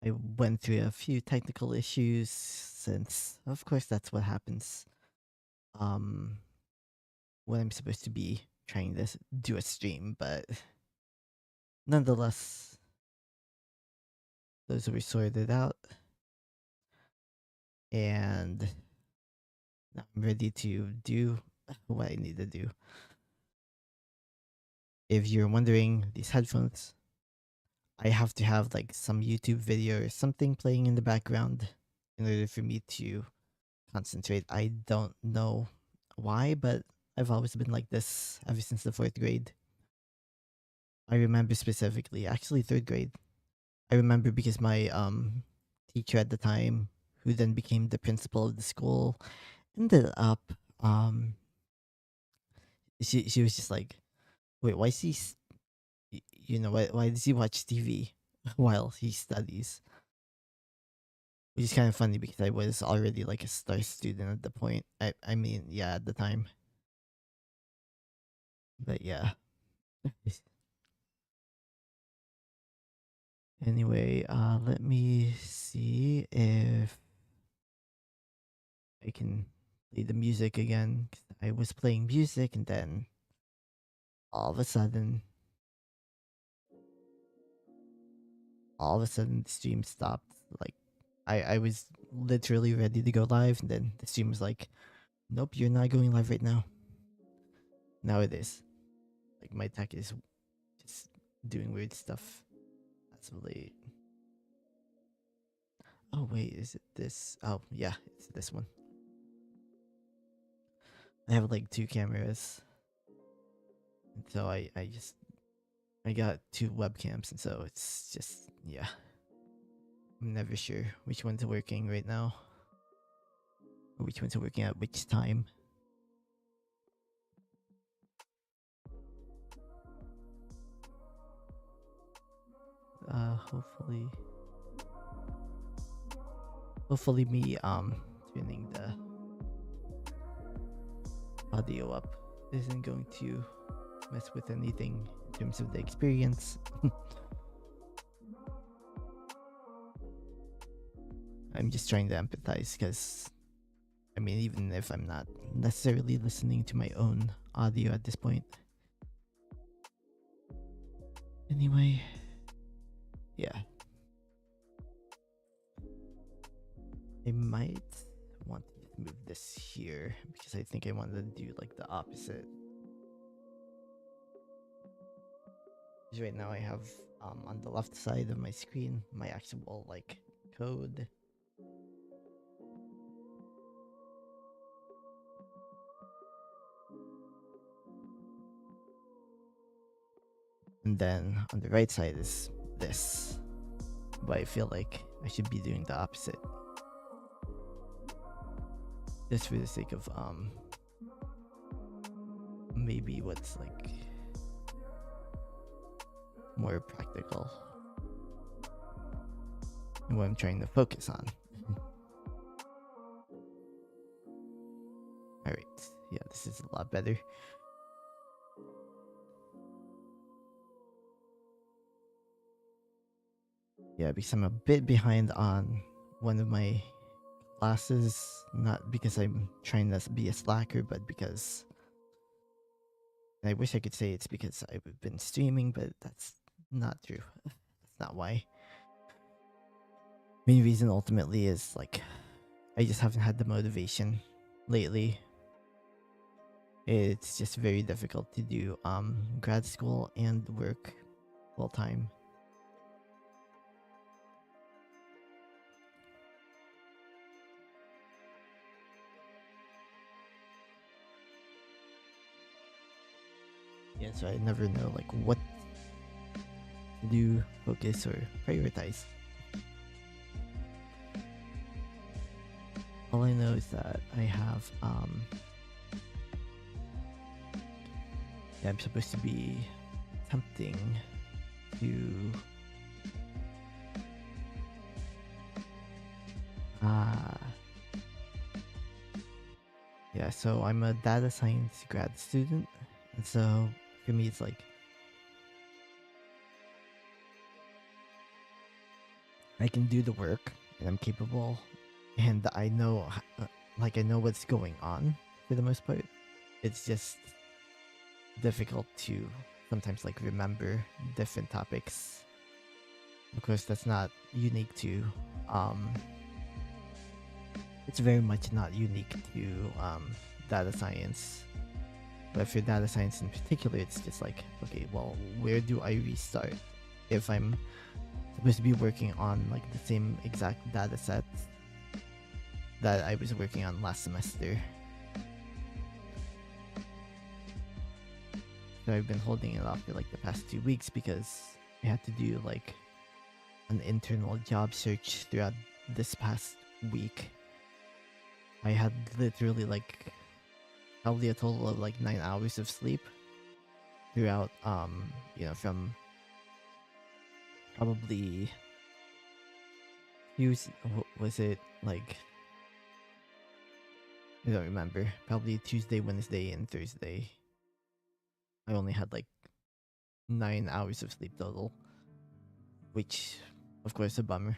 I went through a few technical issues since, of course, that's what happens. Um, when I'm supposed to be trying to do a stream, but nonetheless, those were sorted out, and now I'm ready to do what I need to do. If you're wondering, these headphones, I have to have like some YouTube video or something playing in the background in order for me to concentrate. I don't know why, but I've always been like this ever since the fourth grade. I remember specifically, actually third grade. I remember because my teacher at the time, who then became the principal of the school, ended up she was just like, wait, why is he why does he watch TV while he studies? Which is kind of funny because I was already like a star student at the point. I mean, yeah, at the time. But yeah. Anyway, let me see if I can play the music again. 'Cause I was playing music and then all of a sudden, the stream stopped. Like, I was literally ready to go live, and then the stream was like, "Nope, you're not going live right now." Now it is. Like my tech is just doing weird stuff. That's late. Oh wait, is it this? Oh yeah, it's this one. I have like two cameras, and so I got two webcams, and so it's just yeah. I'm never sure which one's working right now, or which one's working at which time. Hopefully, me tuning the audio up isn't going to mess with anything in terms of the experience. I'm just trying to empathize because, I mean, even if I'm not necessarily listening to my own audio at this point. Anyway, yeah. I might want to just move this here because I think I wanted to do like the opposite. Because right now I have on the left side of my screen my actual like code. And then on the right side is this. But I feel like I should be doing the opposite. Just for the sake of maybe what's like more practical and what I'm trying to focus on. Alright, yeah, this is a lot better. Yeah, because I'm a bit behind on one of my classes, not because I'm trying to be a slacker, but because I wish I could say it's because I've been streaming, but that's not true. That's not why. Main reason ultimately is like I just haven't had the motivation lately. It's just very difficult to do grad school and work full time. Yeah, so I never know like what to do, focus, or prioritize. All I know is that I have yeah, I'm supposed to be attempting to yeah, so I'm a data science grad student, and so for me it's like I can do the work and I'm capable, and I know, I know what's going on for the most part. It's just difficult to sometimes like remember different topics. Of course, that's not unique to. Um, it's very much not unique to data science. But for data science in particular, it's just like, okay, well, where do I restart if I'm supposed to be working on like the same exact data set that I was working on last semester? So I've been holding it off for like the past 2 weeks because I had to do like an internal job search throughout this past week. I had literally like probably a total of like 9 hours of sleep throughout from probably was it like, I don't remember, probably Tuesday, Wednesday, and Thursday. I only had like 9 hours of sleep total, which of course a bummer.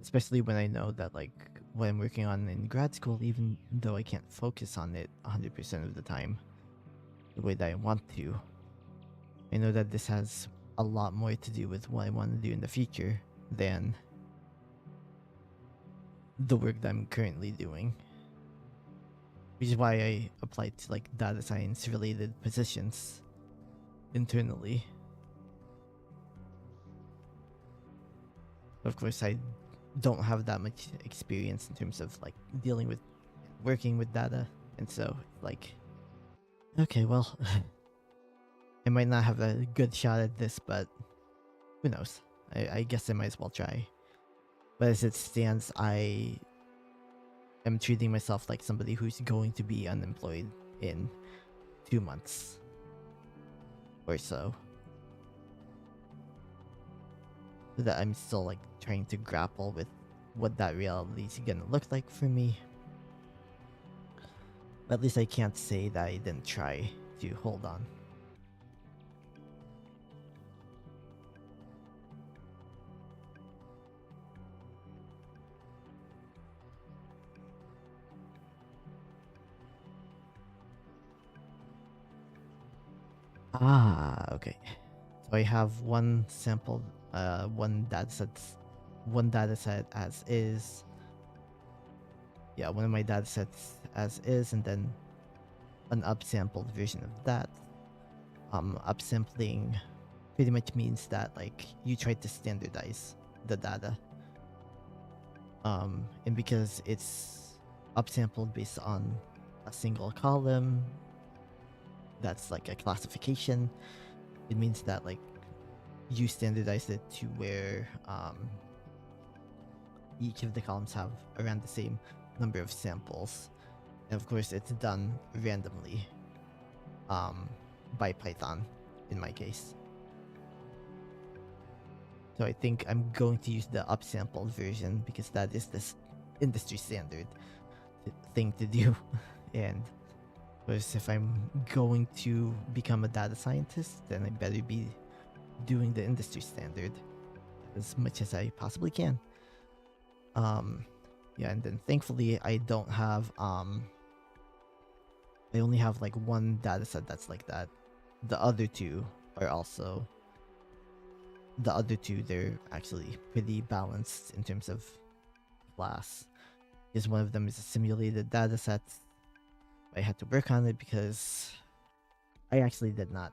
Especially when I know that like what I'm working on in grad school, even though I can't focus on it 100% of the time the way that I want to, I know that this has a lot more to do with what I want to do in the future than the work that I'm currently doing. Which is why I applied to like data science related positions internally. Of course, I don't have that much experience in terms of like dealing with working with data, and so like, okay, well, I might not have a good shot at this, but who knows? I guess I might as well try. But as it stands, I am treating myself like somebody who's going to be unemployed in 2 months or so. So that I'm still like trying to grapple with what that reality is gonna look like for me. But at least I can't say that I didn't try to hold on. Okay. So I have one sample, one data set as is. Yeah, one of my data sets as is, and then an upsampled version of that. Upsampling pretty much means that like you try to standardize the data. And because it's upsampled based on a single column, that's like a classification. It means that like you standardize it to where each of the columns have around the same number of samples. And of course, it's done randomly by Python in my case. So I think I'm going to use the upsampled version because that is the industry standard thing to do. And because if I'm going to become a data scientist, then I better be doing the industry standard as much as I possibly can. Yeah, and then thankfully I don't have I only have like one data set that's like that. The other two are also they're actually pretty balanced in terms of class. Because one of them is a simulated data set. I had to work on it because I actually did not.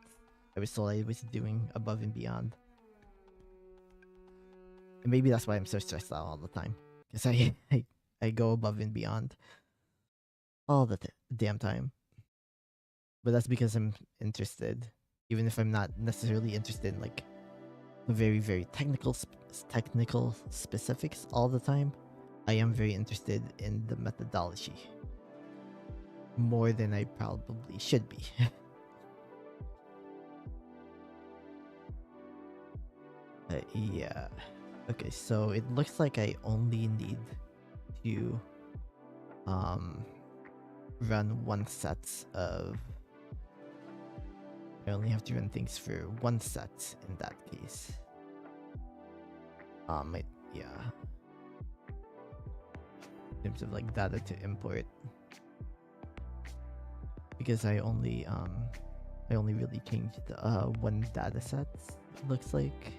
I was told I was doing above and beyond. And maybe that's why I'm so stressed out all the time. Because I go above and beyond all the damn time. But that's because I'm interested. Even if I'm not necessarily interested in like very, very technical specifics all the time, I am very interested in the methodology. More than I probably should be. Yeah. Okay, so it looks like I only need to run one set of I only have to run things for one set in that case. Yeah. In terms of like data to import, because I only really changed one data set. Looks like.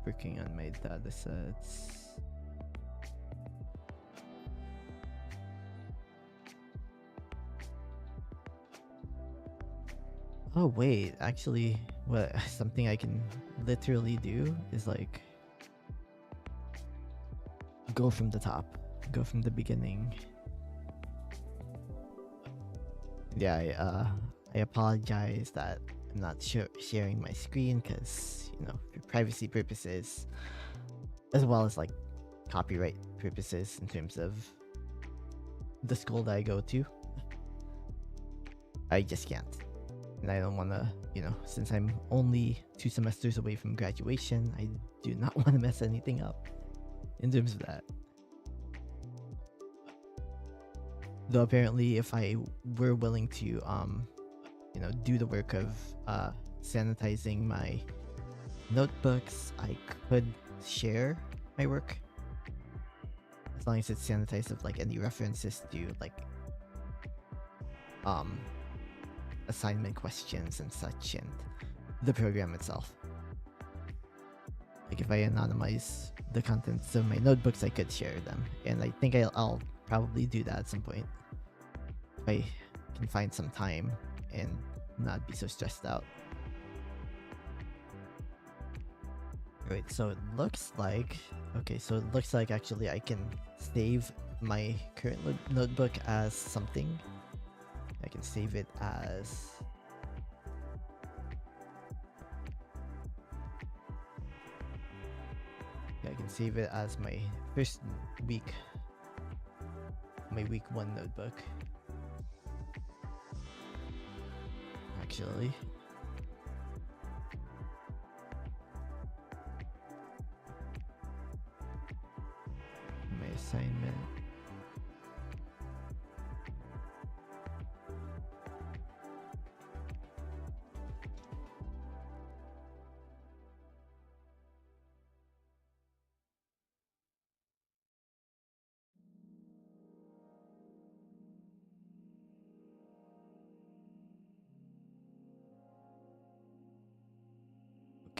Working on my data sets. Oh wait, actually, what something I can literally do is like go from the top, go from the beginning. Yeah, I apologize that I'm not sharing my screen because for privacy purposes, as well as like copyright purposes in terms of the school that I go to. I just can't. And I don't want to, since I'm only 2 semesters away from graduation, I do not want to mess anything up in terms of that. Though apparently if I were willing to, do the work of sanitizing my notebooks, I could share my work. As long as it's sanitized of like any references to like assignment questions and such, and the program itself. Like if I anonymize the contents of my notebooks, I could share them, and I think I'll probably do that at some point if I can find some time and not be so stressed out. Right, so it looks like actually I can save my current notebook as something. I can save it as my first week, my week 1 notebook. Actually, my assignment.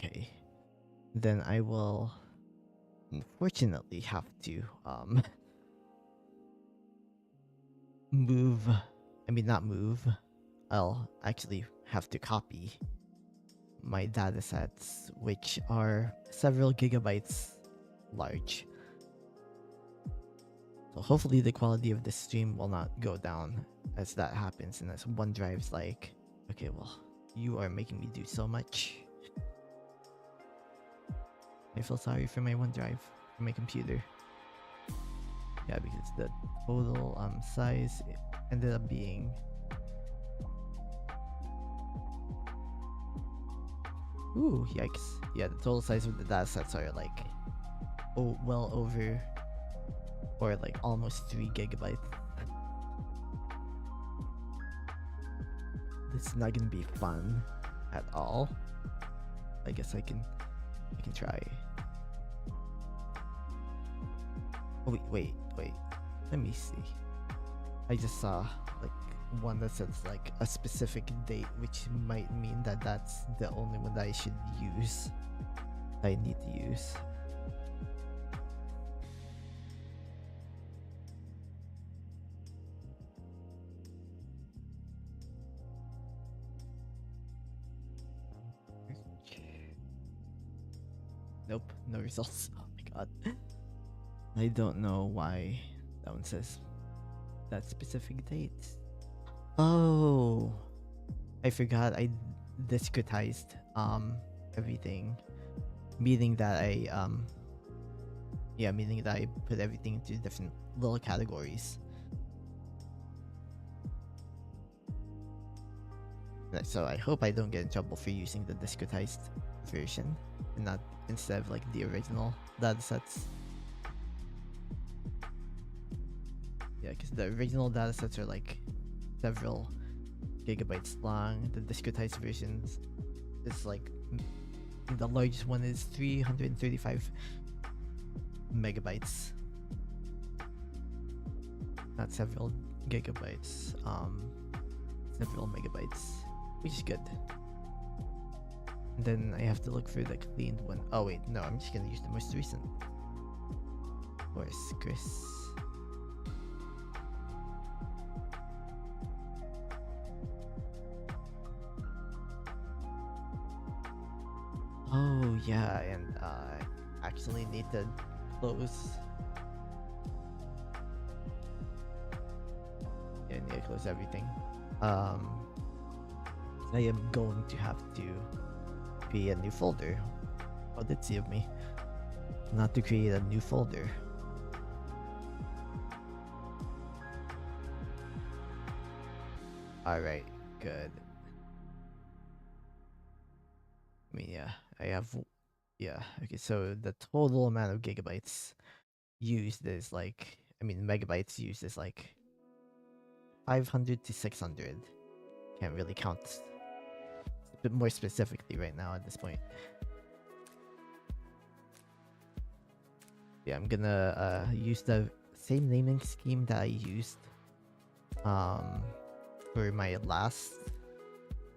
Okay, then I will unfortunately have to not move. I'll actually have to copy my datasets, which are several gigabytes large. So hopefully the quality of this stream will not go down as that happens, and as OneDrive's like, okay, well, you are making me do so much. I feel sorry for my OneDrive, for my computer. Yeah, because the total size ended up being ooh, yikes. Yeah, the total size of the datasets are like well over, or like almost 3 gigabytes. This is not gonna be fun at all. I guess I can try. Oh wait. Let me see. I just saw like one that says like a specific date, which might mean that that's the only one that I should use. I need to use. Nope, no results. Oh my god. I don't know why that one says that specific date. Oh, I forgot I discretized everything, meaning that I put everything into different little categories. So I hope I don't get in trouble for using the discretized version and not instead of like the original datasets. Yeah, because the original datasets are like several gigabytes long. The discretized versions is like the largest one is 335 megabytes, not several gigabytes, several megabytes, which is good. And then I have to look for the cleaned one. Oh wait, no, I'm just gonna use the most recent. Of course, Chris. Oh yeah, and I actually need to close. Yeah, I need to close everything. I am going to have to create a new folder. Oh, that's of me. Not to create a new folder. Alright, good. I mean, yeah, I have, yeah, okay, so the total amount of gigabytes used is like, I mean, megabytes used is like 500 to 600. Can't really count a bit more specifically right now at this point. Yeah, I'm gonna use the same naming scheme that I used for my last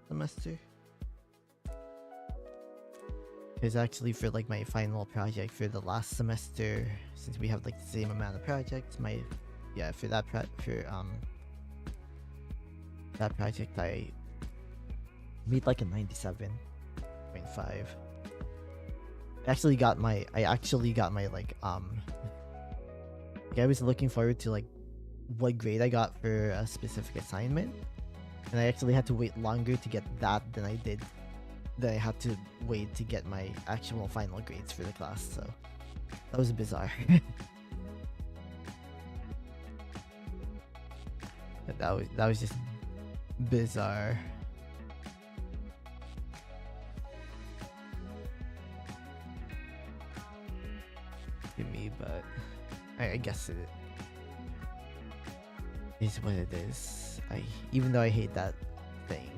semester. Because actually for like my final project for the last semester, since we have like the same amount of projects, for that project I made like a 97.5. I actually got my like I was looking forward to like what grade I got for a specific assignment, and I actually had to wait longer to get that than I I had to wait to get my actual final grades for the class, so that was bizarre. that was just bizarre. To me, but I guess it is what it is. Even though I hate that thing,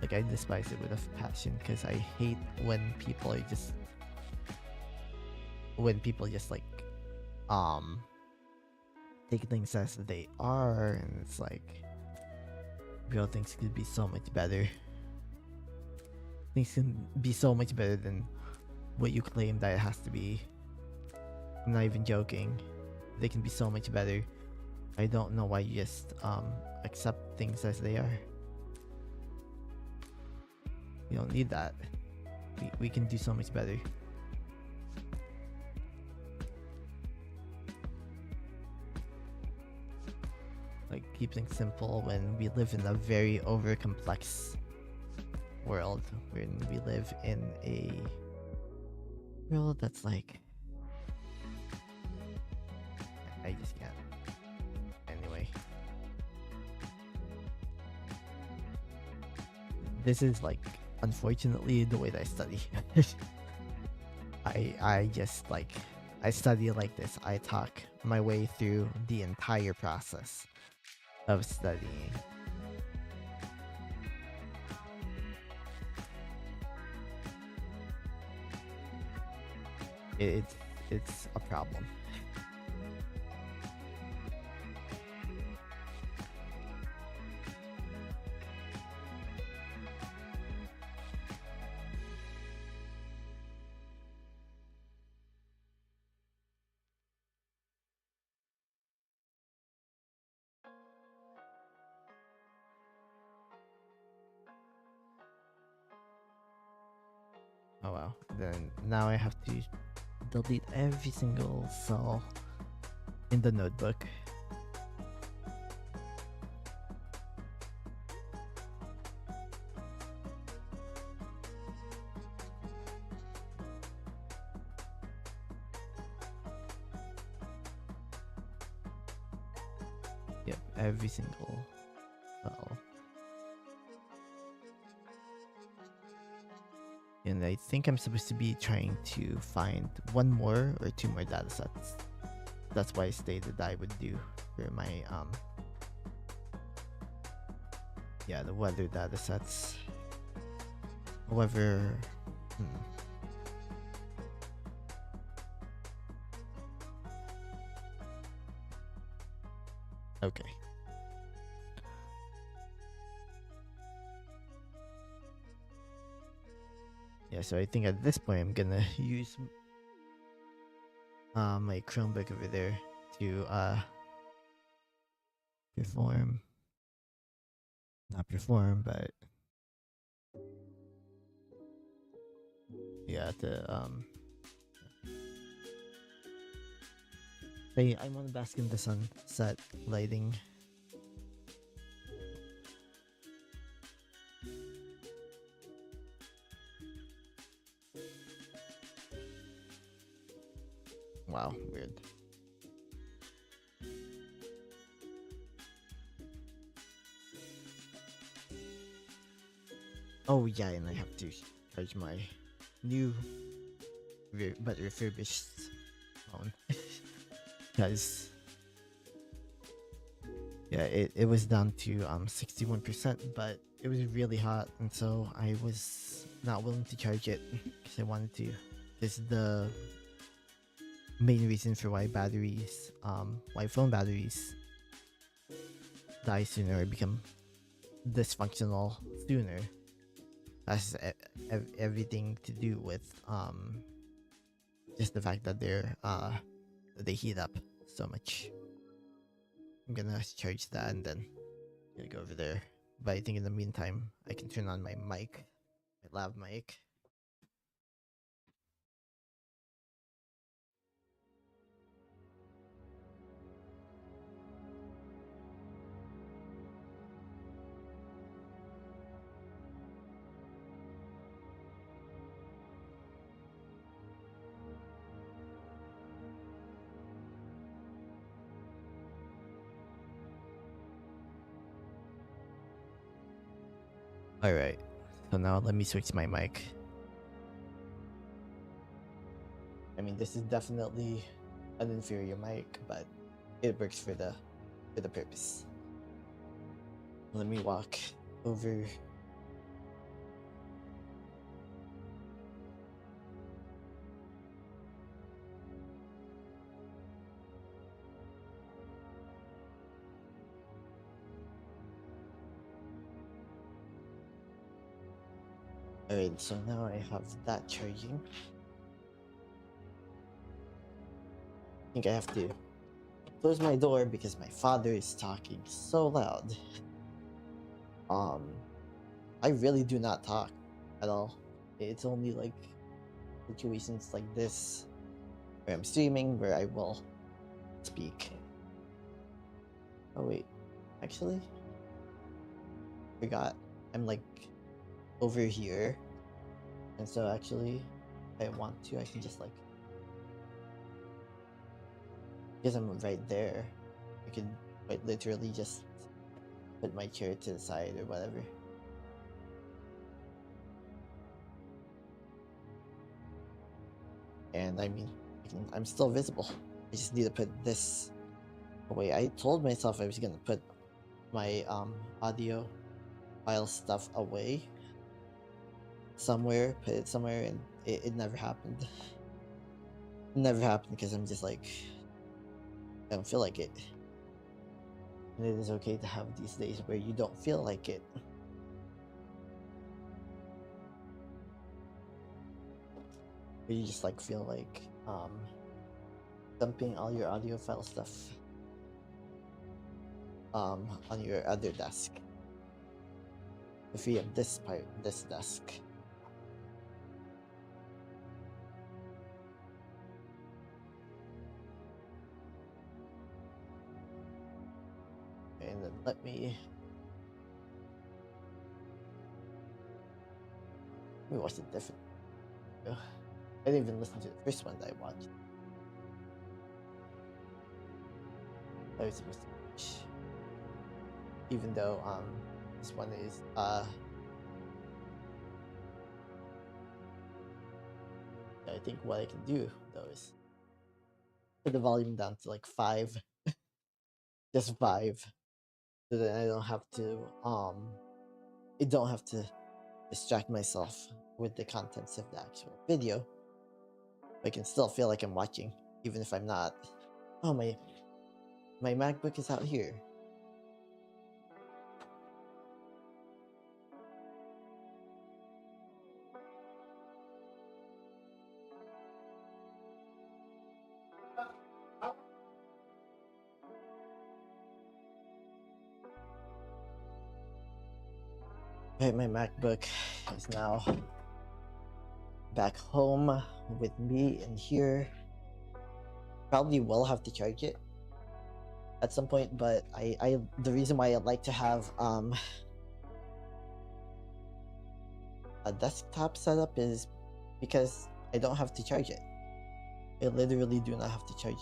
like I despise it with a passion, because I hate when people just like take things as they are, and it's like real things could be so much better. Things can be so much better than what you claim that it has to be. I'm not even joking. They can be so much better. I don't know why you just accept things as they are. We don't need that. We can do so much better. Like, keep things simple when we live in a very over complex world. When we live in a world that's like, I just can't. Anyway, this is like, unfortunately, the way that I study. I just like, I study like this. I talk my way through the entire process of studying. It's a problem. Oh wow. Then now I have to delete every single cell in the notebook. Yep, every single cell. And I think I'm supposed to be trying to find one more or two more data sets. That's why I stated that I would do for my yeah, the weather data sets. However, hmm, okay. Yeah, so I think at this point I'm gonna use my Chromebook over there to perform, not perform, but yeah, to I want to bask in the sunset lighting. Wow, weird. Oh yeah, and I have to charge my new but refurbished phone because yeah, it was down to 61%, but it was really hot, and so I was not willing to charge it because I wanted to. This is the main reason for why phone batteries die sooner or become dysfunctional sooner. Has everything to do with just the fact that they heat up so much. I'm gonna charge that and then gonna go over there. But I think in the meantime, I can turn on my mic, my lav mic. All right. So now let me switch my mic. I mean, this is definitely an inferior mic, but it works for the purpose. Let me walk over. Alright, so now I have that charging. I think I have to close my door because my father is talking so loud. I really do not talk at all. It's only like situations like this where I'm streaming where I will speak. Oh wait, actually, forgot. I'm like over here, and so actually, if I want to, I can just like because I'm right there. I can quite literally just put my chair to the side or whatever. And I mean, I'm still visible. I just need to put this away. I told myself I was gonna put my audio file stuff away somewhere, put it somewhere, and it never happened. It never happened because I'm just like, I don't feel like it. And it is okay to have these days where you don't feel like it. Where you just like feel like dumping all your audio file stuff on your other desk. If you have this desk. And then let me watch it different. I didn't even listen to the first one that I watched. I was supposed to watch. Even though this one is I think what I can do though is put the volume down to like 5 just 5, so that I don't have to distract myself with the contents of the actual video. I can still feel like I'm watching, even if I'm not. Oh, my MacBook is out here. Okay, my MacBook is now back home with me in here. Probably will have to charge it at some point, but I the reason why I like to have a desktop setup is because I don't have to charge it. I literally do not have to charge it.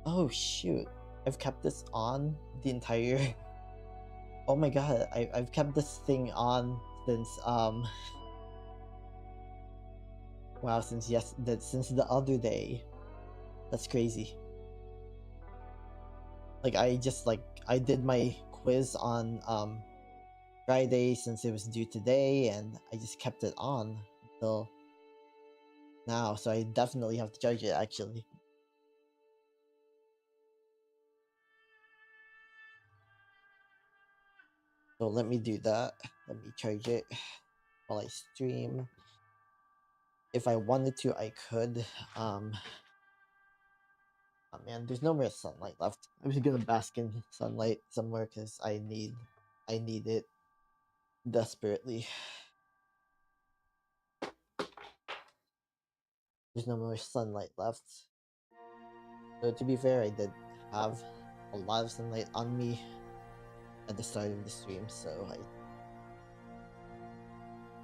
Oh shoot, I've kept this on the entire oh my god, I've kept this thing on since wow, since since the other day. That's crazy. Like I did my quiz on Friday since it was due today, and I just kept it on until now, so I definitely have to charge it actually. So let me do that. Let me charge it while I stream. If I wanted to, I could. Oh man, there's no more sunlight left. I'm just gonna bask in sunlight somewhere because I need it desperately. There's no more sunlight left. So to be fair, I did have a lot of sunlight on me at the start of the stream, so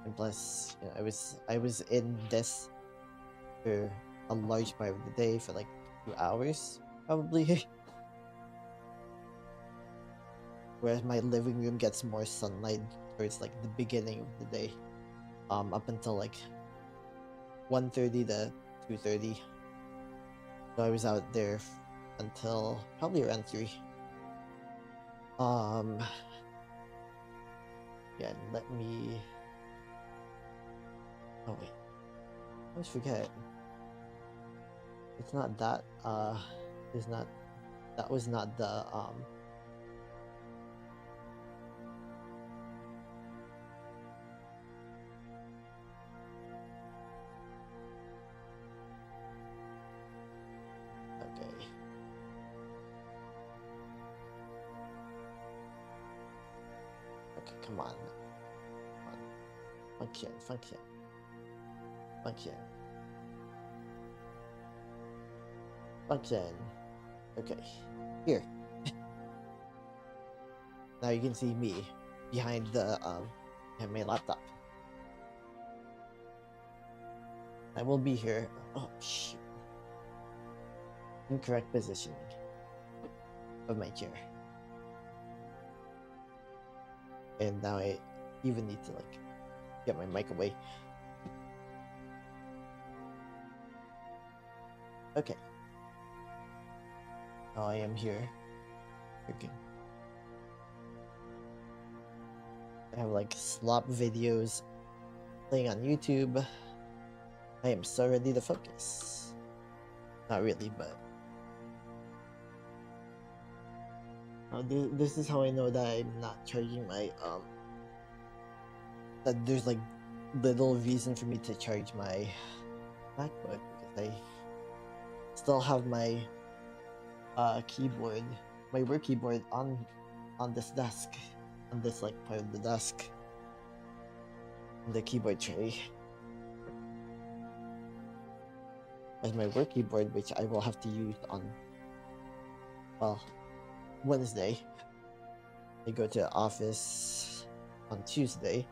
and plus, you know, I was in this for a large part of the day for like 2 hours probably. Whereas my living room gets more sunlight towards like the beginning of the day, up until like 1:30 to 2:30. So I was out there until probably around 3. Yeah, let me. Oh wait, I always forget. It's not that. There's not. That was not the Okay. Okay, come on. Come on. Function, function. Function. Function. Okay. Here. Now you can see me behind the behind my laptop. I will be here. Oh shoot. Incorrect positioning of my chair. And now I even need to like get my mic away. Okay. Now I am here. Freaking. I have like slop videos playing on YouTube. I am so ready to focus. Not really, but this is how I know that I'm not charging my that there's like little reason for me to charge my MacBook, because I still have my keyboard, my work keyboard on this desk, on this like part of the desk, the keyboard tray, as my work keyboard, which I will have to use on, well, Wednesday. I go to the office on Tuesday.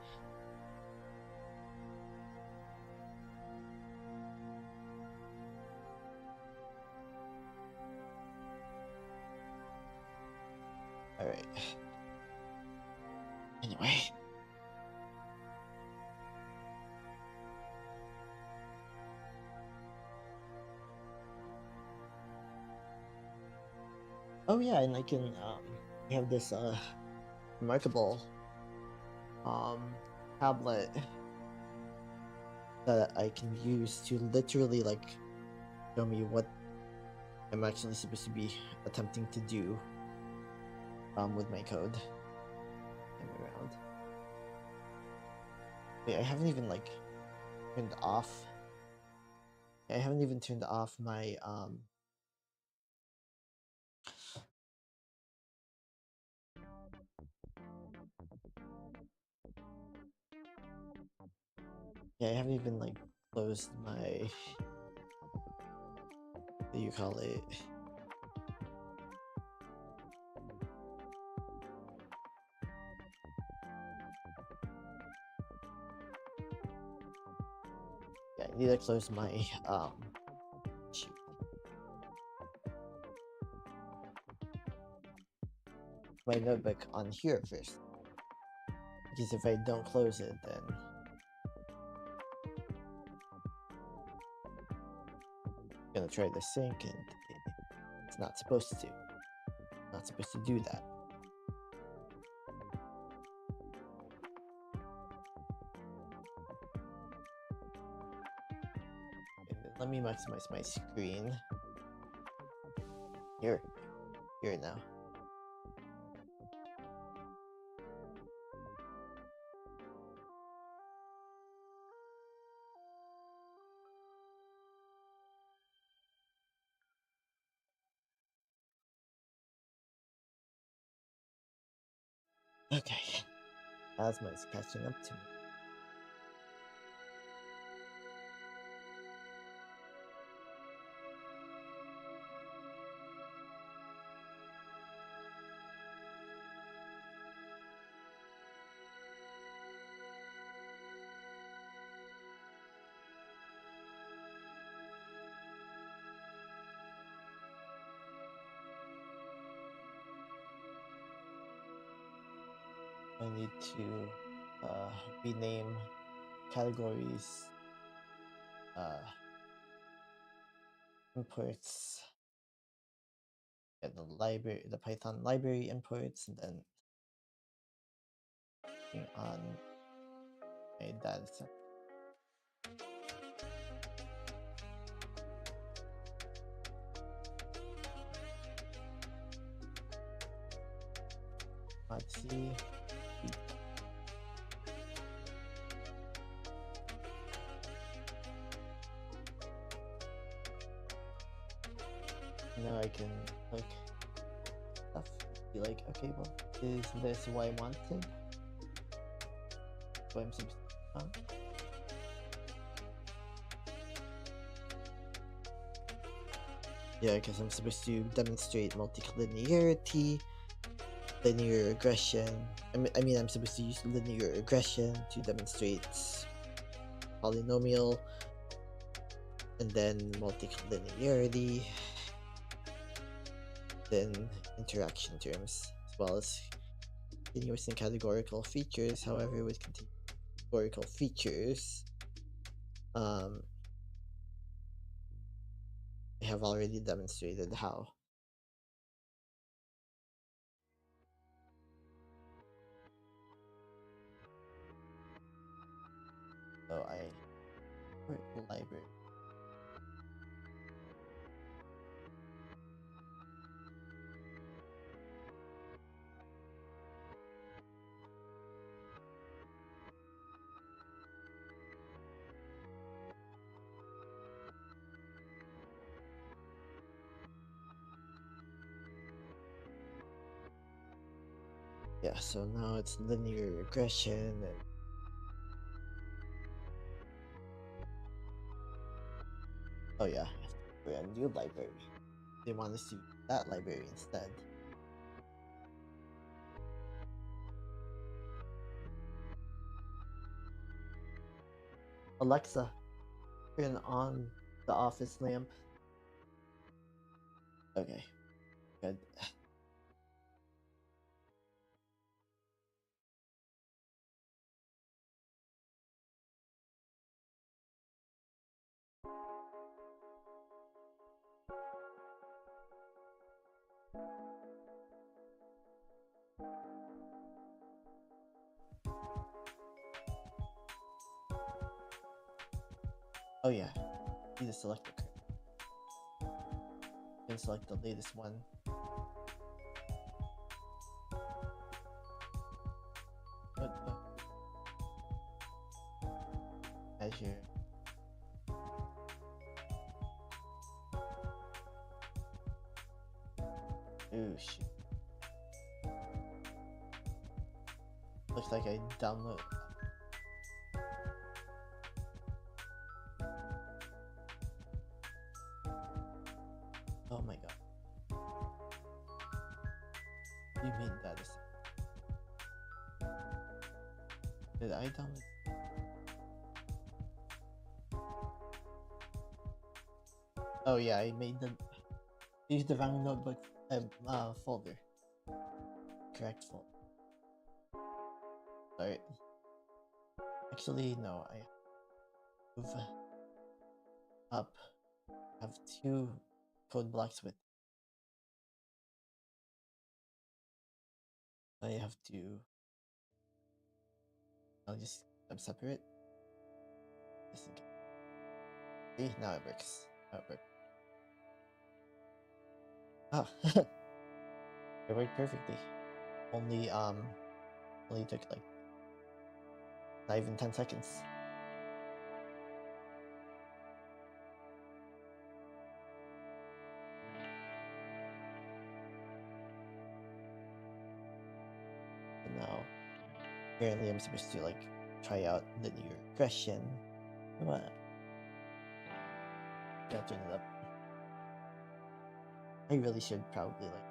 Alright. Anyway. Oh yeah, and I can I have this remarkable um tablet that I can use to literally like show me what I'm actually supposed to be attempting to do with my code. Come around. Wait, I haven't even like turned off. I haven't even turned off my yeah, I haven't even like closed my what do you call it? Yeah, I need to close my shoot, my notebook on here first. Because if I don't close it, then I'm gonna try to sync and it's not supposed to. Not supposed to do that. And then let me maximize my screen. Here now. Okay, Asthma is catching up to me. I need to rename categories, imports, get the library, the Python library imports, and then on my data set. Let's see. Now I can click stuff. Be like, okay, well, is this what I wanted? What I'm supposed to do? Yeah, because I'm supposed to demonstrate multilinearity, linear regression. I mean, I'm supposed to use linear regression to demonstrate polynomial, and then multilinearity, then interaction terms, as well as continuous and categorical features. However, with categorical features, I have already demonstrated how. So library. Yeah, so now it's linear regression and oh yeah, I have to create a new library. They want us to use that library instead. Alexa, turn on the office lamp. Okay, good. Oh yeah, need to select the card. You can select the latest one. Measure. Ooh, shoot. Looks like I download. Oh my god. You mean that is... Did I download? Oh yeah, I made the... Use the wrong notebook folder. Correct folder. Sorry. Actually, no, I move up. I have 2 code blocks with. I have to. I'll just separate. Just in case. See, now it works. Now it works. Ah, it worked perfectly. Only took like not even 10 seconds. And now, apparently, I'm supposed to like try out linear regression. What? Gotta turn it up. I really should probably like.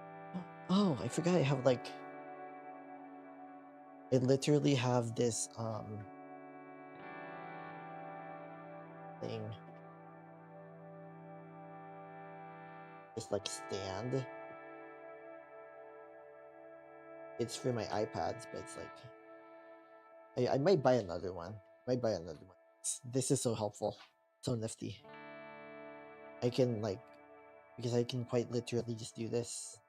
Oh, I forgot I have like. I literally have this thing. Just like stand. It's for my iPads, but it's like I might buy another one. This is so helpful, so nifty. I can like because I can quite literally just do this,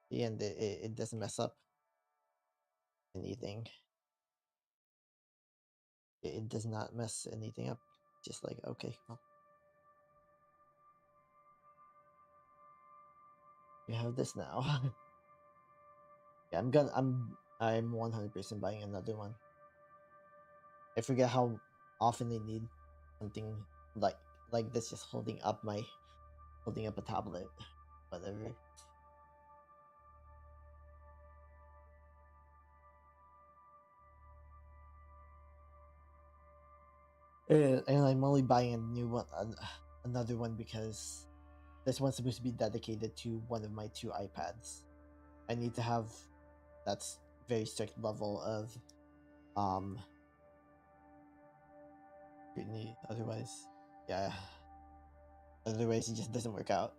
and it doesn't mess up anything. It does not mess anything up. Just like okay, well, you have this now. Yeah, I'm 100% buying another one. I forget how often I need something like this, just holding up a tablet, whatever. And I'm only buying a new one, another one, because this one's supposed to be dedicated to one of my 2 iPads. I need to have that's very strict level of scrutiny. Otherwise, yeah. Otherwise, it just doesn't work out.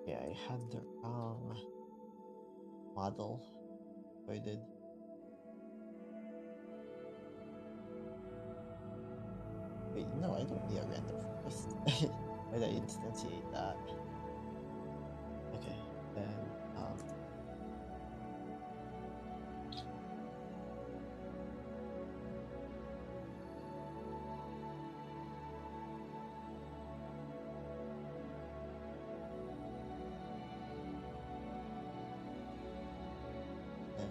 Yeah, I had the wrong model. I did. Wait, no, I don't need a random forest. Why did I instantiate that? Okay, then then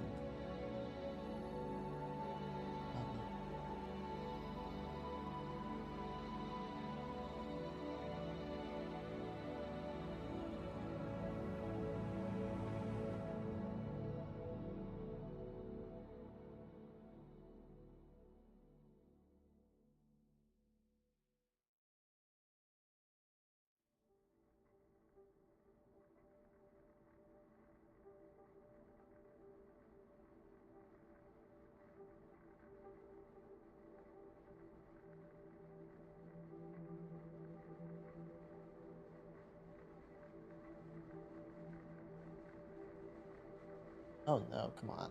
Oh no, come on.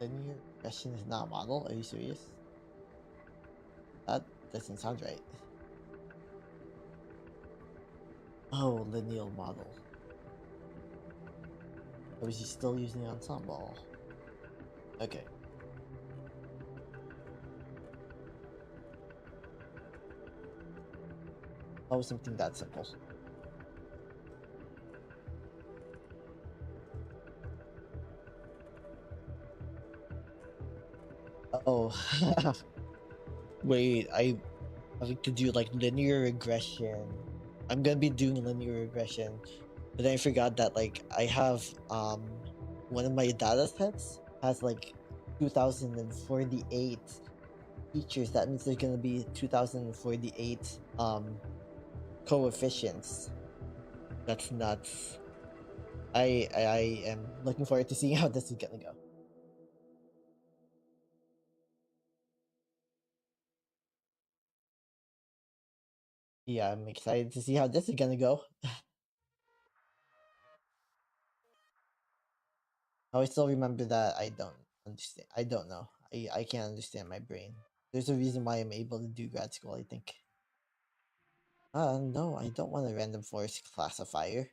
Linear regression is not a model? Are you serious? That doesn't sound right. Oh, lineal model. Or was he still using ensemble? Okay. Oh, something that simple. Oh, wait, I like to do like linear regression. I'm gonna be doing linear regression, but then I forgot that like I have one of my data sets has like 2048 features. That means there's gonna be 2048 coefficients. That's nuts. I am looking forward to seeing how this is gonna go. Yeah, I'm excited to see how this is gonna go. I still remember that I don't understand. I don't know. I can't understand my brain. There's a reason why I'm able to do grad school, I think. No, I don't want a random forest classifier.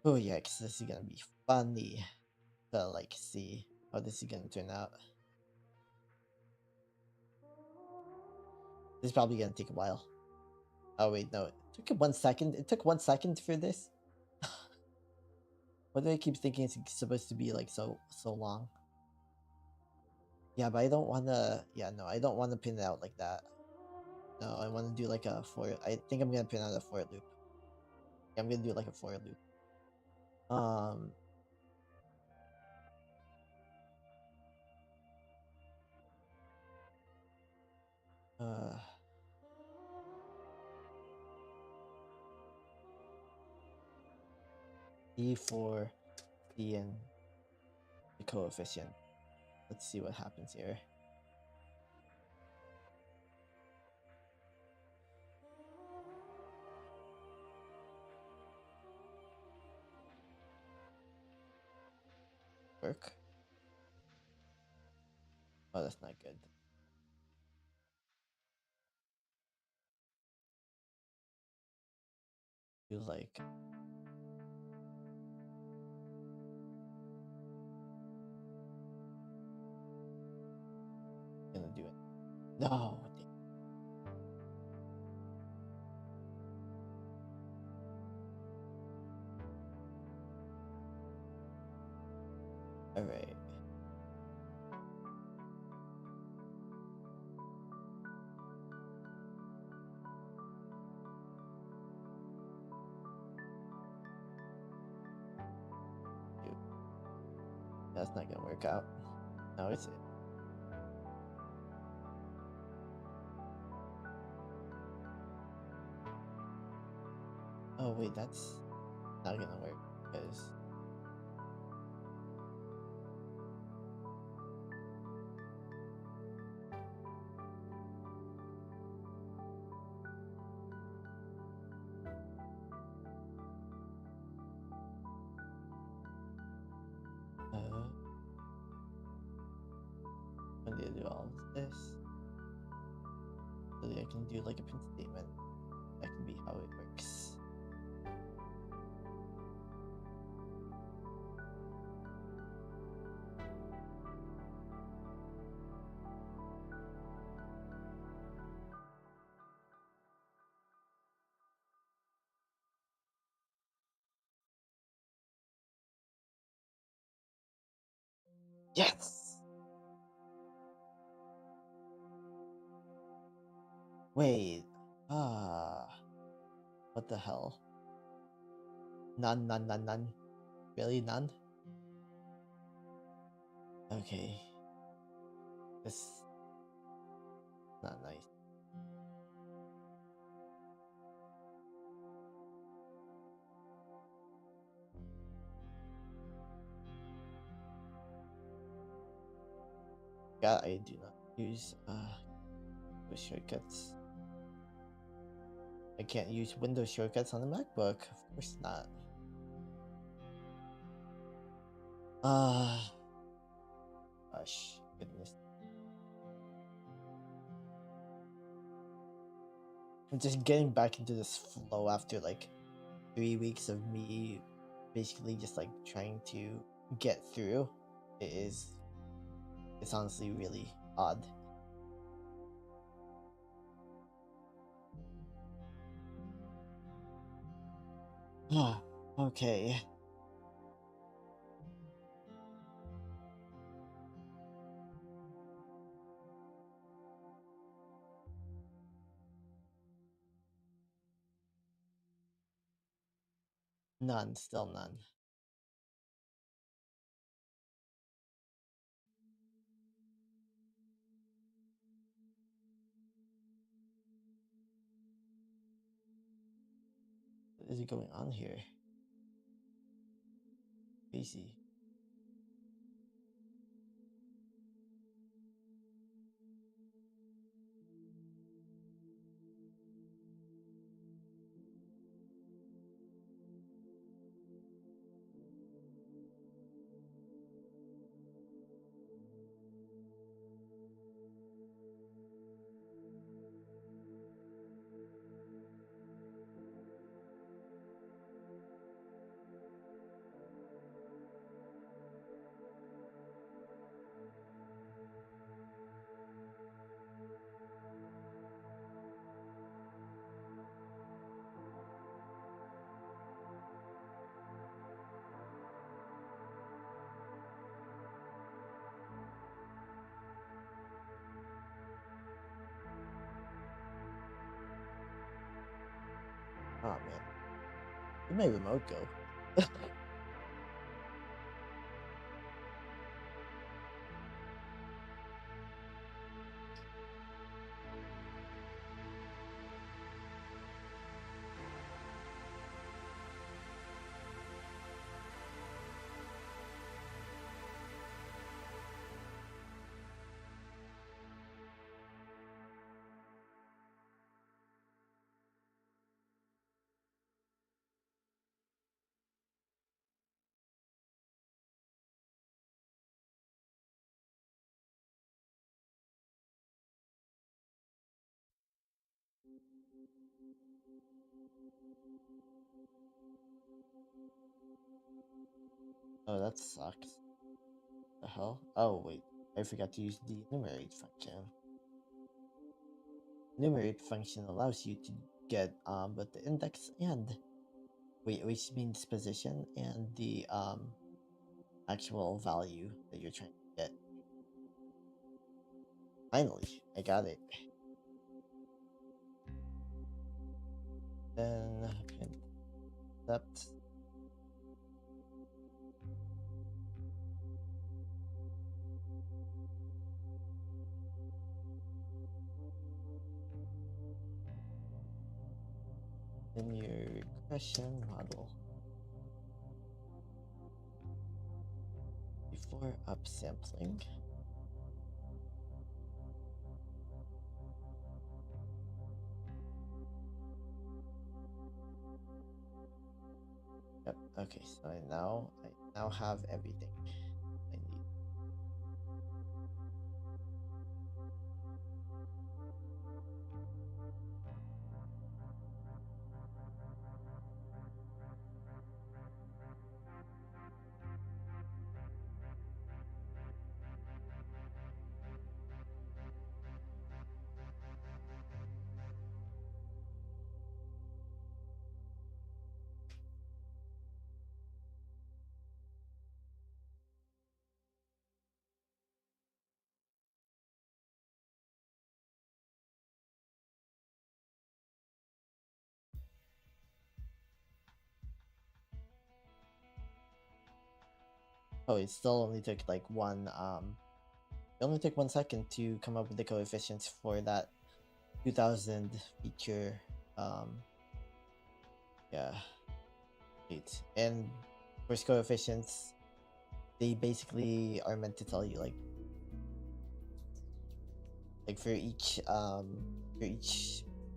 Oh yeah, cause this is gonna be funny to like see how this is gonna turn out. This is probably gonna take a while. Oh wait, no, it took 1 second. It took 1 second for this. Why do I keep thinking it's supposed to be like so long? Yeah, but I don't wanna. Yeah, no, I don't want to pin it out like that. No, I want to do like a for. I think I'm gonna pin out a for loop. Yeah, I'm gonna do like a for loop. Um. Uh. E for C and the coefficient. Let's see what happens here. Work. Oh, that's not good. Do like. Gonna do it. No. All right. Dude, that's not gonna work out. No, it's it. Oh wait, that's not gonna work because. When they do all of this, so that I can do like a print statement. That can be how it works. Yes. Wait. Ah. What the hell? None, none, none, none. Really, none? Okay. This is not nice. Yeah, I do not use those shortcuts. I can't use Windows shortcuts on the MacBook. Of course not. Ah, gosh, goodness. I'm just getting back into this flow after like 3 weeks of me basically just like trying to get through. It's honestly really odd. Okay. None, still none. What is going on here? Crazy. Oh man. Where'd my remote go? Oh, that sucks. The hell? Oh wait, I forgot to use the enumerate function. Enumerate function allows you to get both the index and which means position and the actual value that you're trying to get. Finally, I got it. Then accept. Then your regression model before upsampling. Yep. Okay. So I now have everything I need. Oh, it still only took like it only took 1 second to come up with the coefficients for that 2000 feature. Yeah, wait. And first coefficients, they basically are meant to tell you like for each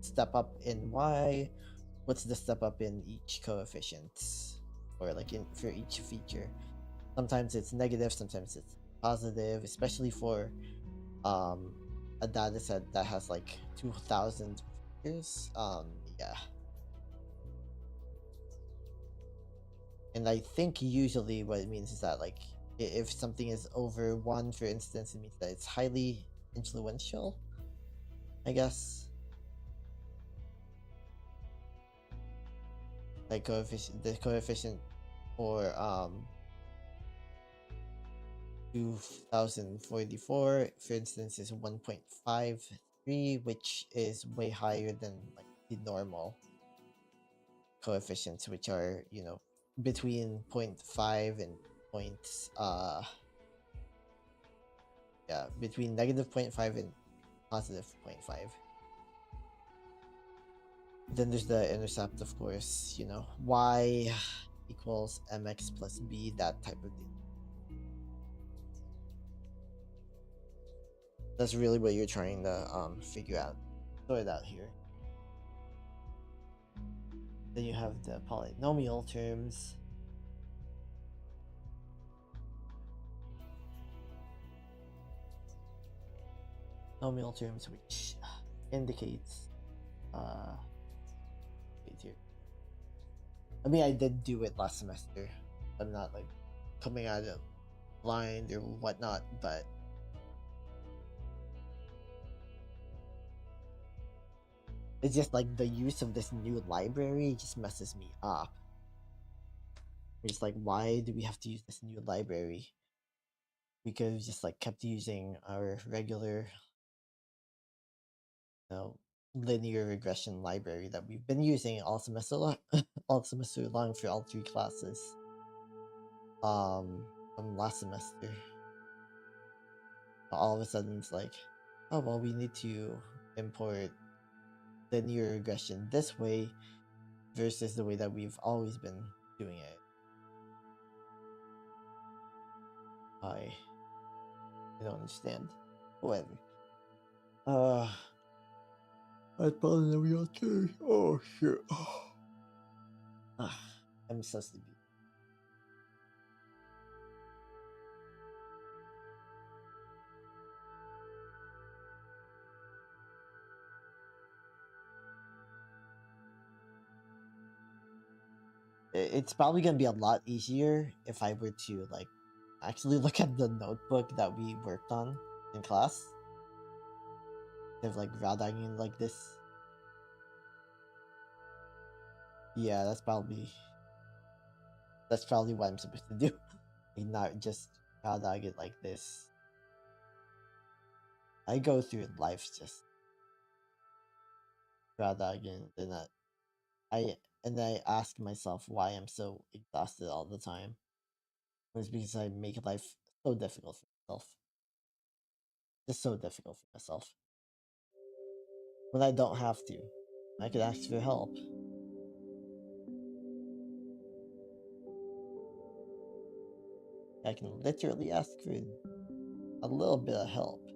step up in y, what's the step up in each coefficient, or like in for each feature. Sometimes it's negative, sometimes it's positive, especially for a data set that has like 2,000 features. Yeah. And I think usually what it means is that like if something is over one, for instance, it means that it's highly influential, I guess. Like the coefficient for 2044, for instance, is 1.53, which is way higher than like the normal coefficients, which are, you know, between 0.5 and point yeah, between negative 0.5 and positive 0.5. Then there's the intercept, of course, you know, y equals mx plus b, that type of deal. That's really what you're trying to figure out, sort out here. Then you have the polynomial terms. Polynomial terms, which indicates wait here. I mean, I did do it last semester. I'm not like coming out of blind or whatnot, but it's just like the use of this new library just messes me up. It's like, why do we have to use this new library? We could have just like kept using our regular, you know, linear regression library that we've been using all semester all semester long for all 3 classes. From last semester. All of a sudden it's like, oh well, we need to import linear regression this way versus the way that we've always been doing it. I don't understand. Whatever. I polynomial too. Oh shit. I'm so sleepy. It's probably gonna be a lot easier if I were to like actually look at the notebook that we worked on in class. Instead of like raw-dogging like this. Yeah, that's probably what I'm supposed to do. Like, not just raw-dog it like this. I go through life just raw-dogging, and I ask myself why I'm so exhausted all the time. It's because I make life so difficult for myself. Just so difficult for myself. When I don't have to. I could ask for help. I can literally ask for a little bit of help.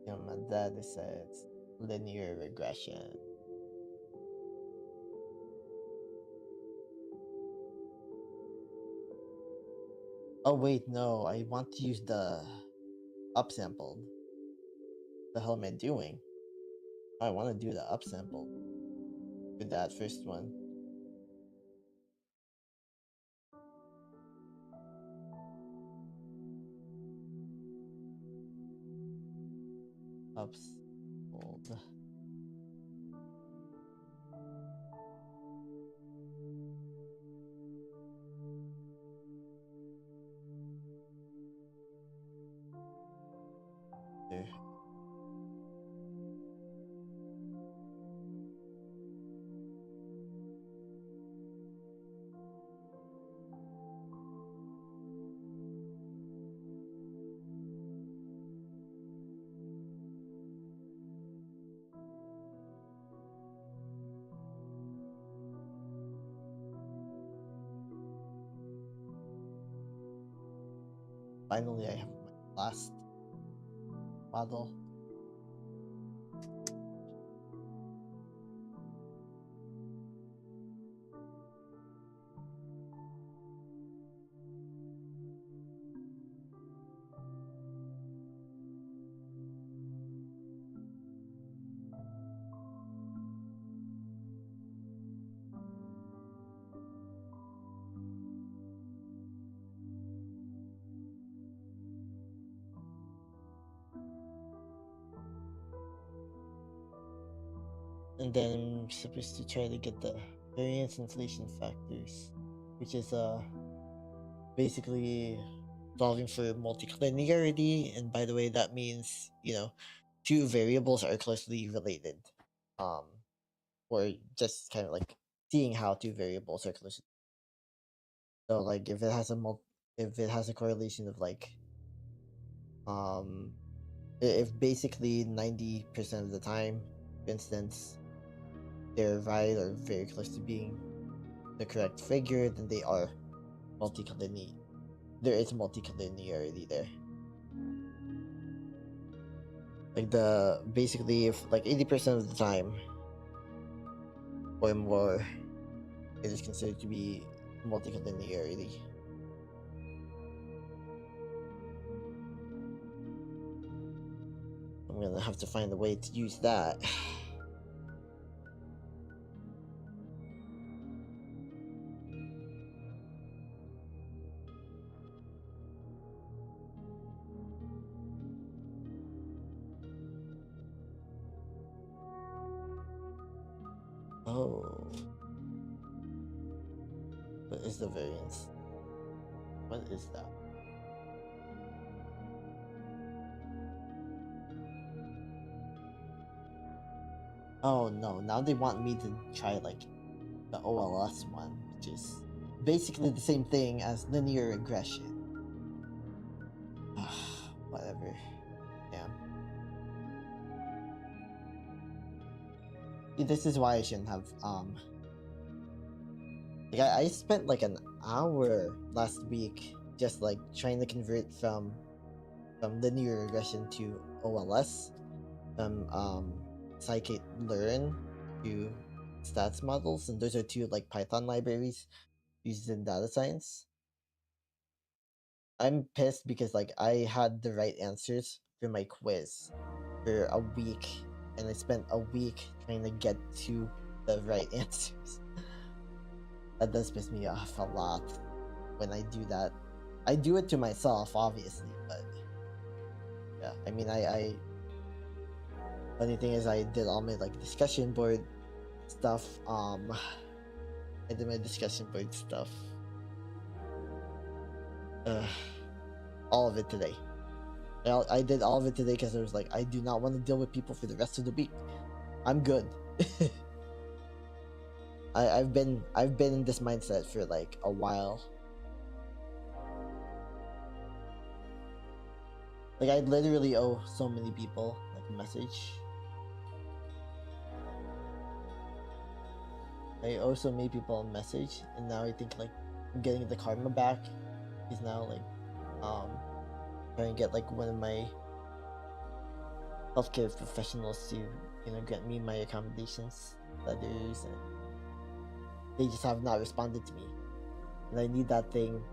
You know, my dad says linear regression. Oh wait, no, I want to use the upsampled. The hell am I doing? I want to do the upsample with that first one. Upsampled. There. Finally, I have my last model. and then I'm supposed to try to get the variance inflation factors, which is basically solving for multilinearity. And by the way, that means two variables are closely related, um, or just kind of like seeing how two variables are closely. So like if it has a correlation of like um if basically 90% of the time, for instance, they're right or very close to being the correct figure, then they are multicollinear. There is multicollinearity there. Like the basically if like 80% of the time or more, it is considered to be multicollinearity. I'm gonna have to find a way to use that. Oh, what is the variance? What is that? Oh no, now they want me to try like the OLS one, which is basically the same thing as linear regression. Whatever. Damn. See, this is why I shouldn't have like I spent like an hour last week just like trying to convert from linear regression to OLS, from scikit-learn to stats models, and those are two like Python libraries used in data science. I'm pissed because like I had the right answers for my quiz for a week, and I spent a week trying to get to the right answers. That does piss me off a lot when I do that. I do it to myself, obviously, but yeah. I mean, I funny thing is, I did all my like discussion board stuff. I did my discussion board stuff. All of it today. I did all of it today because I was like, I do not want to deal with people for the rest of the week. I'm good. I've been in this mindset for like a while. Like I literally owe so many people like a message. I owe so many people a message, and now I think like I'm getting the karma back. He's now like trying to get like one of my healthcare professionals to grant me my accommodations letters, and they just have not responded to me, and I need that thing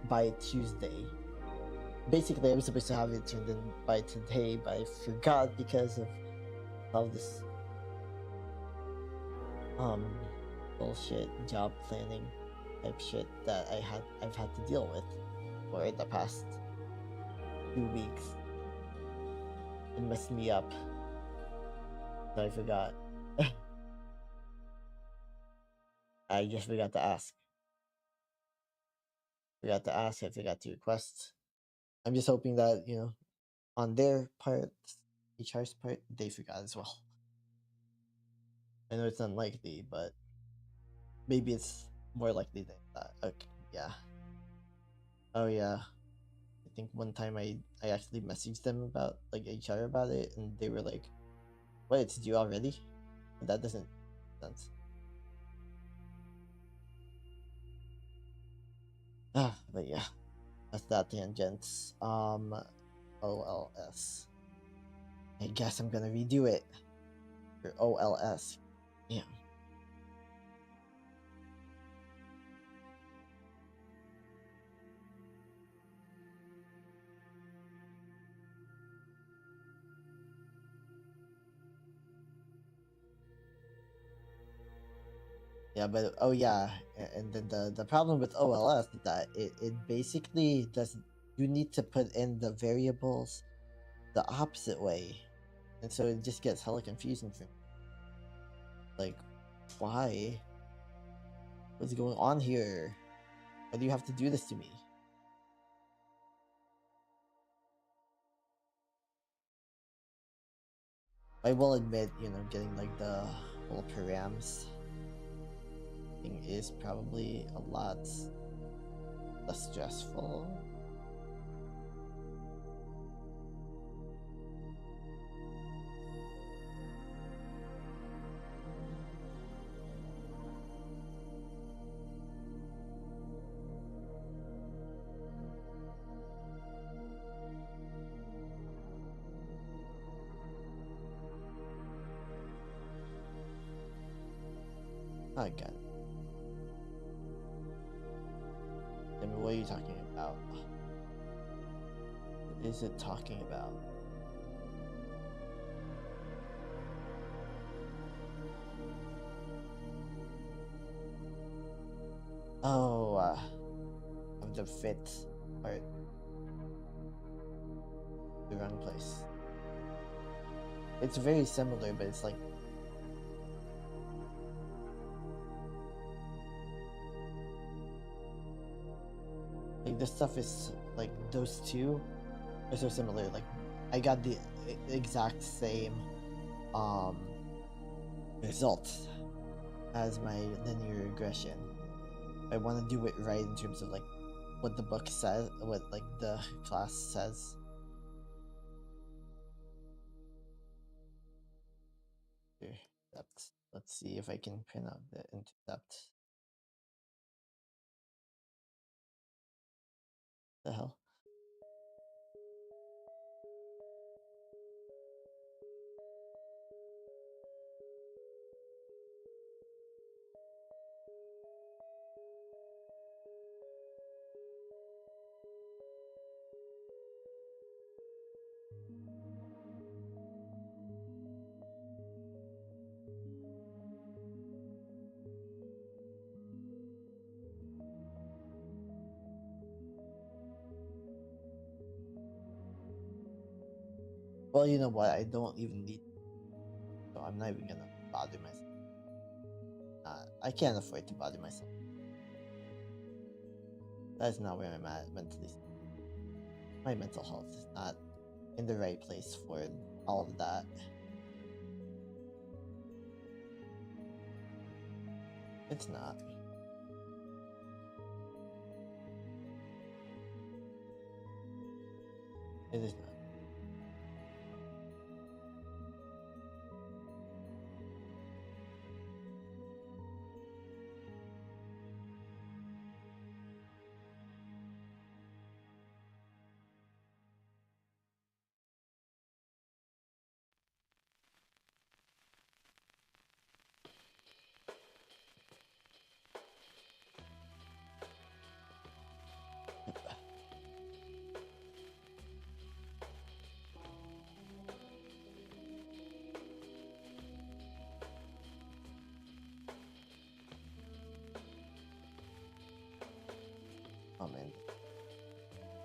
by Tuesday. Basically, I was supposed to have it turned in by today, but I forgot because of all this bullshit job planning type shit that I've had to deal with for the past 2 weeks. It messed me up. So I forgot. I just forgot to ask. I forgot to request. I'm just hoping that, on their part, HR's part, they forgot as well. I know it's unlikely, but maybe it's more likely than that. Okay, yeah. Oh yeah. I think one time I actually messaged them about like HR about it, and they were like, "What? It's due already?" That doesn't make sense. But yeah, that's that tangents. OLS. I guess I'm gonna redo it for OLS. Yeah. Yeah, but oh yeah, and then the problem with OLS is that it basically does, you need to put in the variables the opposite way, and so it just gets hella confusing for me. Like, why? What's going on here? Why do you have to do this to me? I will admit, you know, getting like the whole params thing is probably a lot less stressful. Oh god. I mean, what are you talking about? What is it talking about? Oh, of the fit part. The wrong place. It's very similar, but it's like this stuff is like those two are so similar. Like I got the exact same result as my linear regression. I want to do it right in terms of like what the book says, what like the class says. Here, let's see if I can print out the intercept. The hell? Well, you know what? I don't even need, so I'm not even gonna bother myself. I can't afford to bother myself. That's not where I'm at mentally. My mental health is not in the right place for all of that. It's not. It is not. Oh man.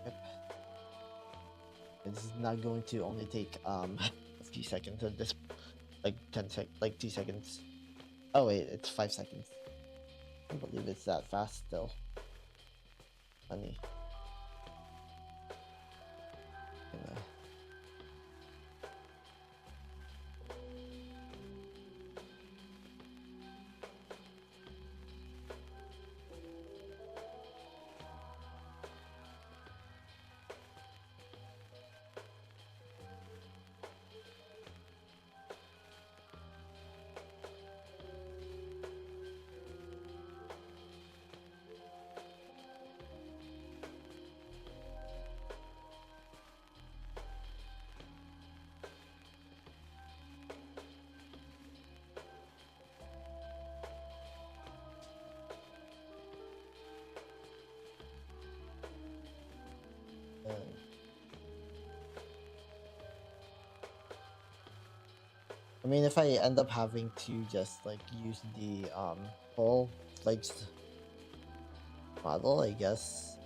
Yep. This is not going to only take a few seconds at this, like 2 seconds. Oh wait, it's 5 seconds. I can't believe it's that fast still. Funny. Gonna... I mean, if I end up having to just like use the full-fledged model, I guess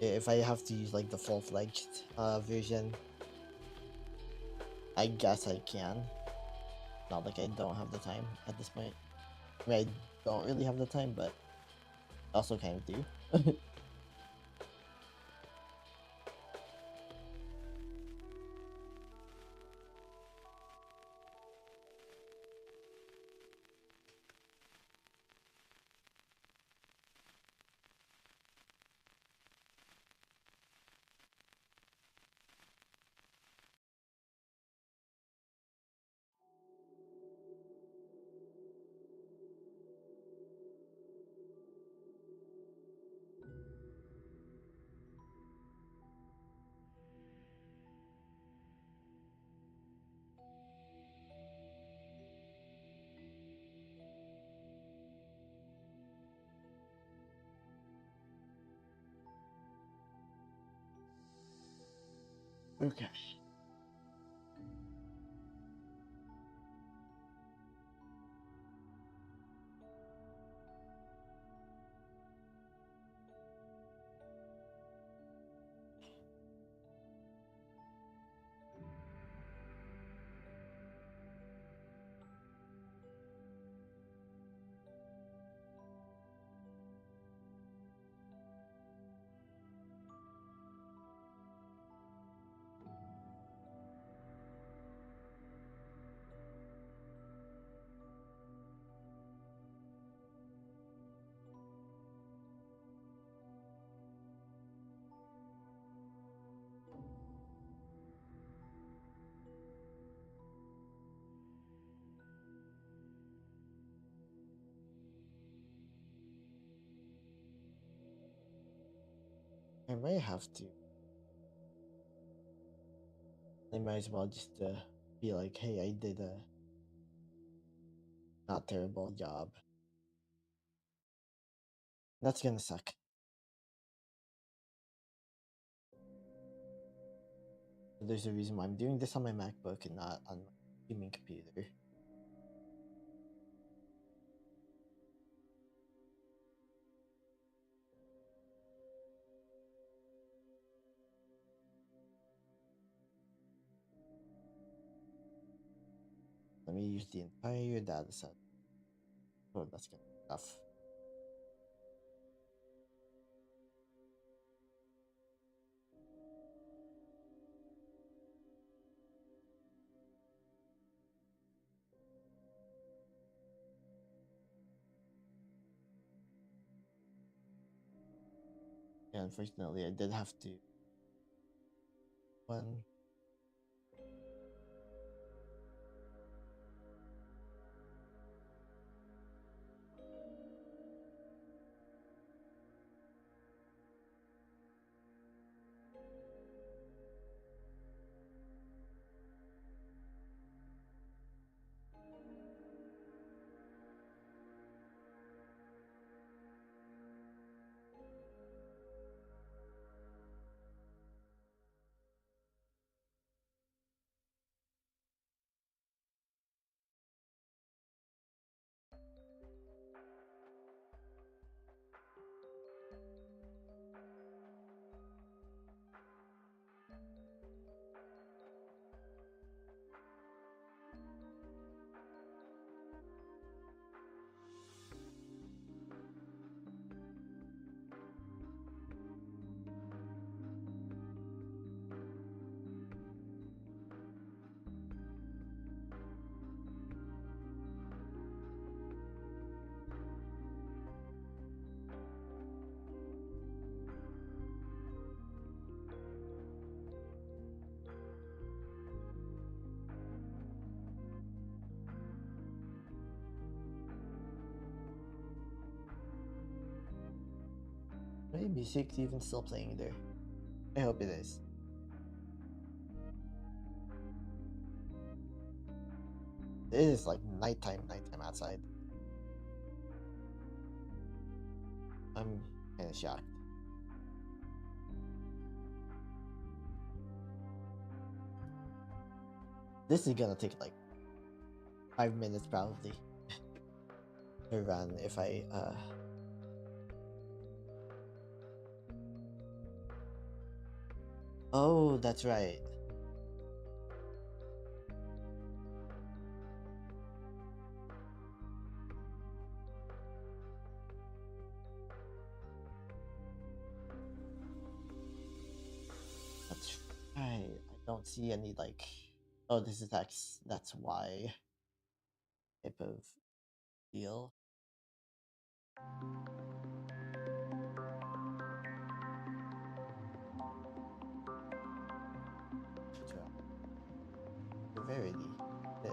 if I have to use like the full-fledged version, I guess I can. Not like I don't have the time at this point. I mean, I don't really have the time, but also kind of do. Okay. I might have to. I might as well just be like, hey, I did a not terrible job. That's gonna suck. There's a reason why I'm doing this on my MacBook and not on my gaming computer. Let me use the entire data set. Oh, that's gonna be tough. Yeah, unfortunately, I did have to. One. Maybe music's even still playing there. I hope it is. It is like nighttime outside. I'm kind of shocked. This is gonna take like 5 minutes probably to run if I Oh, that's right. don't see any like, oh, this is X, that's Y type of deal. Severity. It.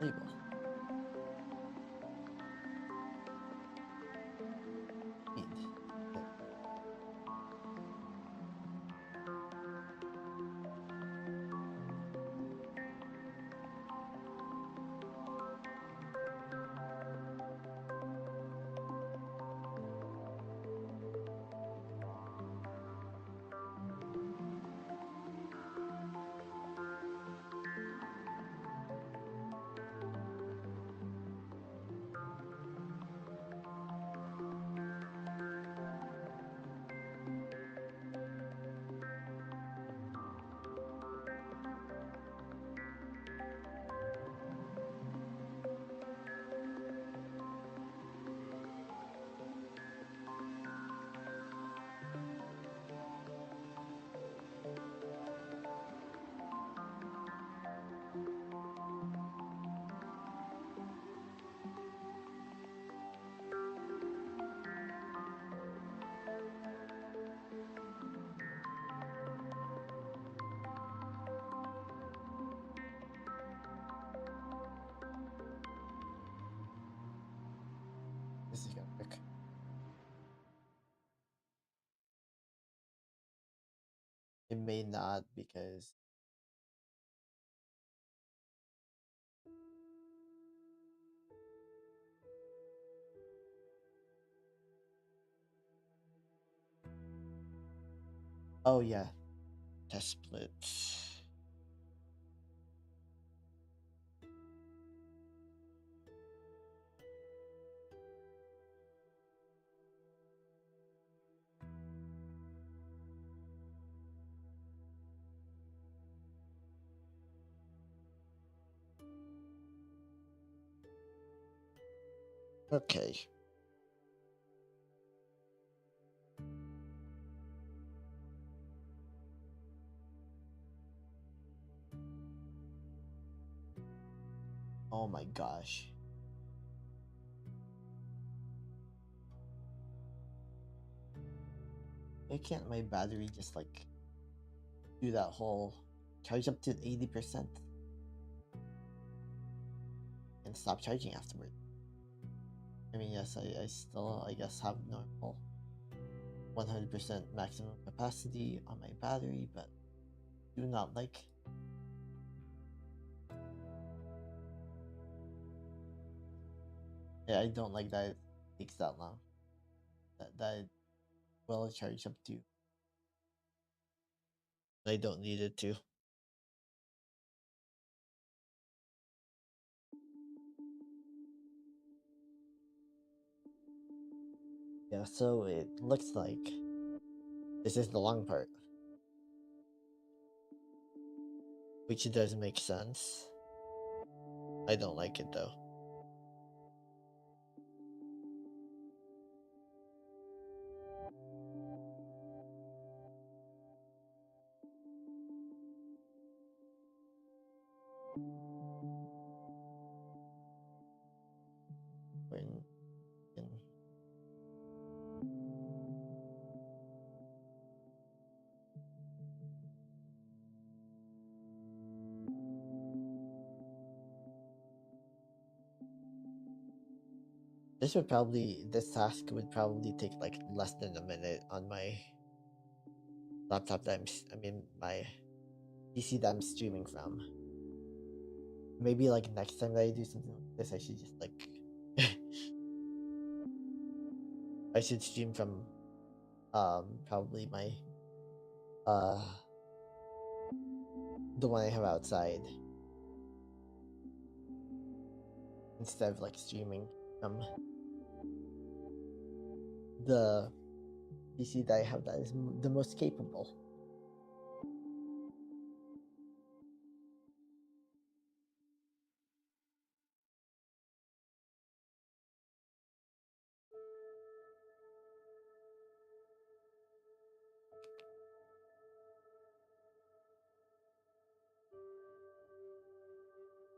Label. Speed. It. This is gonna work. It may not because oh yeah, test splits. Okay. Oh my gosh. Why can't my battery just like do that whole charge up to 80% and stop charging afterward? I mean, yes, I still, I guess, have normal 100% maximum capacity on my battery, but do not like. Yeah, I don't like that it takes that long. That it will charge up to. I don't need it to. Yeah, so it looks like this is the long part, which does make sense. I don't like it though. When, in, this task would probably take like less than a minute on my laptop that I mean my PC that I'm streaming from. Maybe like next time that I do something like this, I should just like I should stream from probably my uh the one I have outside instead of like streaming from the PC that I have that is the most capable.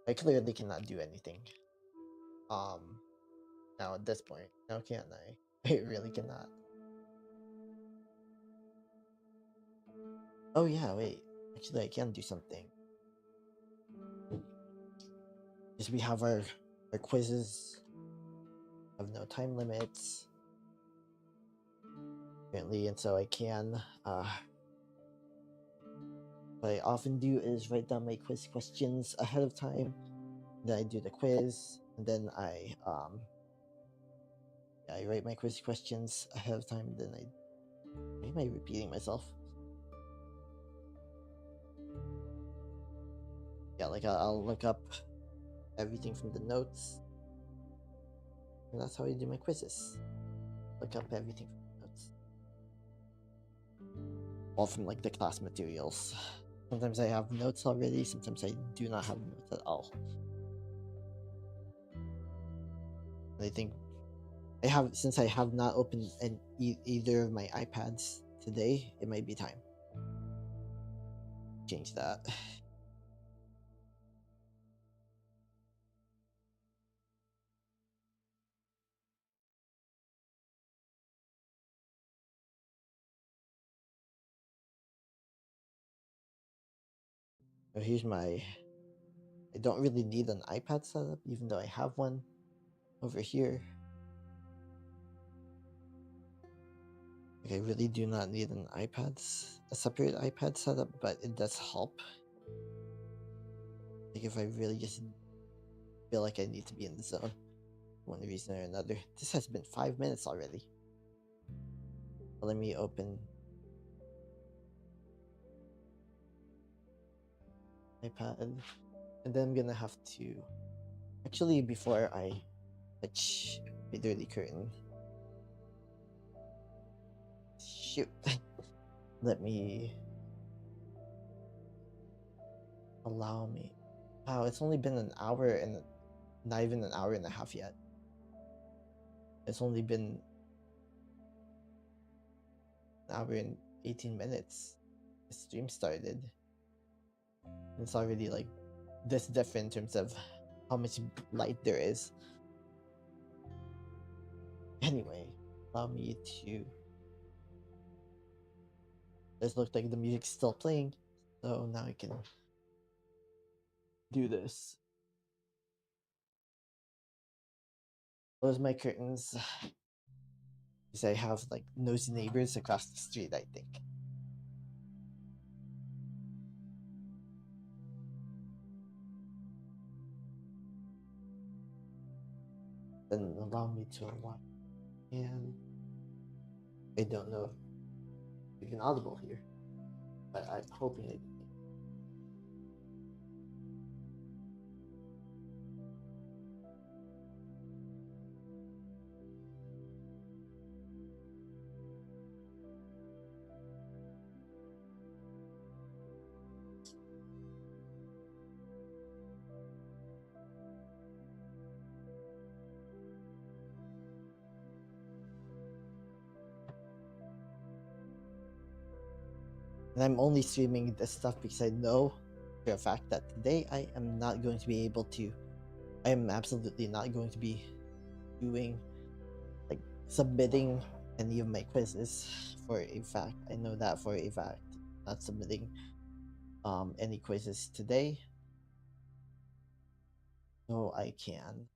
I clearly cannot do anything. Now at this point, now can I? I really cannot. Oh yeah, wait. Actually, I can do something. Because we have our quizzes have no time limits apparently, and so I can. What I often do is write down my quiz questions ahead of time. Then I do the quiz, and then I write my quiz questions ahead of time. Then why am I repeating myself? Yeah, like I'll look up everything from the notes, and that's how I do my quizzes. Look up everything from the notes, all from like the class materials. Sometimes I have notes already. Sometimes I do not have notes at all. And I think since I have not opened either of my iPads today, it might be time to change that. So here's my. I don't really need an iPad setup, even though I have one over here. Like I really do not need a separate iPad setup, but it does help. Like if I really just feel like I need to be in the zone, for one reason or another. This has been 5 minutes already. Let me open iPad, and then I'm gonna have to. Actually, before I touch my dirty curtain, shoot, let me allow me. Wow, it's only been an hour and not even an hour and a half yet. It's only been an hour and 18 minutes. The stream started. It's already like this different in terms of how much light there is. Anyway, allow me to. This looks like the music's still playing, so now I can do this. Close my curtains because I have like nosy neighbors across the street, I think. Then allow me to unlock. And I don't know if you can audible here, but I'm hoping I can. And I'm only streaming this stuff because I know for a fact that today I am not going to be able to. I am absolutely not going to be doing, like, submitting any of my quizzes for a fact. I know that for a fact. Not submitting any quizzes today. So I can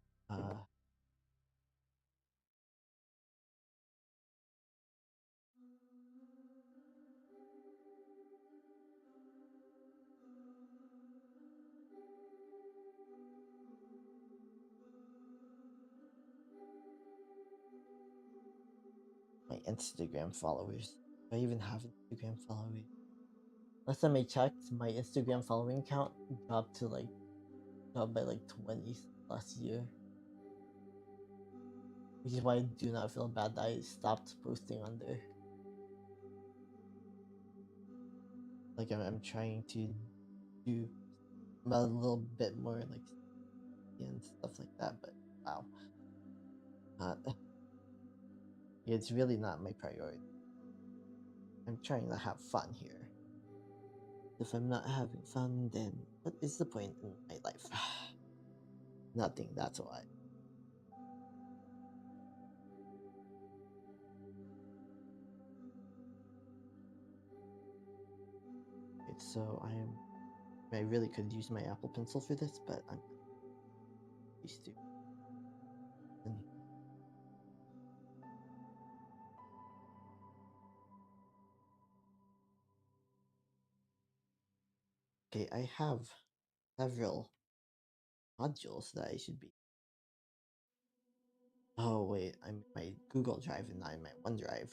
my Instagram followers. Do I even have Instagram followers? Last time I checked, my Instagram following count dropped by like 20 last year. Which is why I do not feel bad that I stopped posting on there. Like I'm trying to do a little bit more like and stuff like that, but wow. Not it's really not my priority. I'm trying to have fun here. If I'm not having fun, then what is the point in my life? Nothing, that's why. Okay, so I really could use my Apple Pencil for this, but I'm not used to. And okay, I have several modules that I should be. Oh wait, I'm in my Google Drive and not in my OneDrive.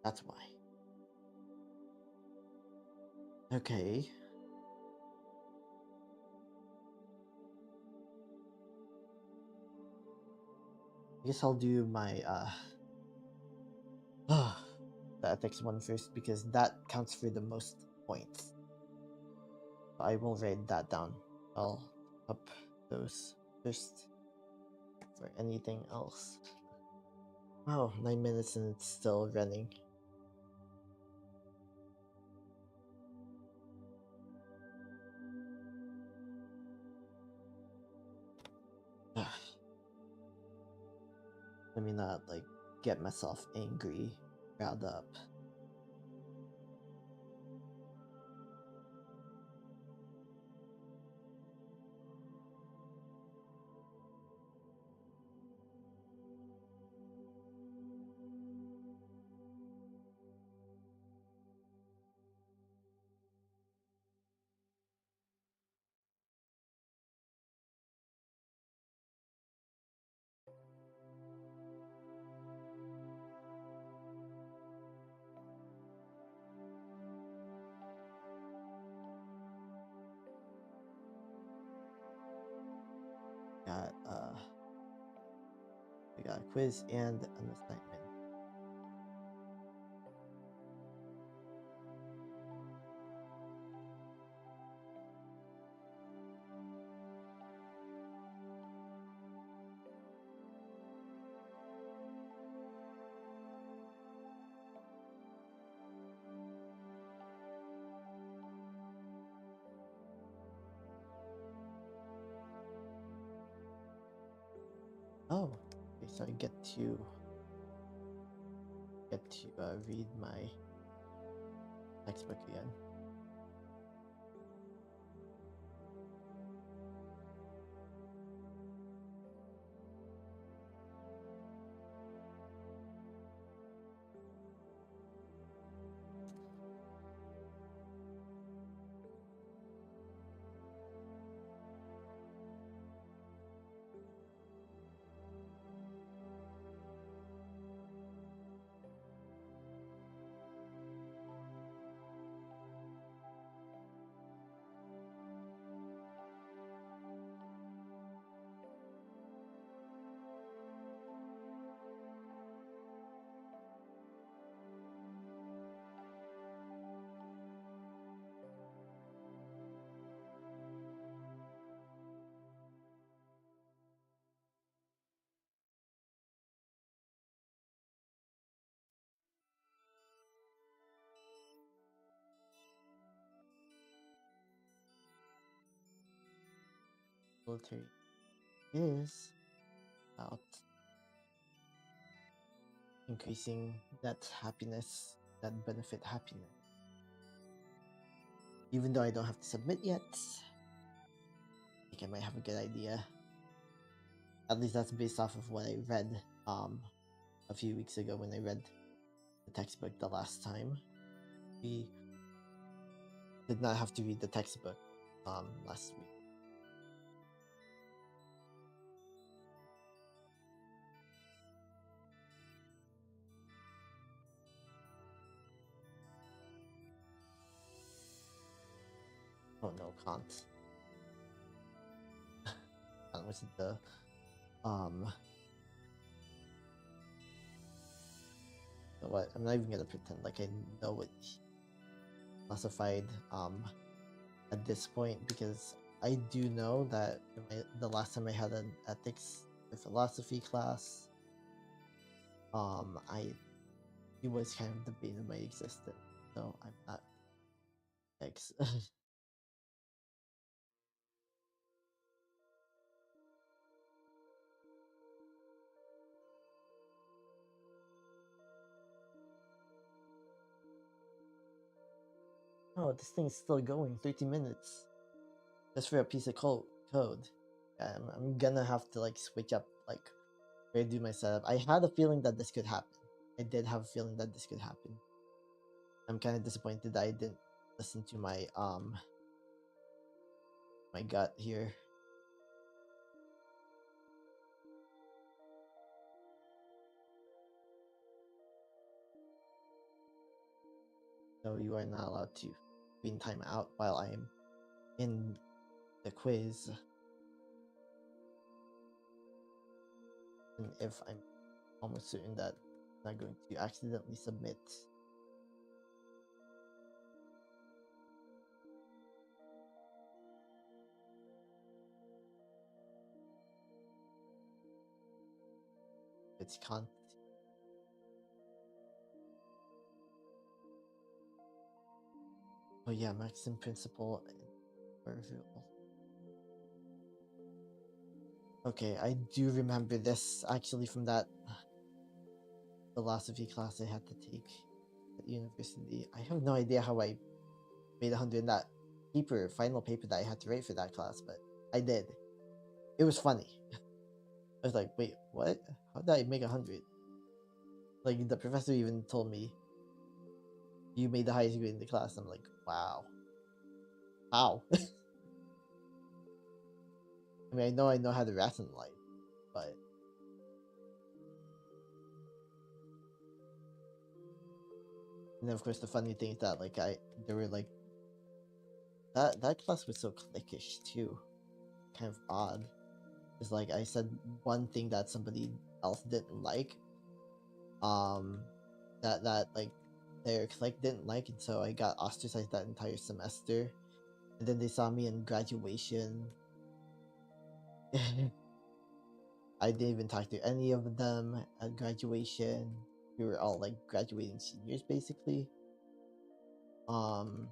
That's why. Okay. I guess I'll do my the ethics one first because that counts for the most points. I will write that down. I'll up those first for anything else. Wow, 9 minutes and it's still running. Let me not like get myself angry, riled up. Got I got a quiz and an assignment. Oh, okay, so I get to read my textbook again. Military is about increasing that happiness, that benefit happiness. Even though I don't have to submit yet, I think I might have a good idea. At least that's based off of what I read a few weeks ago when I read the textbook the last time. We did not have to read the textbook last week. Oh no, Kant. That was the you know what? I'm not even gonna pretend like I know what he classified at this point because I do know that the last time I had an ethics or philosophy class, I it was kind of the bane of my existence. So I'm not X. Oh, this thing's still going. 30 minutes just for a piece of code. Yeah, I'm gonna have to like switch up like where I do my setup. I had a feeling that this could happen. I did have a feeling that this could happen. I'm kind of disappointed that I didn't listen to my gut here. So you are not allowed to be in timeout while I am in the quiz. And if I'm almost certain that I'm not going to accidentally submit. It's con. Oh yeah, maxim principle and peripheral. Okay, I do remember this actually from that philosophy class I had to take at university. I have no idea how I made 100 in that final paper that I had to write for that class, but I did. It was funny. I was like, wait, what? How did I make 100? Like, the professor even told me, you made the highest grade in the class. I'm like, wow. How? I mean, I know how to rationalize, but and then of course the funny thing is that like there were like that class was so cliquish too, kind of odd. It's like I said one thing that somebody else didn't like, that like their clique didn't like, and so I got ostracized that entire semester. And then they saw me in graduation. I didn't even talk to any of them at graduation. We were all like graduating seniors basically. Um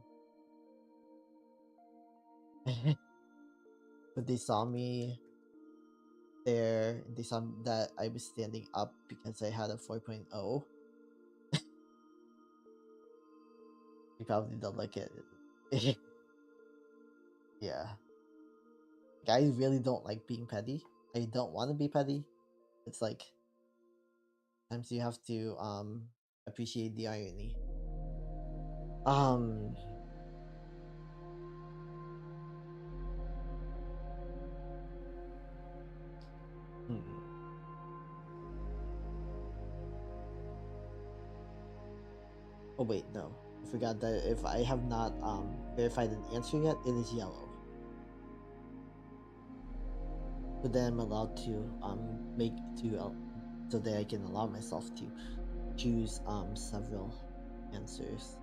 but they saw me there. They saw that I was standing up because I had a 4.0. They probably don't like it. Yeah. Like, I really don't like being petty. I don't want to be petty. It's like sometimes you have to appreciate the irony. Um hmm. Oh wait, no. I forgot that if I have not verified an answer yet, it is yellow. So then I'm allowed to make to so that I can allow myself to choose several answers.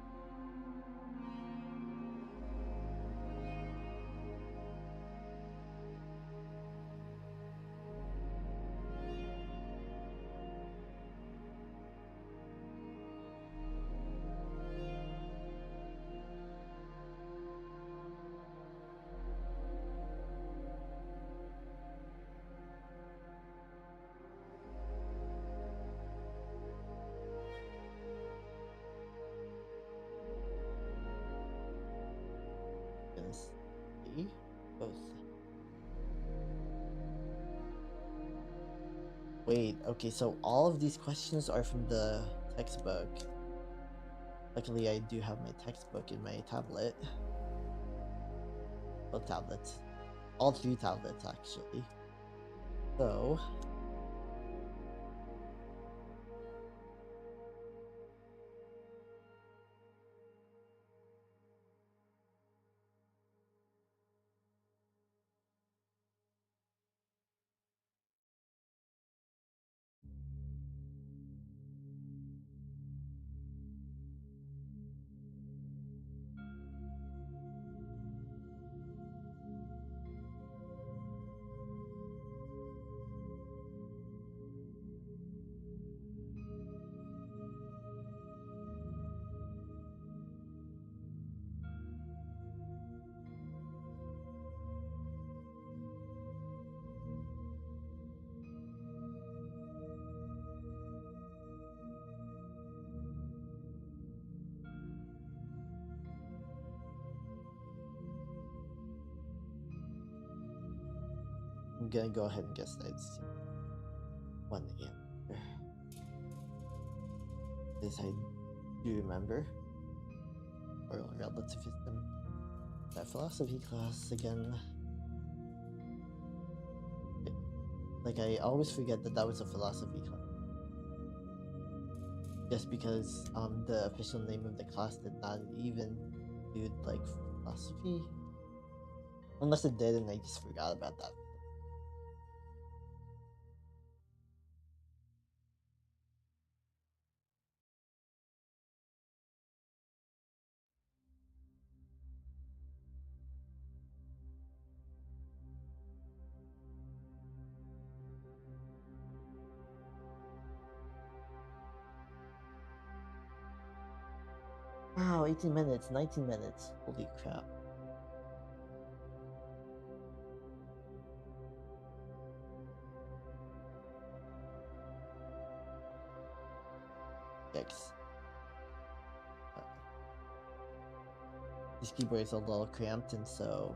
Yes. See? Both. Wait, okay, so all of these questions are from the textbook. Luckily, I do have my textbook in my tablet. Both tablets. All three tablets, actually. So, I'm gonna go ahead and guess that it's 1 a.m. This I do remember. Or relativism. That philosophy class again. Like, I always forget that that was a philosophy class. Just because the official name of the class did not even include like philosophy. Unless it did and I just forgot about that. Wow, 18 minutes, 19 minutes. Holy crap. Yikes. Uh, this keyboard is a little cramped, and so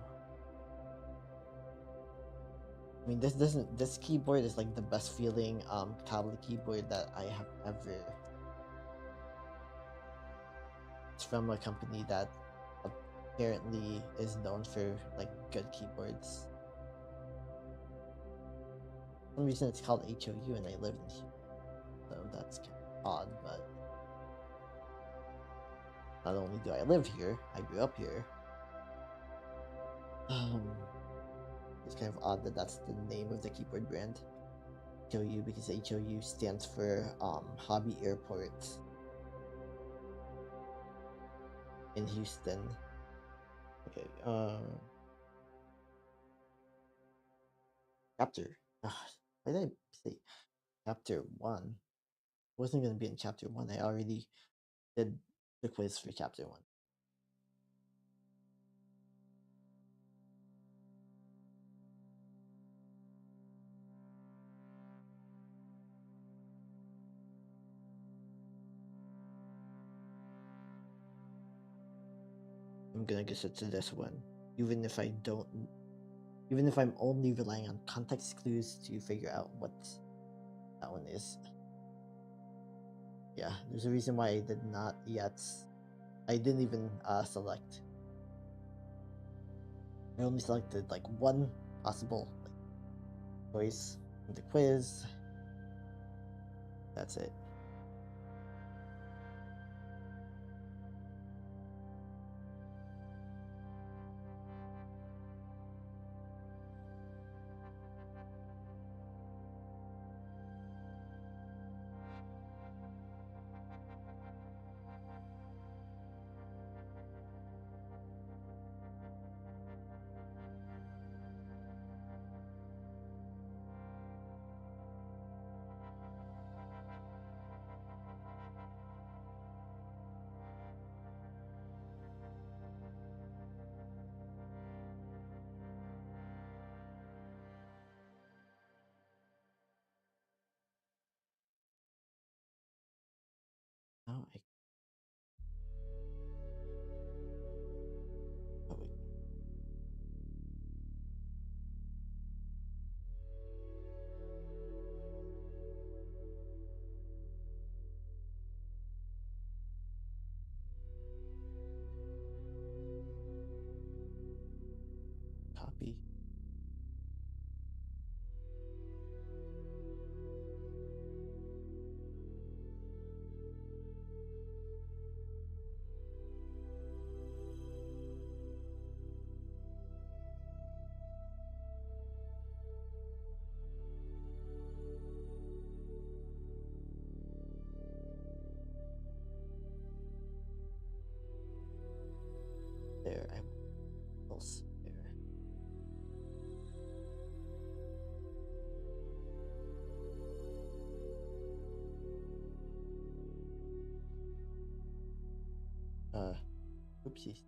I mean, this keyboard is like the best feeling tablet keyboard that I have ever. It's from a company that apparently is known for like good keyboards. For some reason it's called HOU and I live in here, so that's kind of odd, but not only do I live here, I grew up here. It's kind of odd that that's the name of the keyboard brand. HOU, because HOU stands for Hobby Airport in Houston. Okay, chapter. Why did I say chapter 1? I wasn't gonna be in chapter 1. I already did the quiz for chapter 1. I'm gonna guess it to this one, even if I don't, even if I'm only relying on context clues to figure out what that one is. Yeah, there's a reason why I did not yet. I didn't even select. I only selected like one possible choice in the quiz. That's it. Oh, oh wait. Copy. There, I will spare. Oopsies.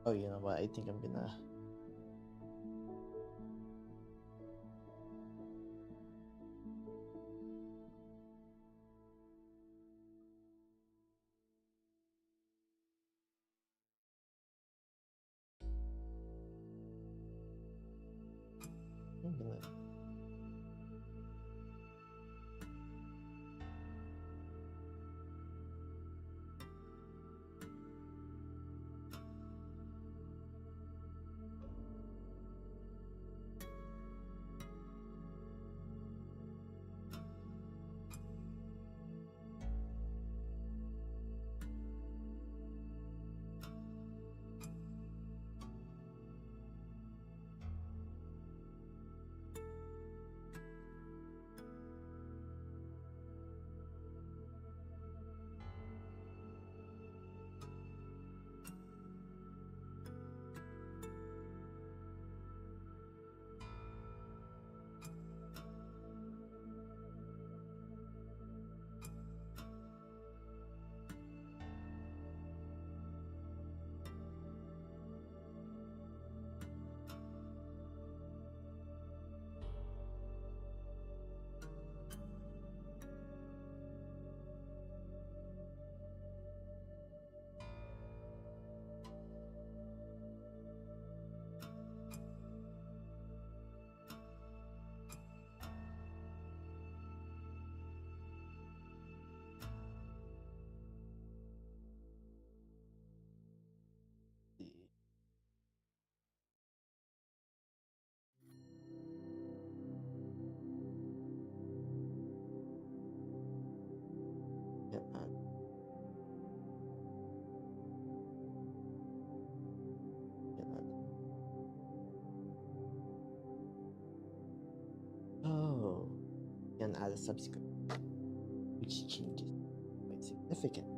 Oh, you know what? I think I'm gonna. Yeah, yeah, oh, you can add a subscript, which changes quite significantly.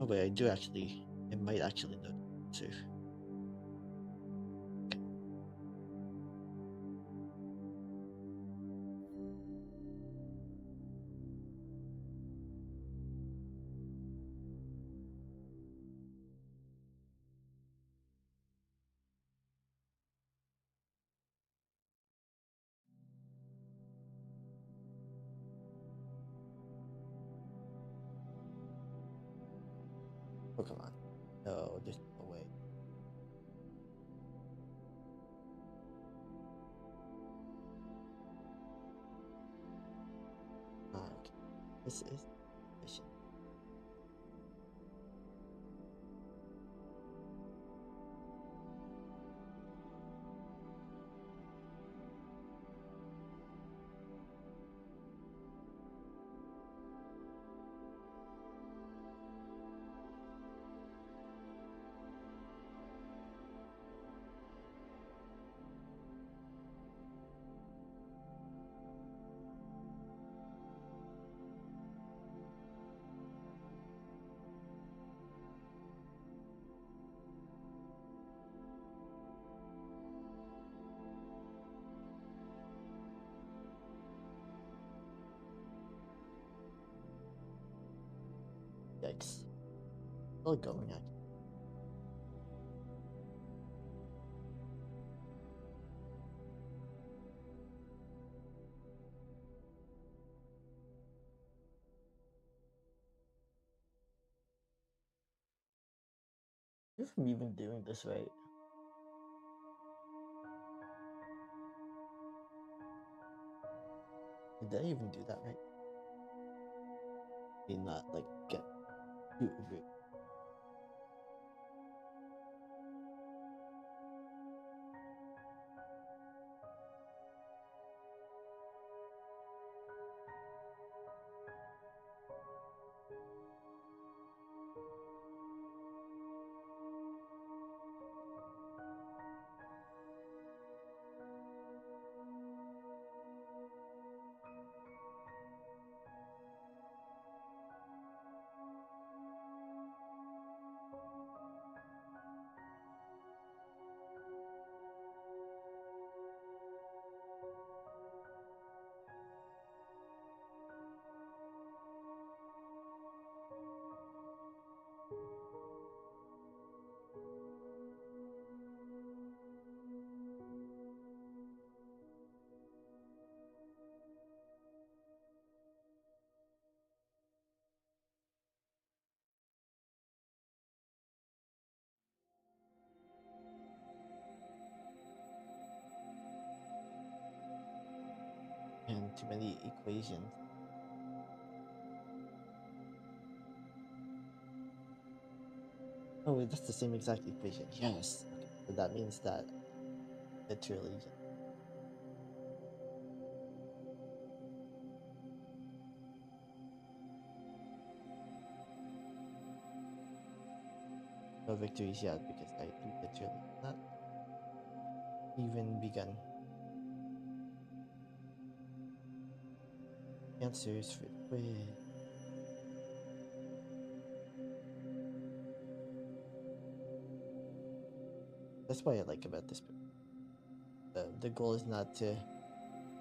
Oh wait, I might actually know too. Oh come on, no, there's no way. Okay, this is efficient. Yikes, still going. Actually, if I'm even doing this right. Did I even do that right? I mean, not like get too rude. And too many equations. Oh, wait, that's the same exact equation. Yes. Okay, so that means that literally no victories yet because I literally not even begun answers for the quiz. That's what I like about this. The goal is not to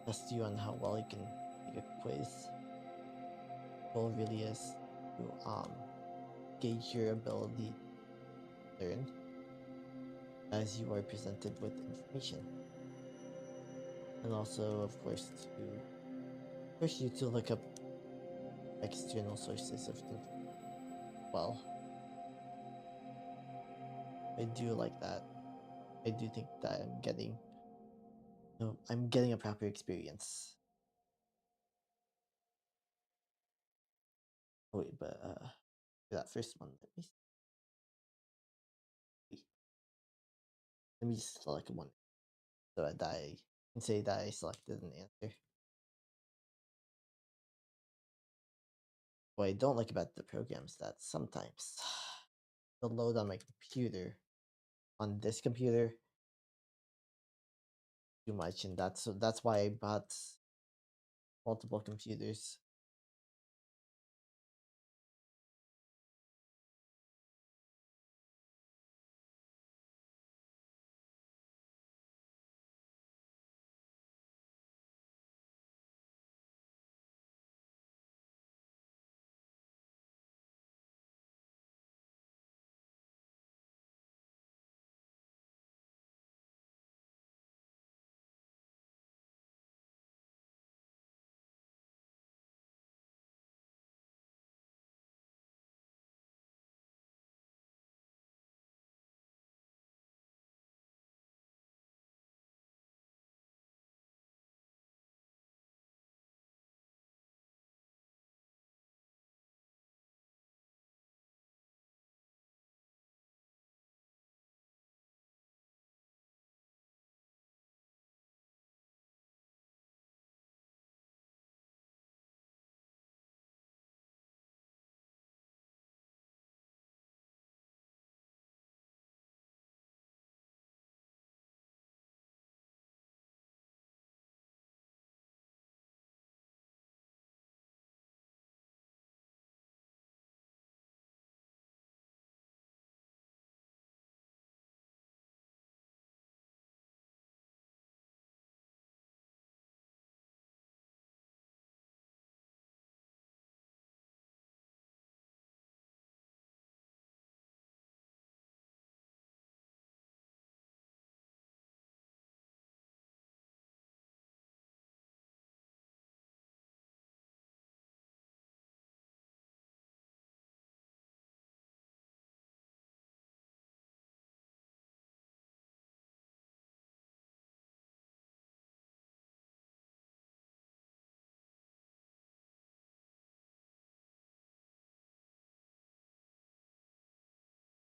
test you on how well you can take a quiz. The goal really is to gauge your ability to learn as you are presented with information, and also, of course, to push you to look up external sources of information. Well, I do like that. I do think that I'm getting, I'm getting a proper experience. Oh, wait, but for that first one, see. Let me just select one so that I can say that I selected an answer. What I don't like about the program is that sometimes the load on my computer, on this computer, too much, and that's why I bought multiple computers.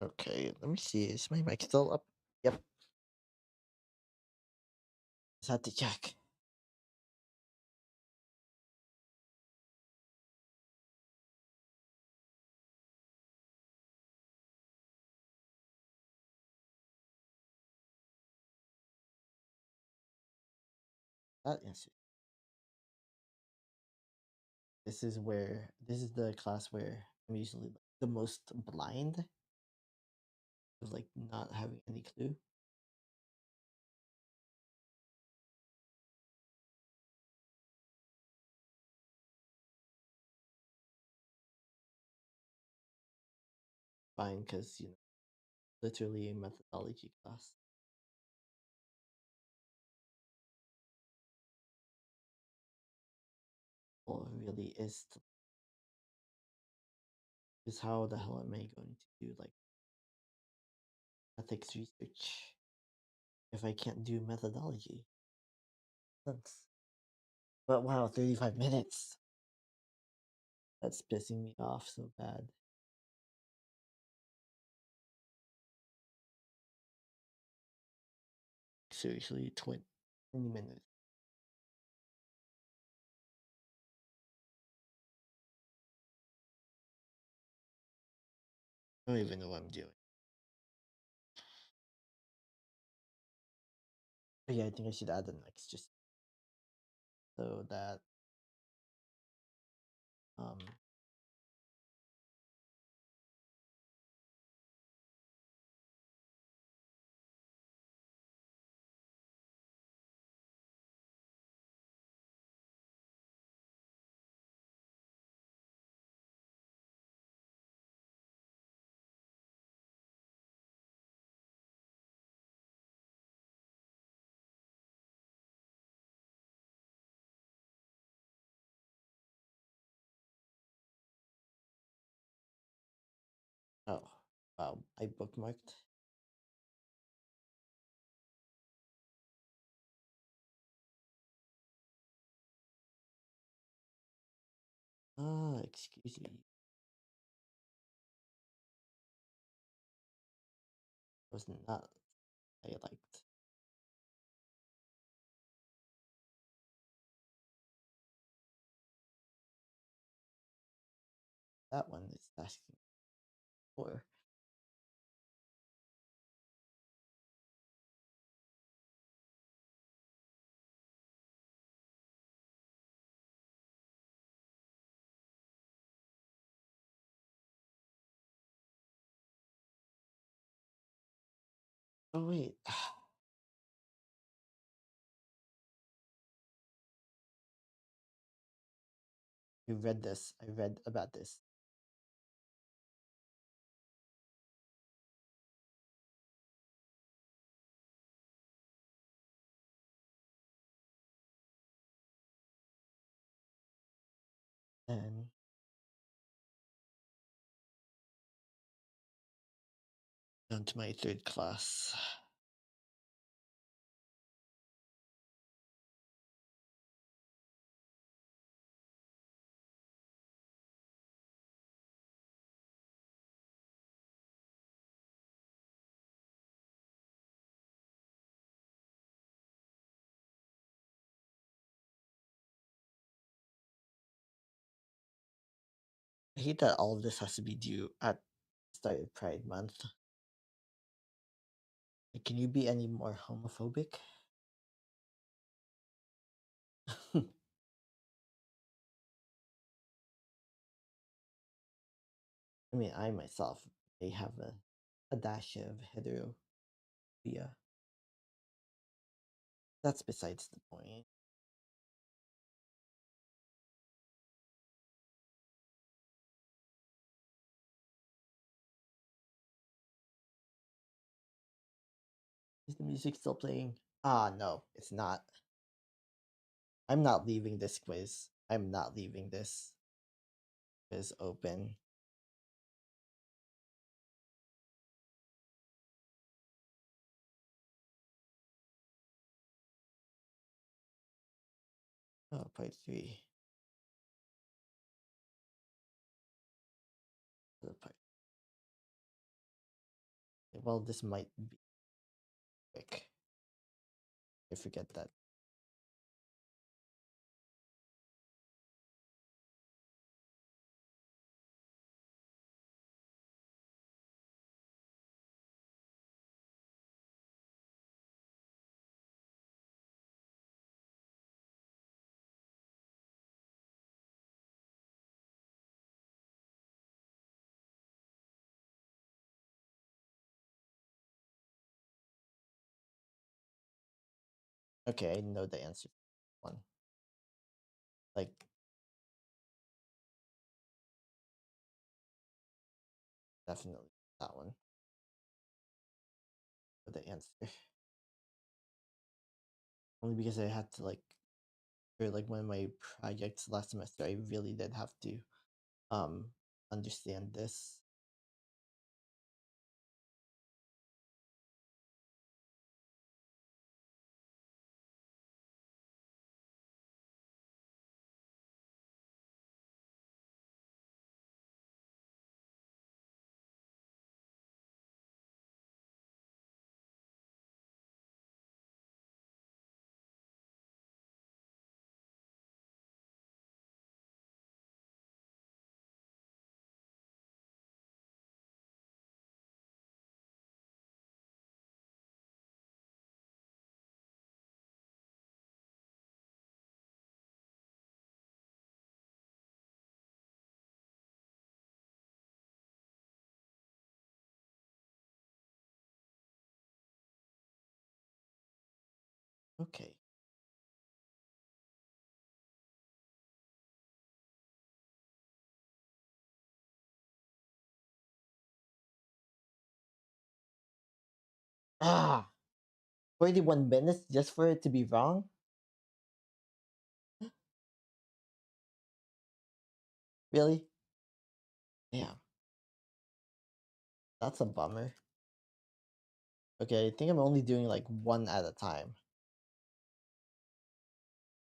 Okay, let me see. Is my mic still up? Yep. Just had to check. That answer. This is the class where I'm usually like, the most blind of like not having any clue. Fine, because literally a methodology class. All it really is how the hell am I going to do like ethics research if I can't do methodology? Sense. But wow, 35 minutes. That's pissing me off so bad. Seriously, 20 minutes. I don't even know what I'm doing. But yeah, I think I should add the next just so that um oh wow, I bookmarked. Ah, excuse me. Was not I liked. That one is asking for. Oh wait. I read this. I read about this. And down to my third class. I hate that all of this has to be due at start of Pride Month. Like, can you be any more homophobic? I mean, I myself may have a dash of heterophobia. That's besides the point. Is the music still playing? Ah, no, it's not. I'm not leaving this quiz. I'm not leaving this quiz open. Oh, part three. The part. well, this might be quick. I forget that. Okay, I know the answer. One, like definitely that one. For the answer, only because I had to like for like one of my projects last semester, I really did have to um understand this. Okay. Ah, 41 minutes just for it to be wrong? Really? Yeah, that's a bummer. Okay, I think I'm only doing like one at a time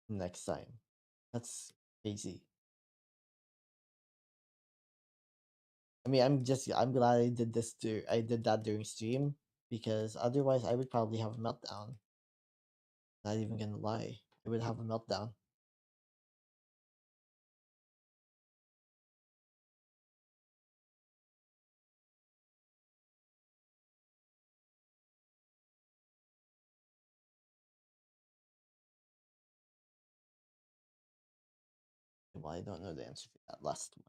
next time. That's crazy. I mean, I'm glad I did that during stream because otherwise I would probably have a meltdown. Not even gonna lie. I would have a meltdown. Well, I don't know the answer to that last one.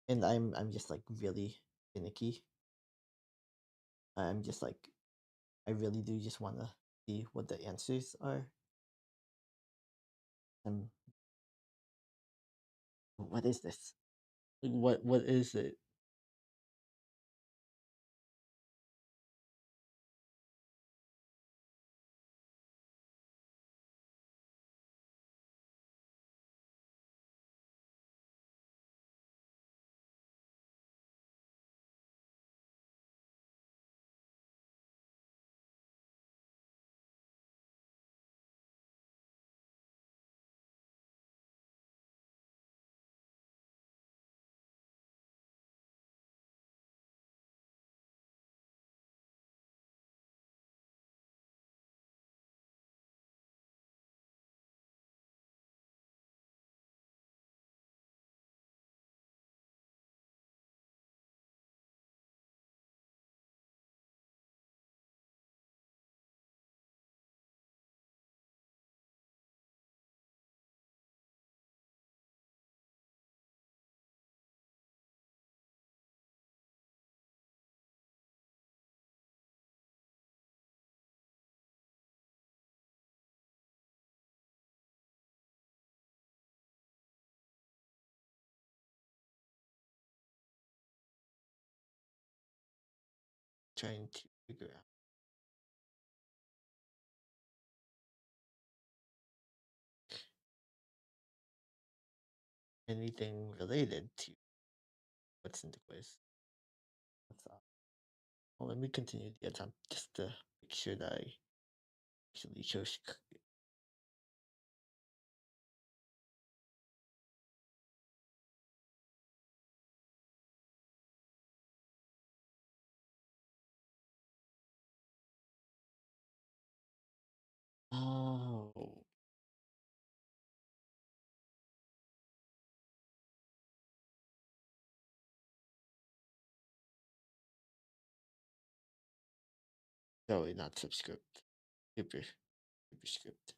And I'm just like really finicky. I'm just like I really do just wanna see what the answers are. And what is this? Like, what is it? Trying to figure out. Anything related to what's in the quiz. That's all. Well, let me continue the attempt just to make sure that I actually chose No, not subscript. Super, superscript.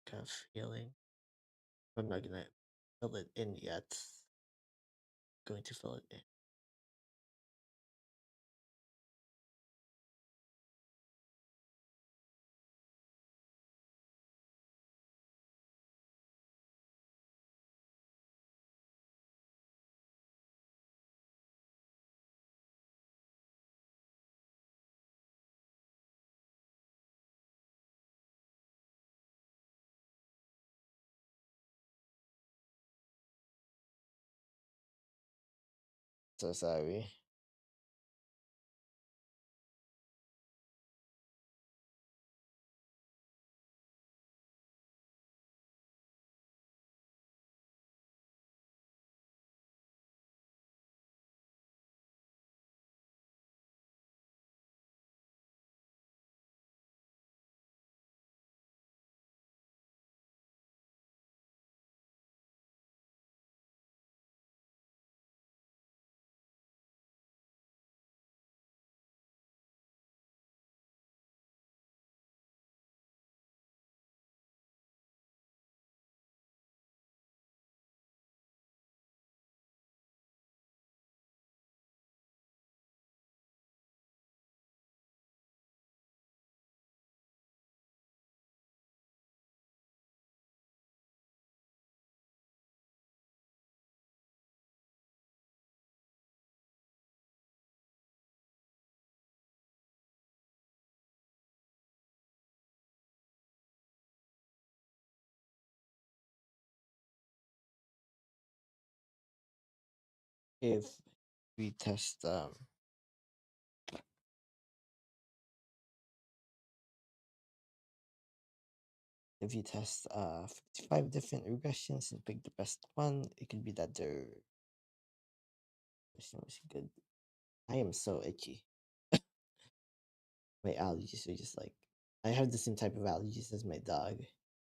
Kind of feeling. I'm not gonna fill it in yet. Going to fill it in. So sorry. If we test if you test 55 different regressions and pick the best one, it could be that their regression was good. I am so itchy. My allergies are just like, I have the same type of allergies as my dog.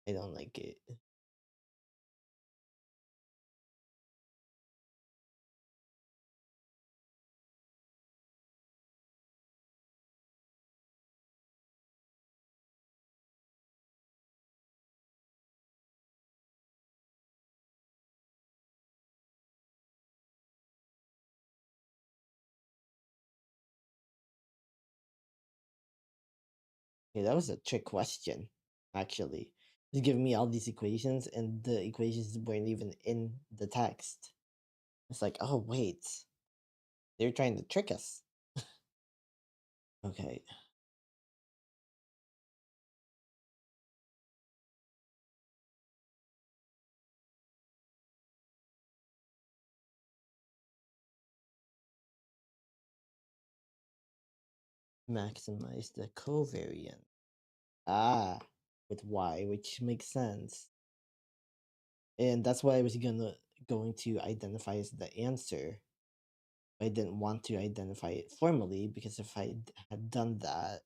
I don't like it. Yeah, that was a trick question, actually. Just give me all these equations, and the equations weren't even in the text. It's like, oh, wait. They're trying to trick us. Okay. Maximize the covariance. Ah, with y, which makes sense. And that's what I was going to identify as the answer. I didn't want to identify it formally because if had done that,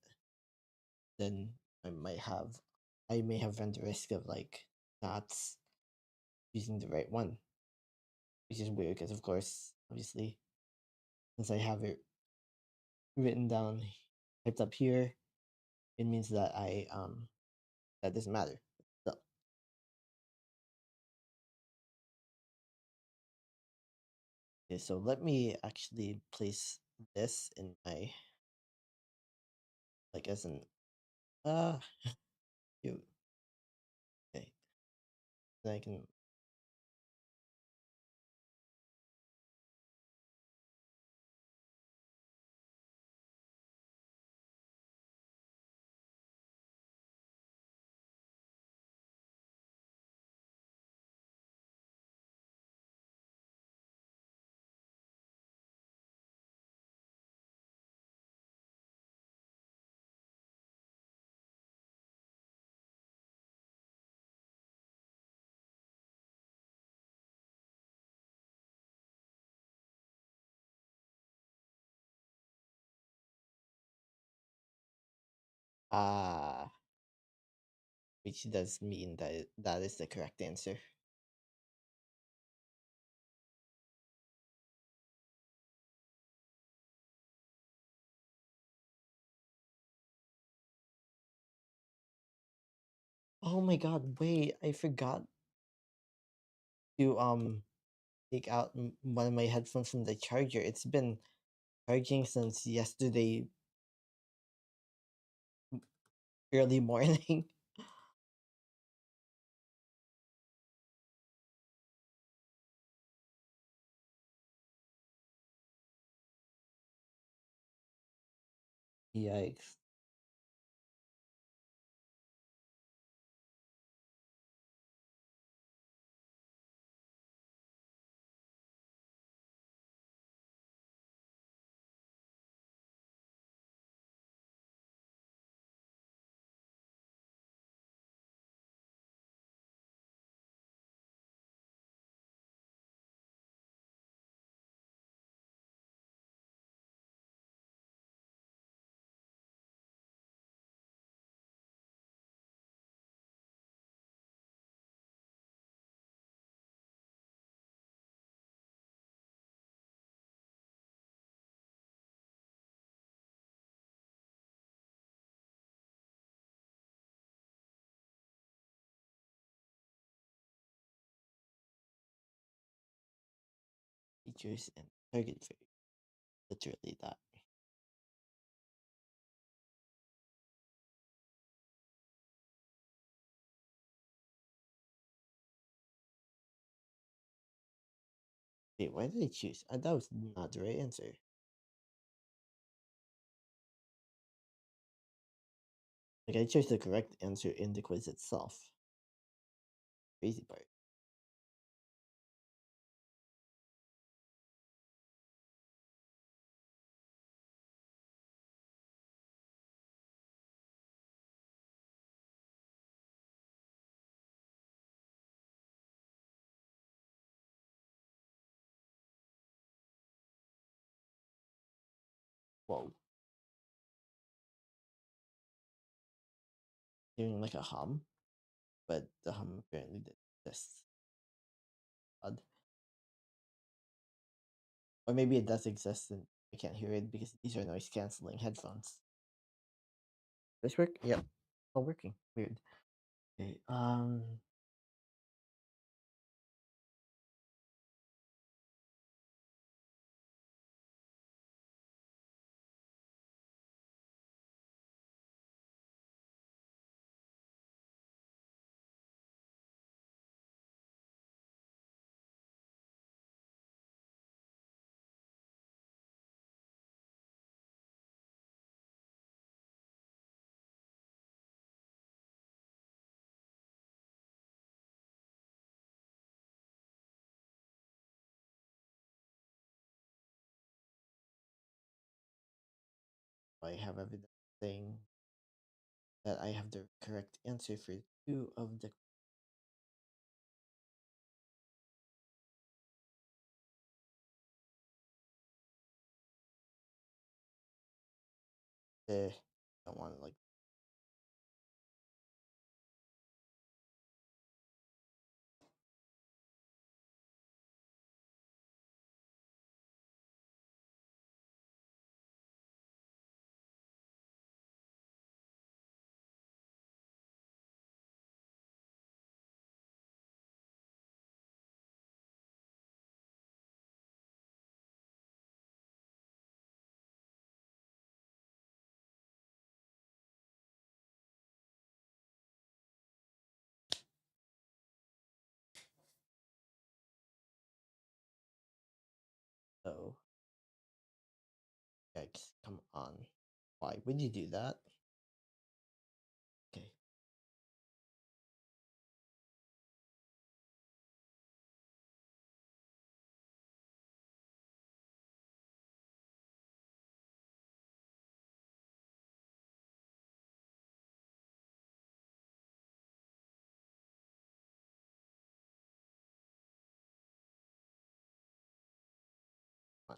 then I may have run the risk of like not using the right one, which is weird because of course, obviously, since I have it written down, typed up here, it means that that doesn't matter. So, okay, so let me actually place this in my like as an uh you okay. Then I can Ah, which does mean that that is the correct answer. Oh my god, wait, I forgot to take out one of my headphones from the charger. It's been charging since yesterday early morning. Yikes. Features and target value. Literally that. Wait, why did I choose? That was not the right answer. Like I chose the correct answer in the quiz itself. Crazy part. Whoa. Hearing like a hum, but the hum apparently did exist. Odd. Or maybe it does exist and I can't hear it because these are noise canceling headphones. This work? Yep. All working. Weird. Okay. I have evidence saying that I have the correct answer for two of the. Don't want to like. Oh, yikes! Come on. Why would you do that? Okay. Come on.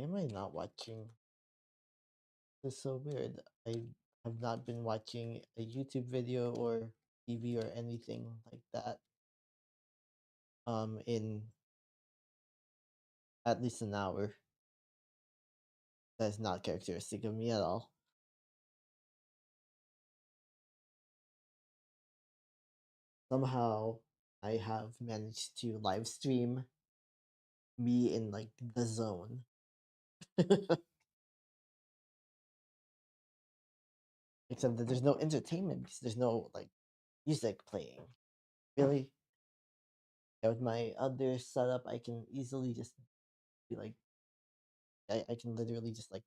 Am I not watching? This is so weird. I have not been watching a YouTube video or TV or anything like that in at least an hour. That is not characteristic of me at all. Somehow I have managed to live stream me in like the zone. Except that there's no entertainment because there's no like music playing. Really? Yeah, with my other setup I can easily just be like I can literally just like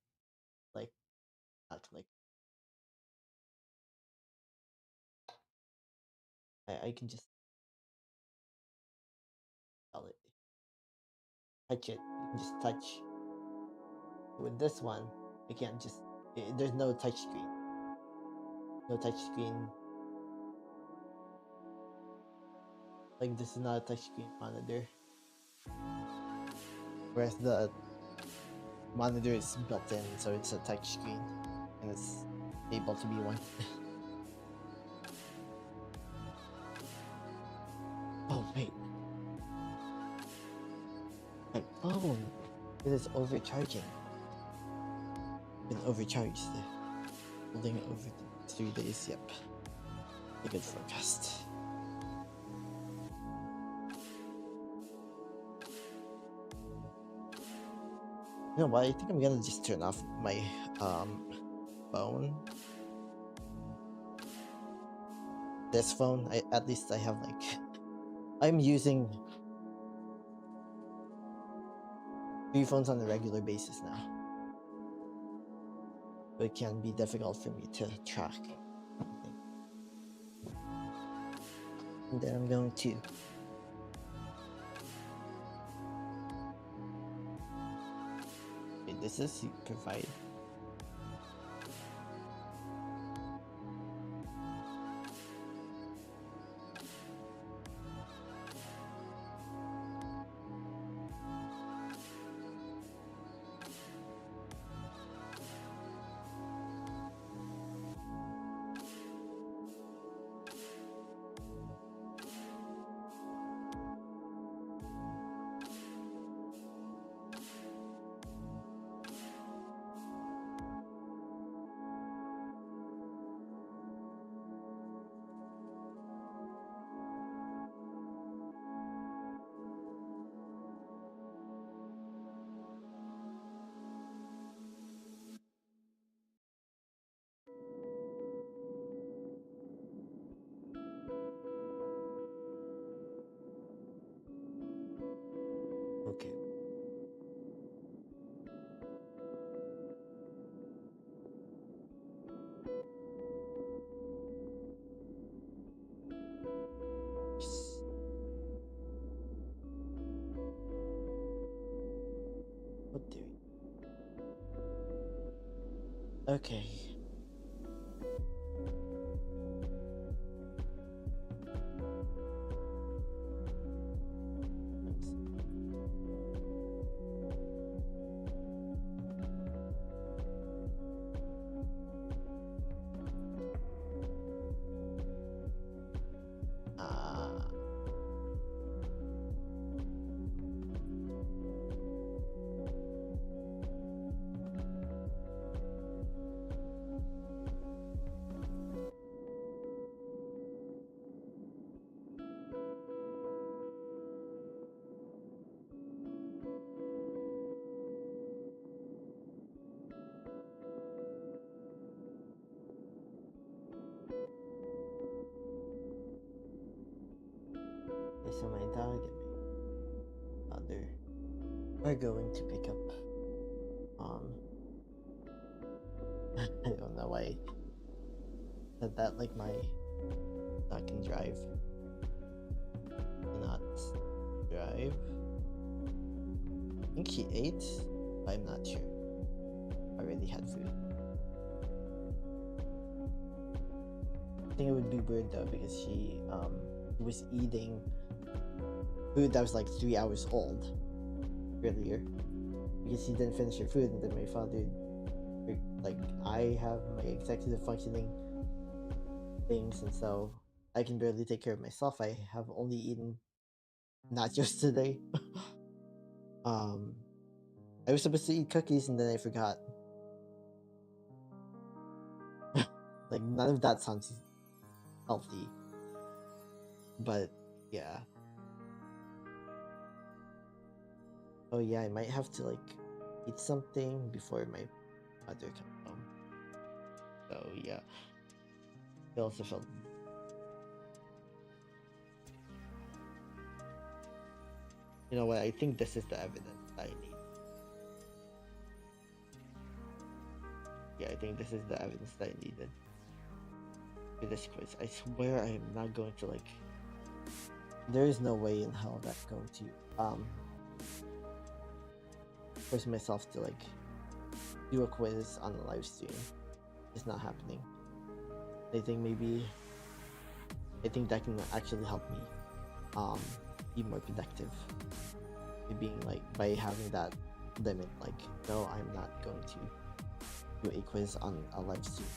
not click. I can just tell it. Touch it. You can just touch. With this one, I can't just there's no touch screen. No touch screen. Like this is not a touch screen monitor. Whereas the monitor is built in, so it's a touch screen. And it's able to be one. Oh wait. My phone. It is overcharging. Been overcharged. Holding it over 3 days, yep. A good forecast. You know what? I think I'm gonna just turn off my phone. This phone, at least I have like I'm using 3 phones on a regular basis now. So it can be difficult for me to track. And then I'm going to wait, this is you provide. Okay. Yes. What do we? Okay. Uh, so my dog and my mother are going to pick up I don't know why I said that like my dog can drive. Cannot drive. I think he ate, but I'm not sure. Already had food. I think it would be weird though because she was eating food that was like 3 hours old earlier. because you didn't finish your food, and then my father, like, I have my executive functioning things, and so I can barely take care of myself. I have only eaten nachos today. um, I was supposed to eat cookies, and then I forgot. Like, none of that sounds healthy, but yeah. Oh yeah, I might have to like eat something before my father comes home. So yeah, I also felt. You know what? I think this is the evidence I need. Yeah, I think this is the evidence that I needed for this quiz. I swear I am not going to like. There is no way in hell that I'm going to force myself to like do a quiz on a live stream. It's not happening. I think maybe I think that can actually help me be more productive. By being like by having that limit, like, no, I'm not going to do a quiz on a live stream.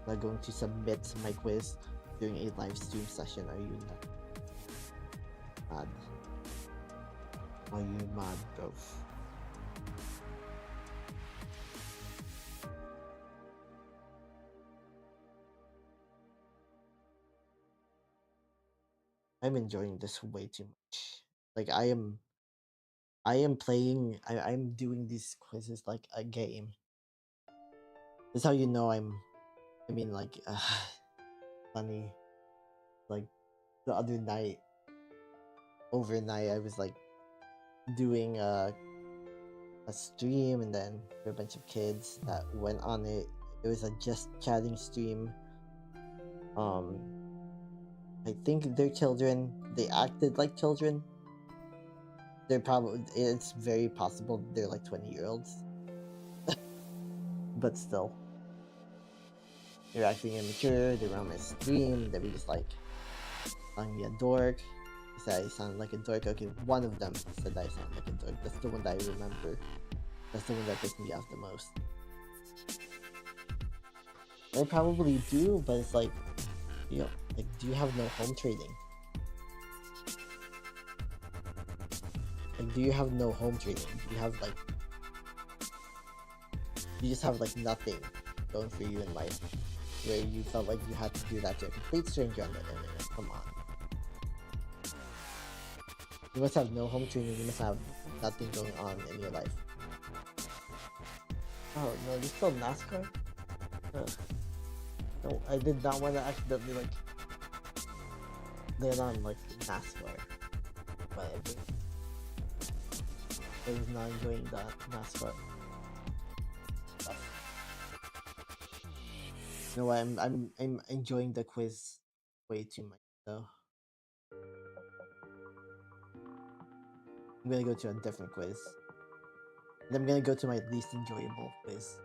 I'm not going to submit my quiz during a live stream session. Are you not mad? Are you mad, bro? I'm enjoying this way too much. Like, I am playing. I'm doing these quizzes like a game. That's how you know I'm. I mean, like, funny. Like the other night, overnight, I was like doing a stream, and then there were a bunch of kids that went on it. It was a just chatting stream. Um, I think they're children. They acted like children. They're probably. It's very possible they're like 20-year-olds, but still, they're acting immature. They were on my stream. They were just like calling me a dork. They said I sound like a dork. Okay, one of them said I sound like a dork. That's the one that I remember. That's the one that pissed me off the most. I probably do, but it's like, you know, like, do you have no home trading? Like, do you have no home trading? Do you have like, you just have like nothing going for you in life, where you felt like you had to do that to a complete stranger on the internet? Come on. You must have no home training. You must have nothing going on in your life. Oh no, you still NASCAR? Ugh. No, I did not want to accidentally like land on like NASCAR, but I was not enjoying that NASCAR stuff. You know what? I'm enjoying the quiz way too much though. I'm gonna go to a different quiz. And I'm gonna go to my least enjoyable quiz.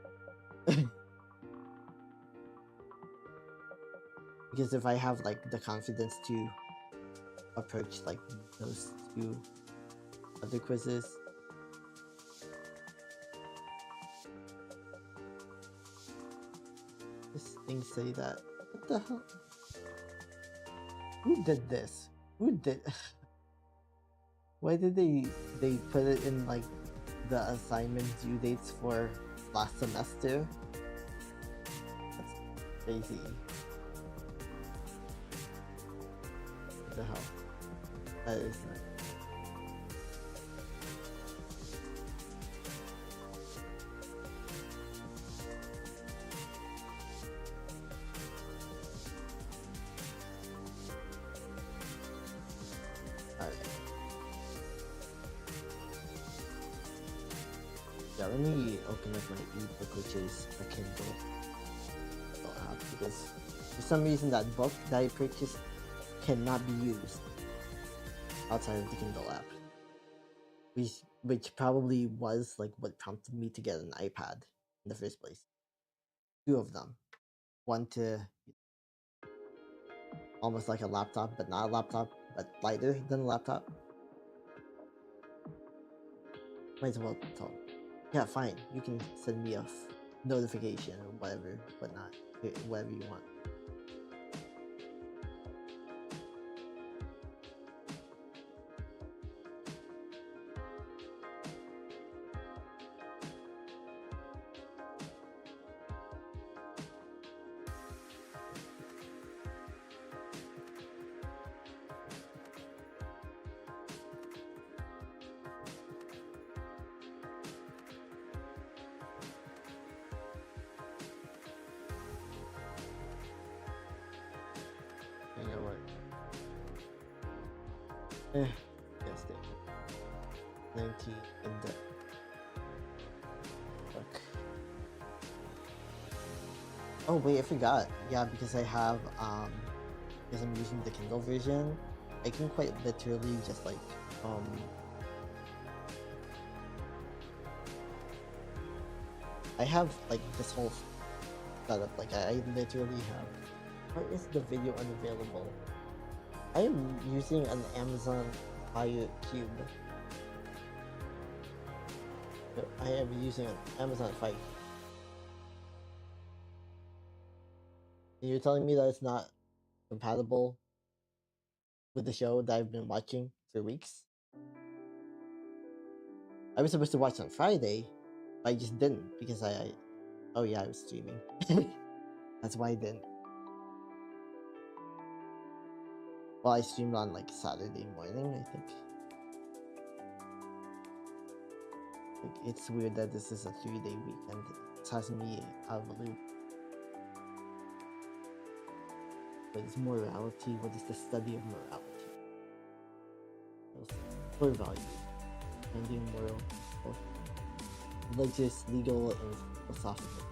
Because if I have like the confidence to approach like those two other quizzes, this thing say that. What the hell? Who did this? Who did? Why did they put it in like the assignment due dates for last semester? That's crazy. What the hell? That is not. Alright. Yeah, let me open up my ebook, which is a Kindle app, because for some reason that book that I purchased cannot be used outside of the Kindle app, which probably was like what prompted me to get an iPad in the first place. Two of them, one to almost like a laptop, but not a laptop, but lighter than a laptop, Might as well talk. Yeah, fine. You can send me a notification or whatever, whatnot, whatever you want. You know what? Yes, they 19 in the book. Oh wait, I forgot. Yeah, because I have because I'm using the Kindle version, I can quite literally just like I have like this whole setup. Like I literally have. Why is the video unavailable? I am using an Amazon Fire Cube. So I am using an Amazon Fire Cube. And you're telling me that it's not compatible with the show that I've been watching for weeks? I was supposed to watch on Friday, but I just didn't because oh yeah, I was streaming. That's why I didn't. Well, I streamed on like Saturday morning, I think. Like, it's weird that this is a 3-day weekend. It has me out of the loop. What is morality? What is the study of morality? Core values. Finding moral, both religious, legal, and philosophical.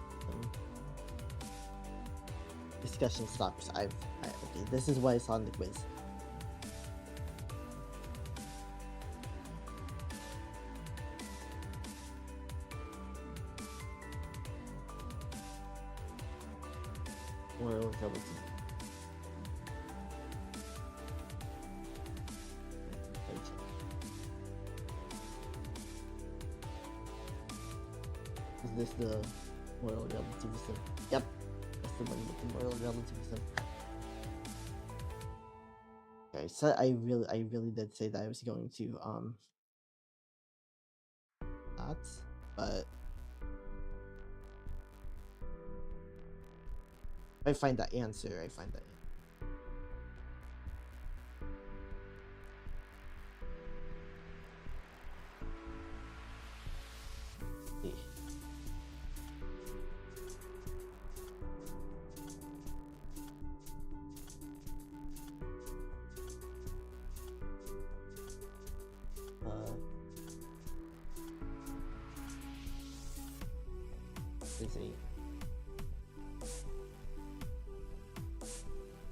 Discussion stops. Okay, this is why it's on the quiz. Moral relativity. Is this the moral relativism? Yep, that's the one with the moral relativism. Okay, so I really did say that I was going to not, but I find that answer. I find that. Is a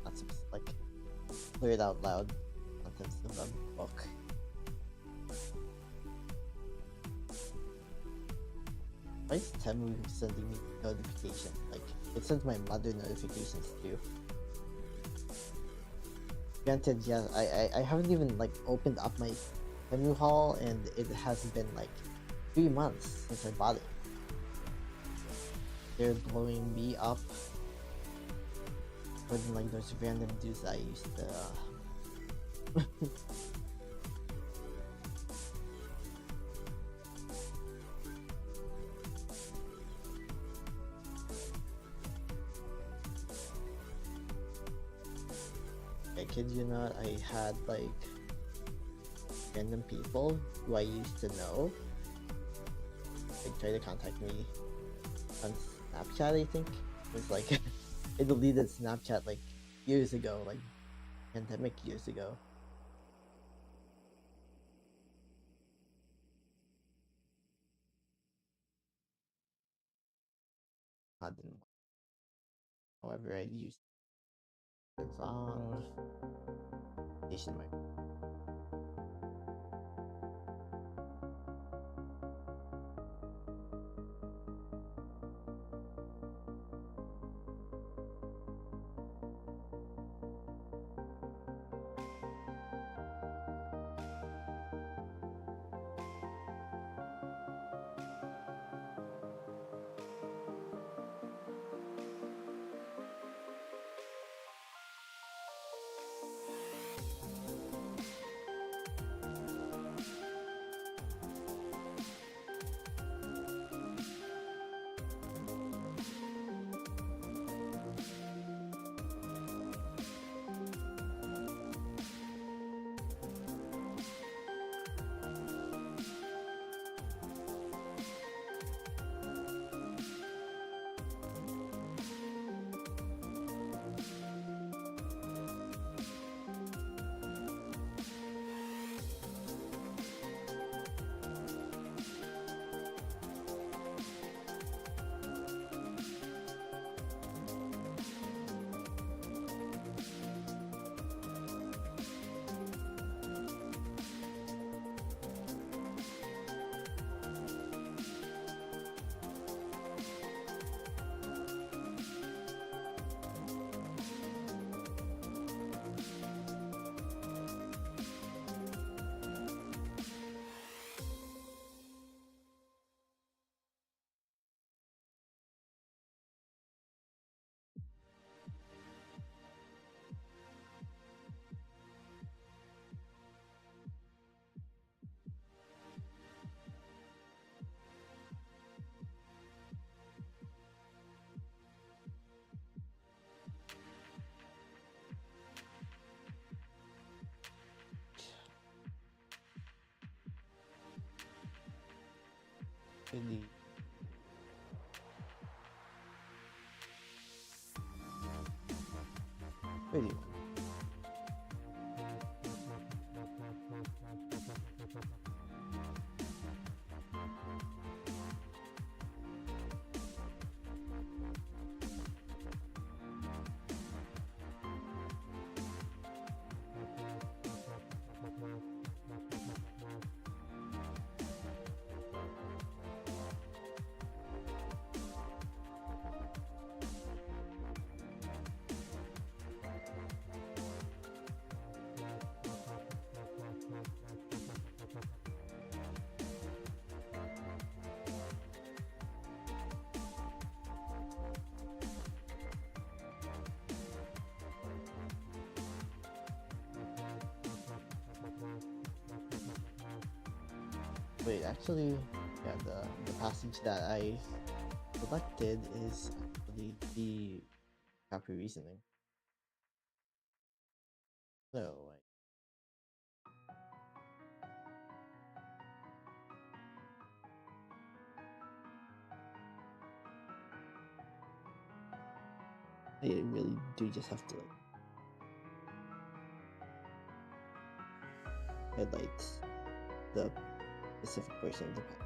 not supposed to like clear it out loud contents of the book. Why is Temu sending me notification? Like it sends my mother notifications too. Granted, yeah, I haven't even like opened up my Temu haul, and it hasn't been like 3 months since I bought it. They're blowing me up more than like those random dudes that I used to. I kid you not, I had like random people who I used to know like try to contact me on Snapchat. I think it was like I deleted Snapchat like years ago, like pandemic years ago. I didn't. However, I used the wrong station mark. actually pretty one. Wait, actually, yeah, the passage that I selected is actually the happy reasoning. So I really do just have to highlight the specific portion of the passage.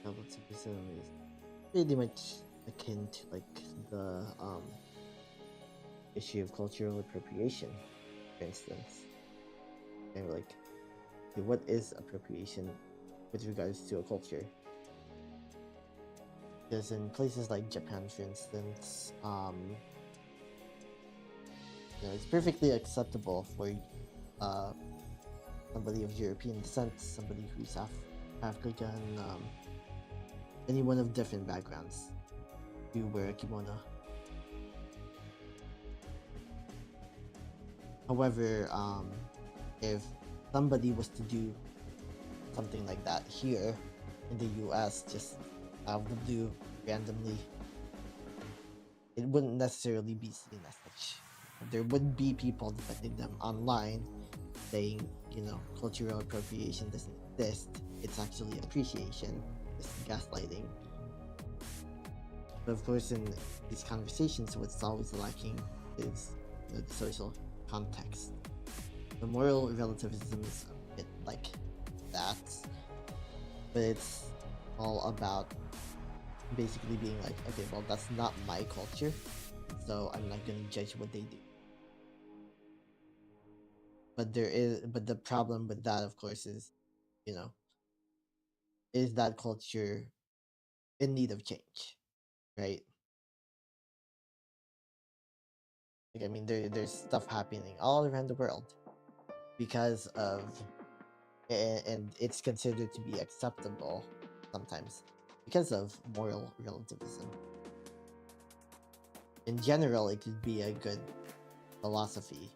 Relativism is pretty much akin to like the issue of cultural appropriation, for instance. And like, what is appropriation with regards to a culture? Because in places like Japan, for instance, it's perfectly acceptable for somebody of European descent, somebody who's African, anyone of different backgrounds, to wear a kimono. However, if somebody was to do something like that here in the US, just out of the blue, randomly, it wouldn't necessarily be seen as such. There would be people defending them online saying, cultural appropriation doesn't exist. It's actually appreciation. It's gaslighting. But of course, in these conversations, what's always lacking is the social context. The moral relativism is a bit like that, but it's all about basically being like, okay, well, that's not my culture, so I'm not gonna judge what they do. But the problem with that, of course, is, is that culture in need of change, right? Like, I mean, there's stuff happening all around the world because of, and it's considered to be acceptable sometimes because of moral relativism. In general, it could be a good philosophy,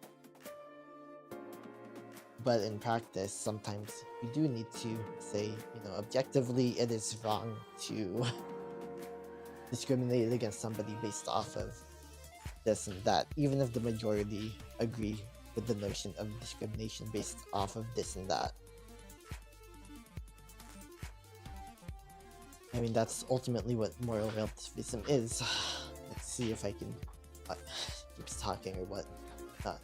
but in practice, sometimes we do need to say, objectively, it is wrong to discriminate against somebody based off of this and that, even if the majority agree with the notion of discrimination based off of this and that. I mean, that's ultimately what moral relativism is. Let's see if I can keeps talking or what not.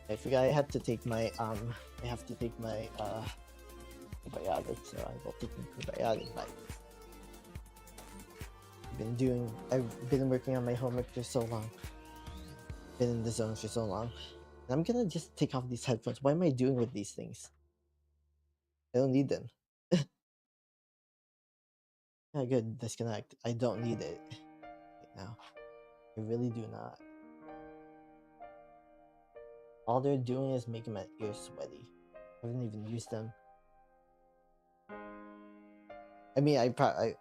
I forgot I had to take my I have to take my probiotic, so I will take my probiotic bite. I've been working on my homework for so long. Been in the zone for so long. And I'm gonna just take off these headphones. What am I doing with these things? I don't need them. Yeah, good. Disconnect. I don't need it right now. I really do not. All they're doing is making my ears sweaty. I haven't even used them. I mean, I will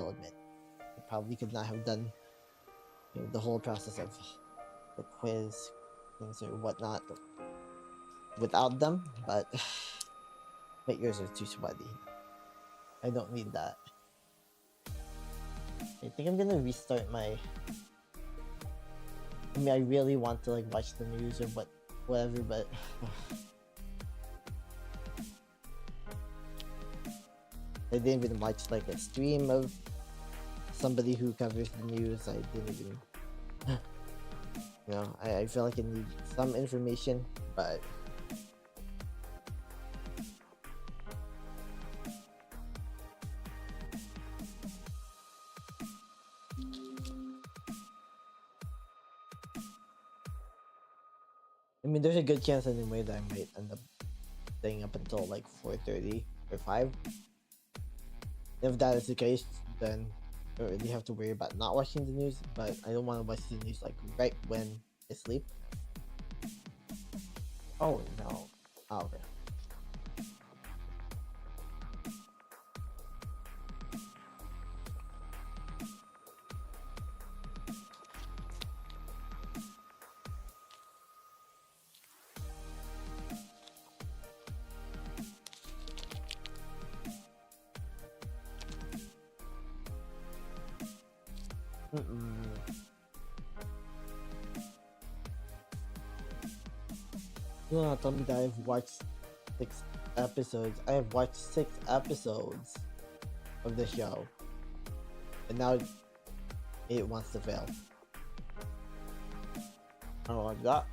admit, I probably could not have done the whole process of the quiz things or whatnot without them, but my ears are too sweaty. I don't need that. I think I'm gonna restart my. I mean, I really want to like watch the news or whatever, but I didn't even watch like a stream of somebody who covers the news. I didn't even. I feel like I need some information, but I mean, there's a good chance anyway that I might end up staying up until like 4:30 or 5. If that is the case, then I don't really have to worry about not watching the news, but I don't want to watch the news like right when I sleep. Oh no. Oh, okay. You know, tell me that I've watched 6 episodes. I have watched 6 episodes of the show, and now it wants to fail. I don't like that.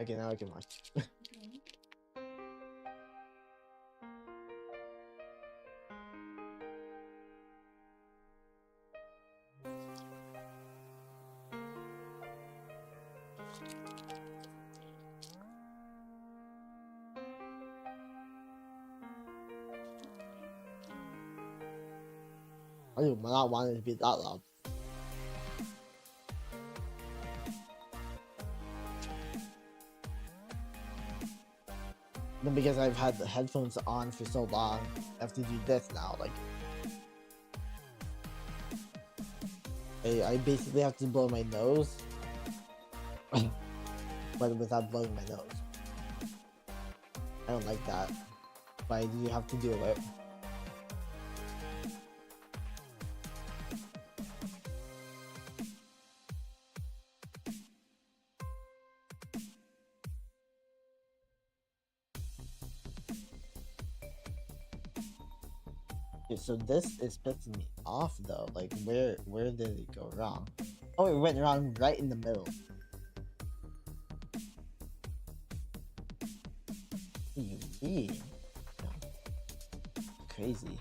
Okay, now I can watch. I do not want it to be that loud. Then because I've had the headphones on for so long, I have to do this now. Like, I basically have to blow my nose, but without blowing my nose. I don't like that, but I do have to do it. Okay, so this is pissing me off though. Like, where did it go wrong? Oh, it went wrong right in the middle. What do you mean? Crazy.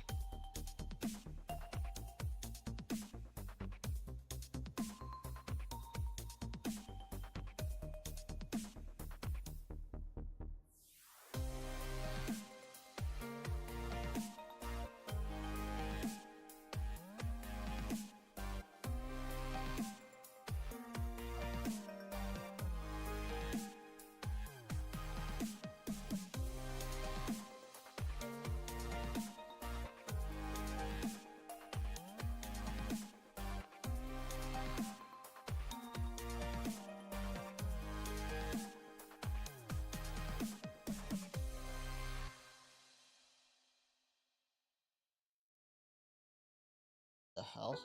hell?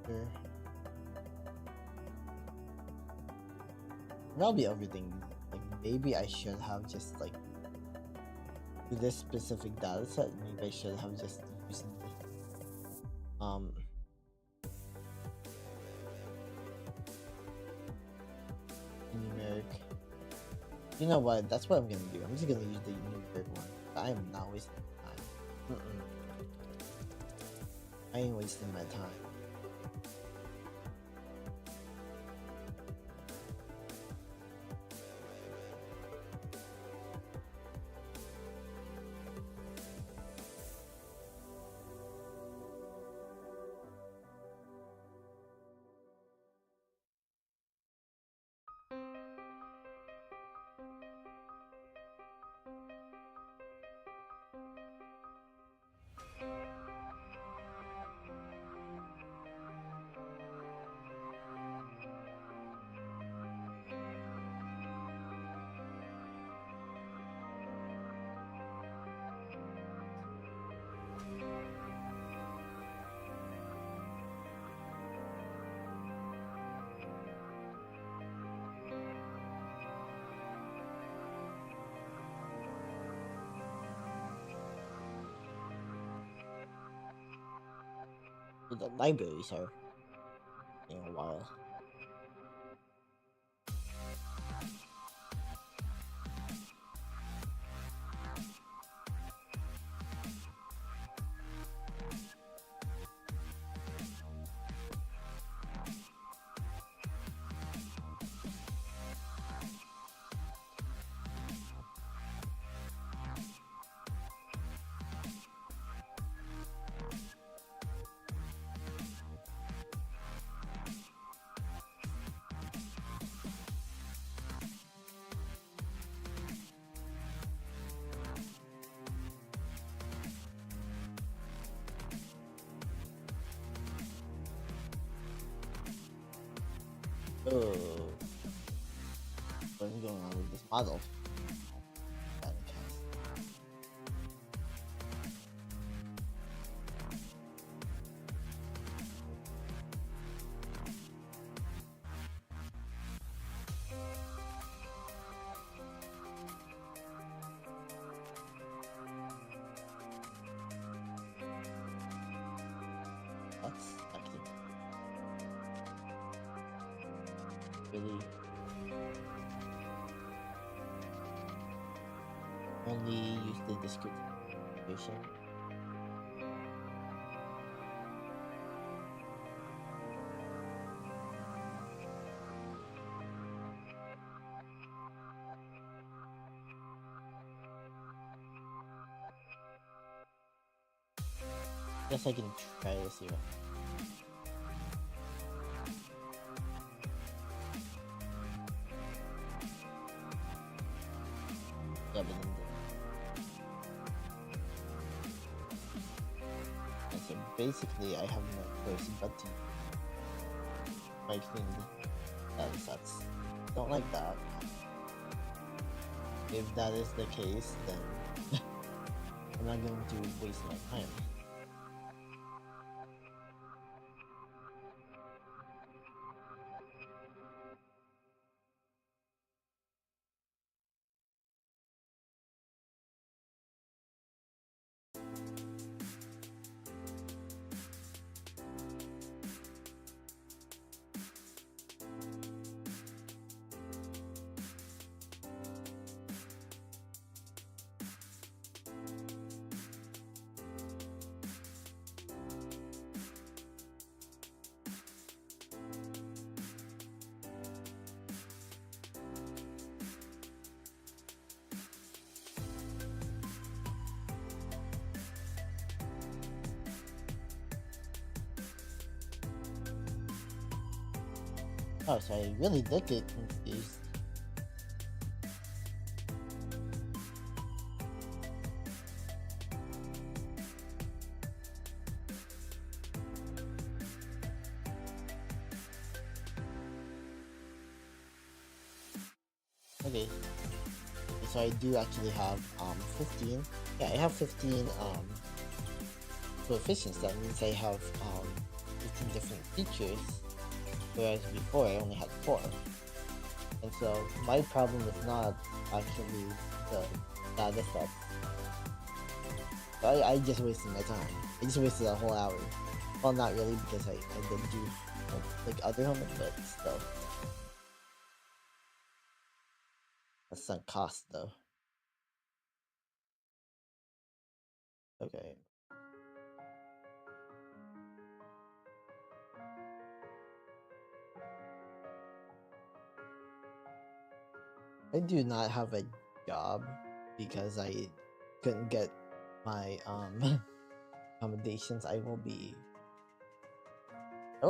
Sure. I'll be overthinking. Like maybe I should have just like to this specific data set. Maybe I should have just used um numeric. You know what? That's what I'm gonna do. I'm just gonna use the numeric one. I am not wasting time. I ain't wasting my time. The libraries are taking a while. Oh, what is going on with this model? That's actually really only use the description. Guess I can try this here. Yeah, but then and so basically I have no choice but to my clean data sets. Don't like that. If that is the case, then I'm not going to waste my time. Oh, so I really did get confused. Okay, so I do actually have 15. Yeah, I have 15 coefficients. That means I have 15 different features, whereas before I only had 4. And so my problem is not actually the data set. I just wasted my time. I just wasted a whole hour. Well, not really, because I did do like other homework, but still. That's some cost though. Okay. I do not have a job because I couldn't get my accommodations. I will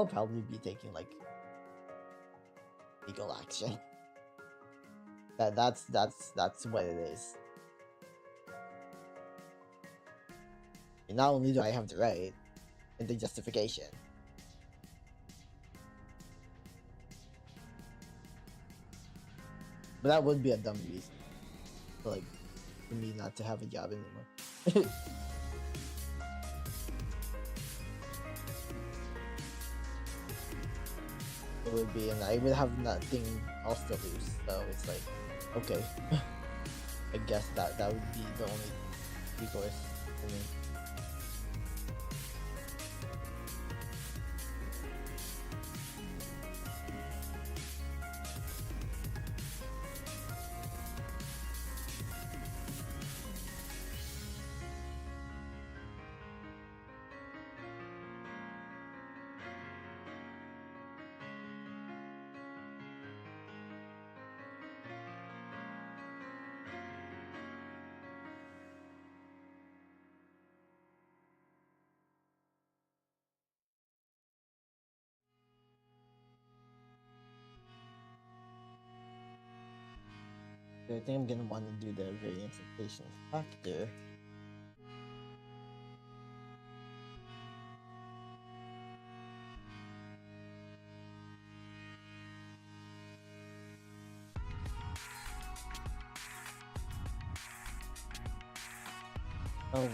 probably be taking like legal action. That's what it is. And not only do I have the right and the justification, but that would be a dumb reason, like, for me not to have a job anymore. It would be, and I would have nothing else to lose. So it's like, okay, I guess that would be the only recourse for me. So I think I'm gonna want to do the variance and patience factor. Oh wait.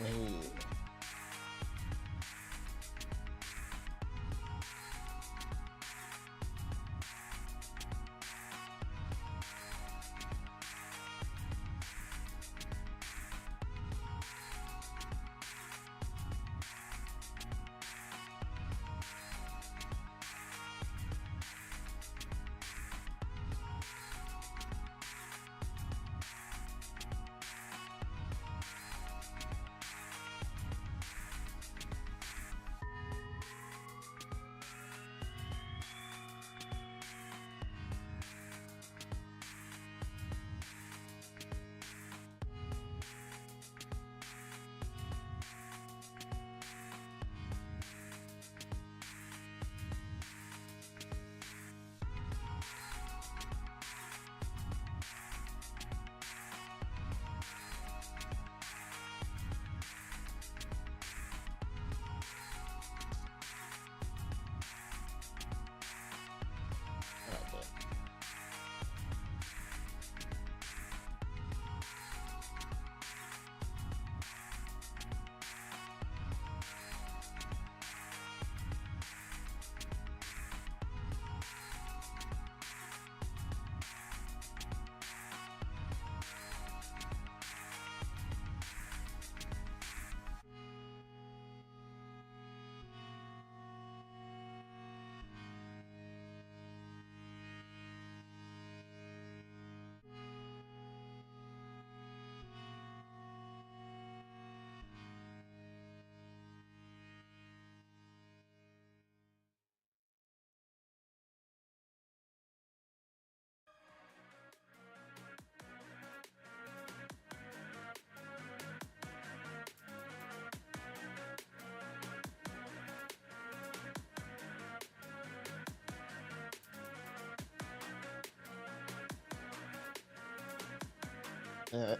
Alright,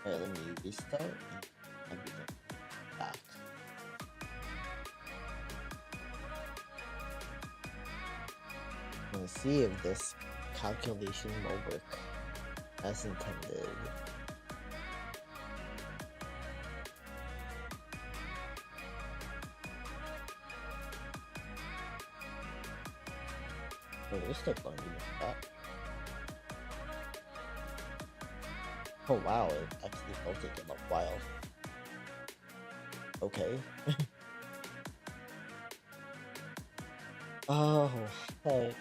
let me restart and everything back. I'm gonna see if this calculation will work as intended. Oh, this took longer than that. Oh wow, it actually will take a while. Okay. Oh, hey.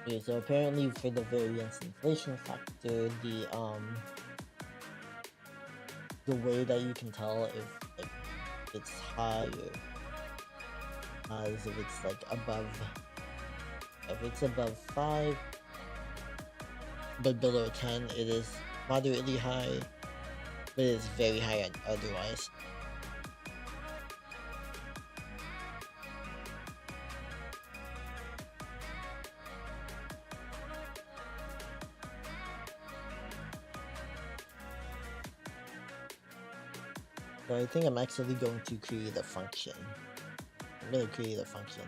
Okay, so apparently for the variance inflation factor, the way that you can tell if like it's high or is if it's like above, if it's above 5 but below 10, it is moderately high, but it's very high otherwise. So I think I'm actually going to create a function. I'm gonna create a function.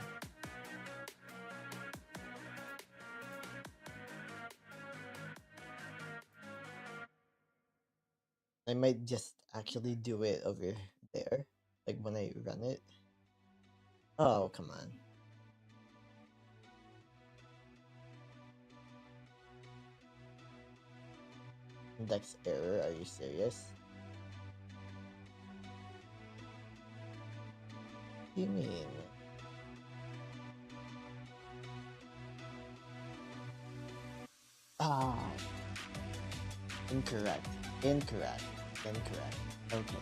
I might just actually do it over there, like when I run it. Oh, come on. Index error, are you serious? What do you mean? Ah, incorrect, incorrect, incorrect. Okay.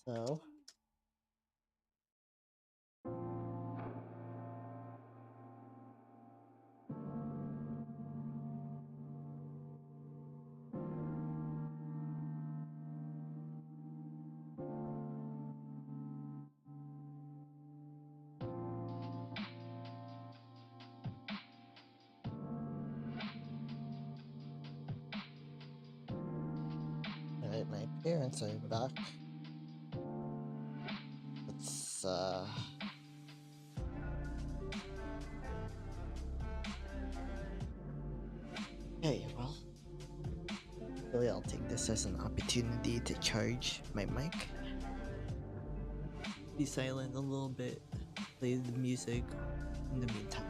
So, alright, my parents are back. Let's, okay, well, really I'll take this as an opportunity to charge my mic. Be silent a little bit, play the music in the meantime.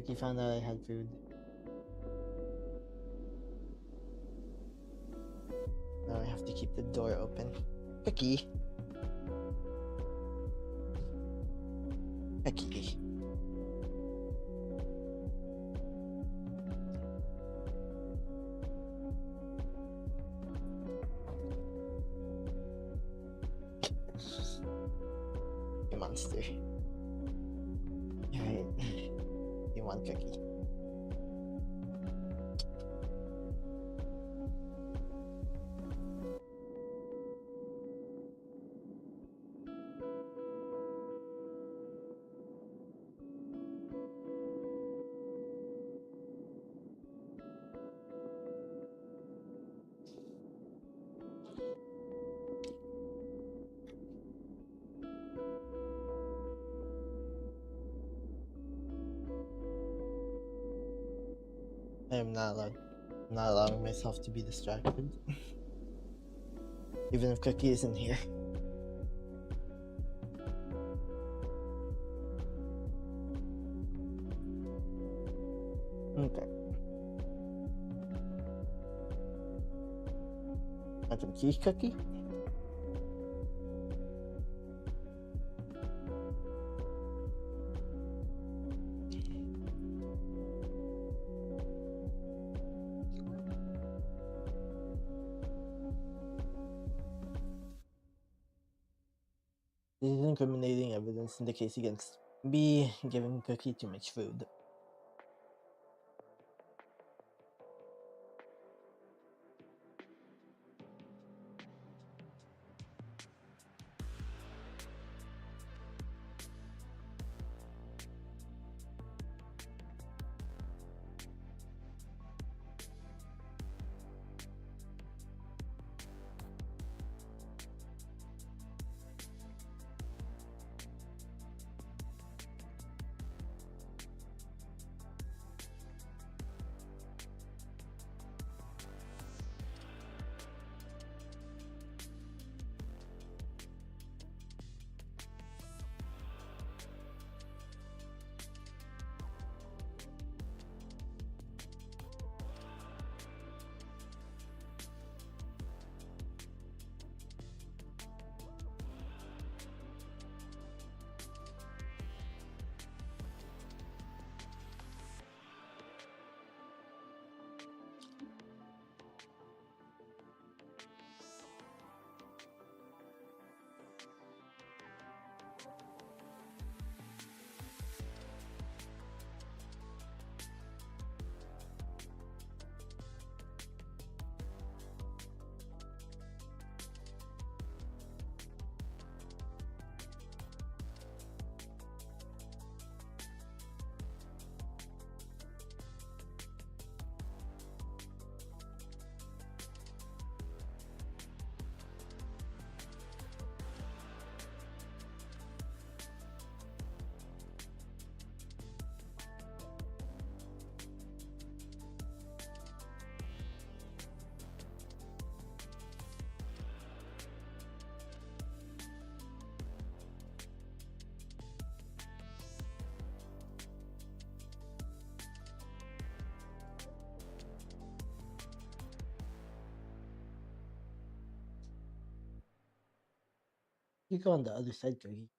Ricky found out I had food. Now I have to keep the door open. Cookie. Cookie. You monster. Alright. You want cookie. I am not allowed. I'm not allowing myself to be distracted. Even if Cookie isn't here. Okay. Want some cheese cookie? This is incriminating evidence in the case against me giving Cookie too much food. You go on the other side, Cookie.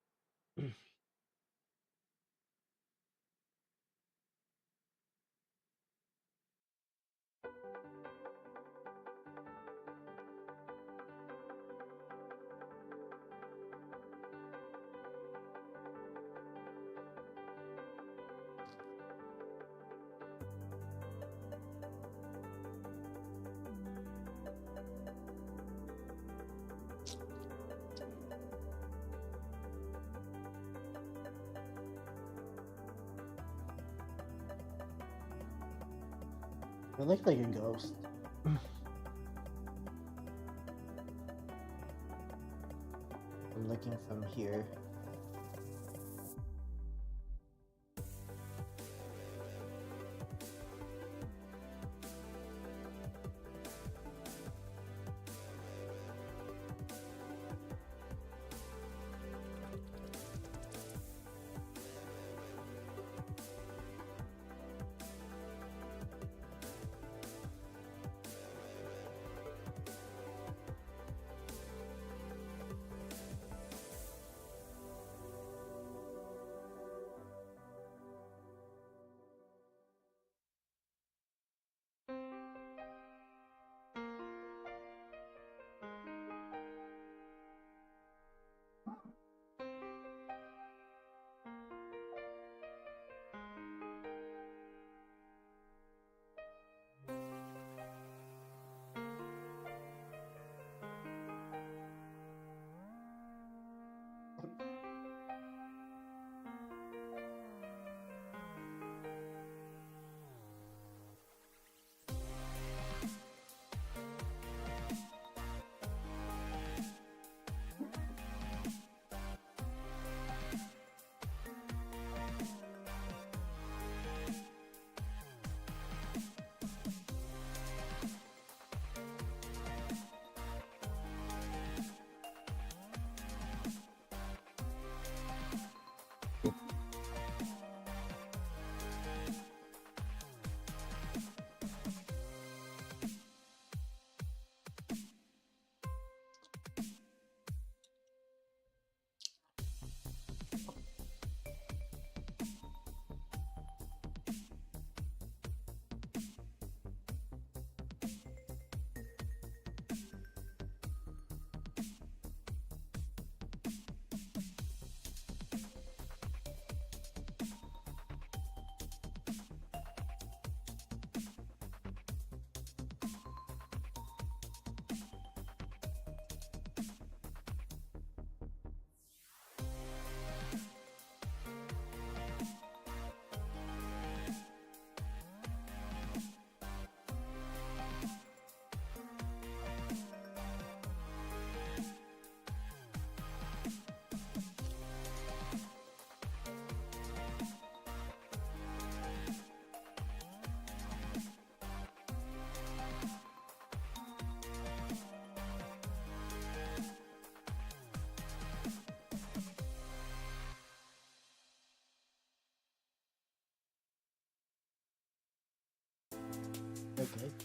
I look like a ghost. I'm looking from here. Okay.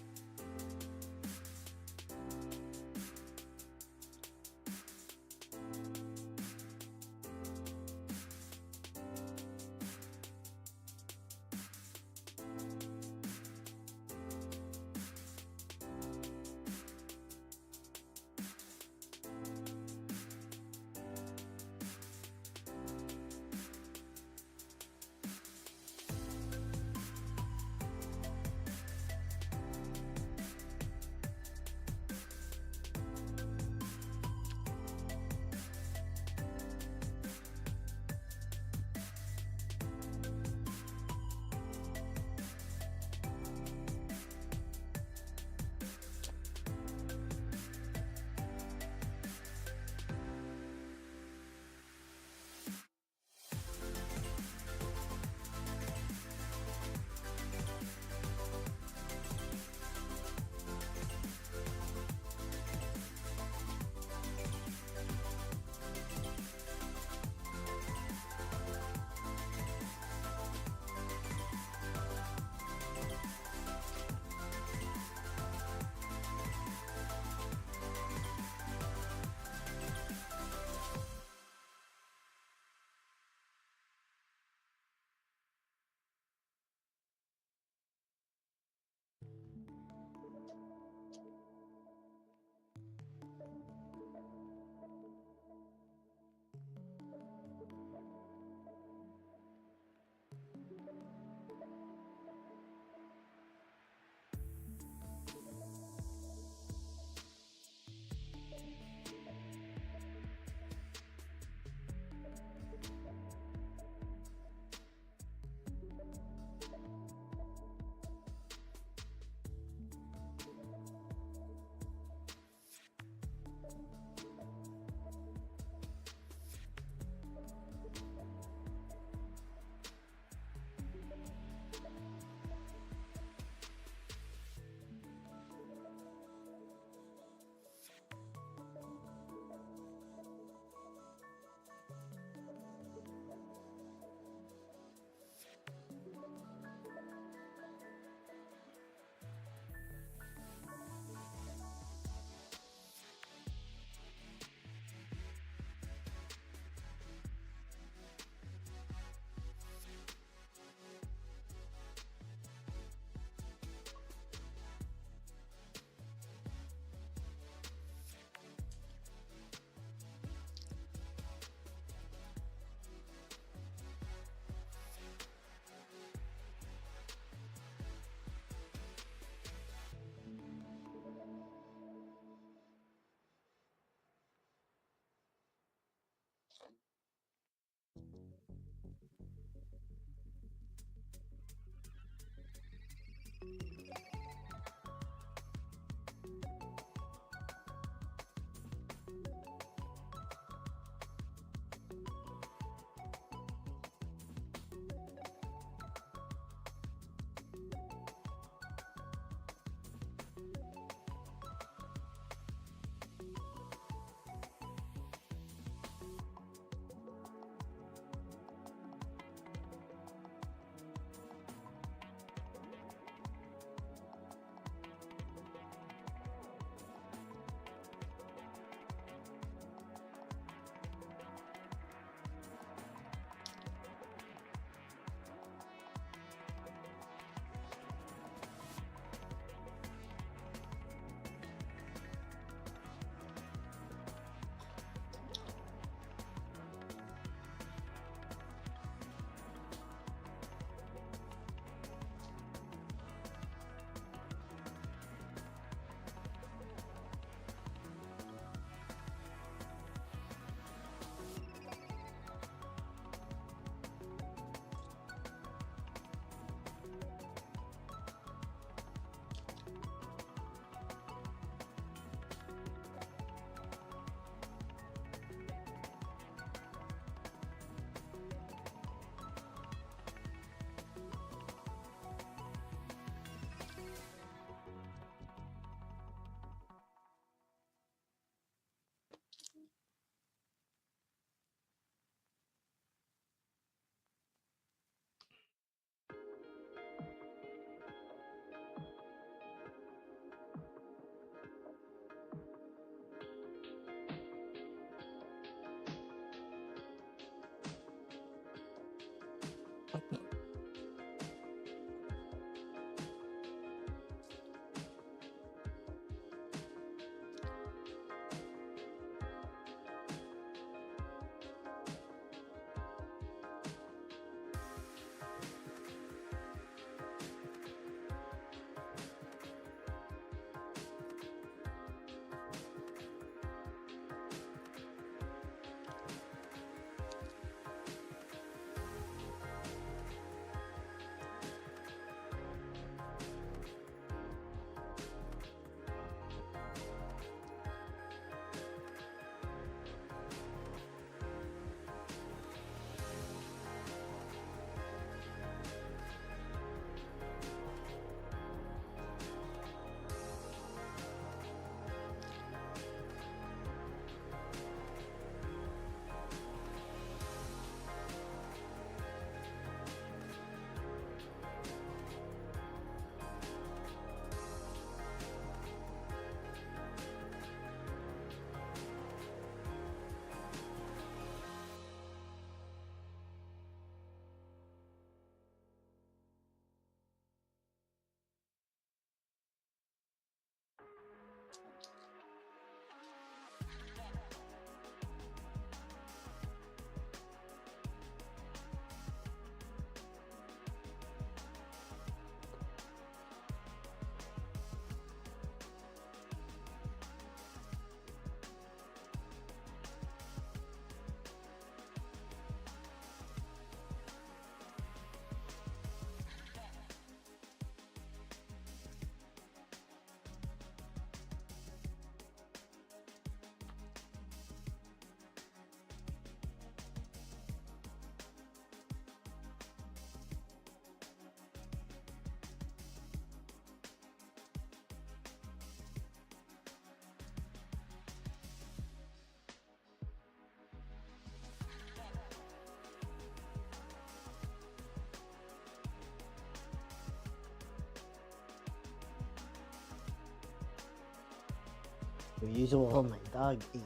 The usual, my dog ate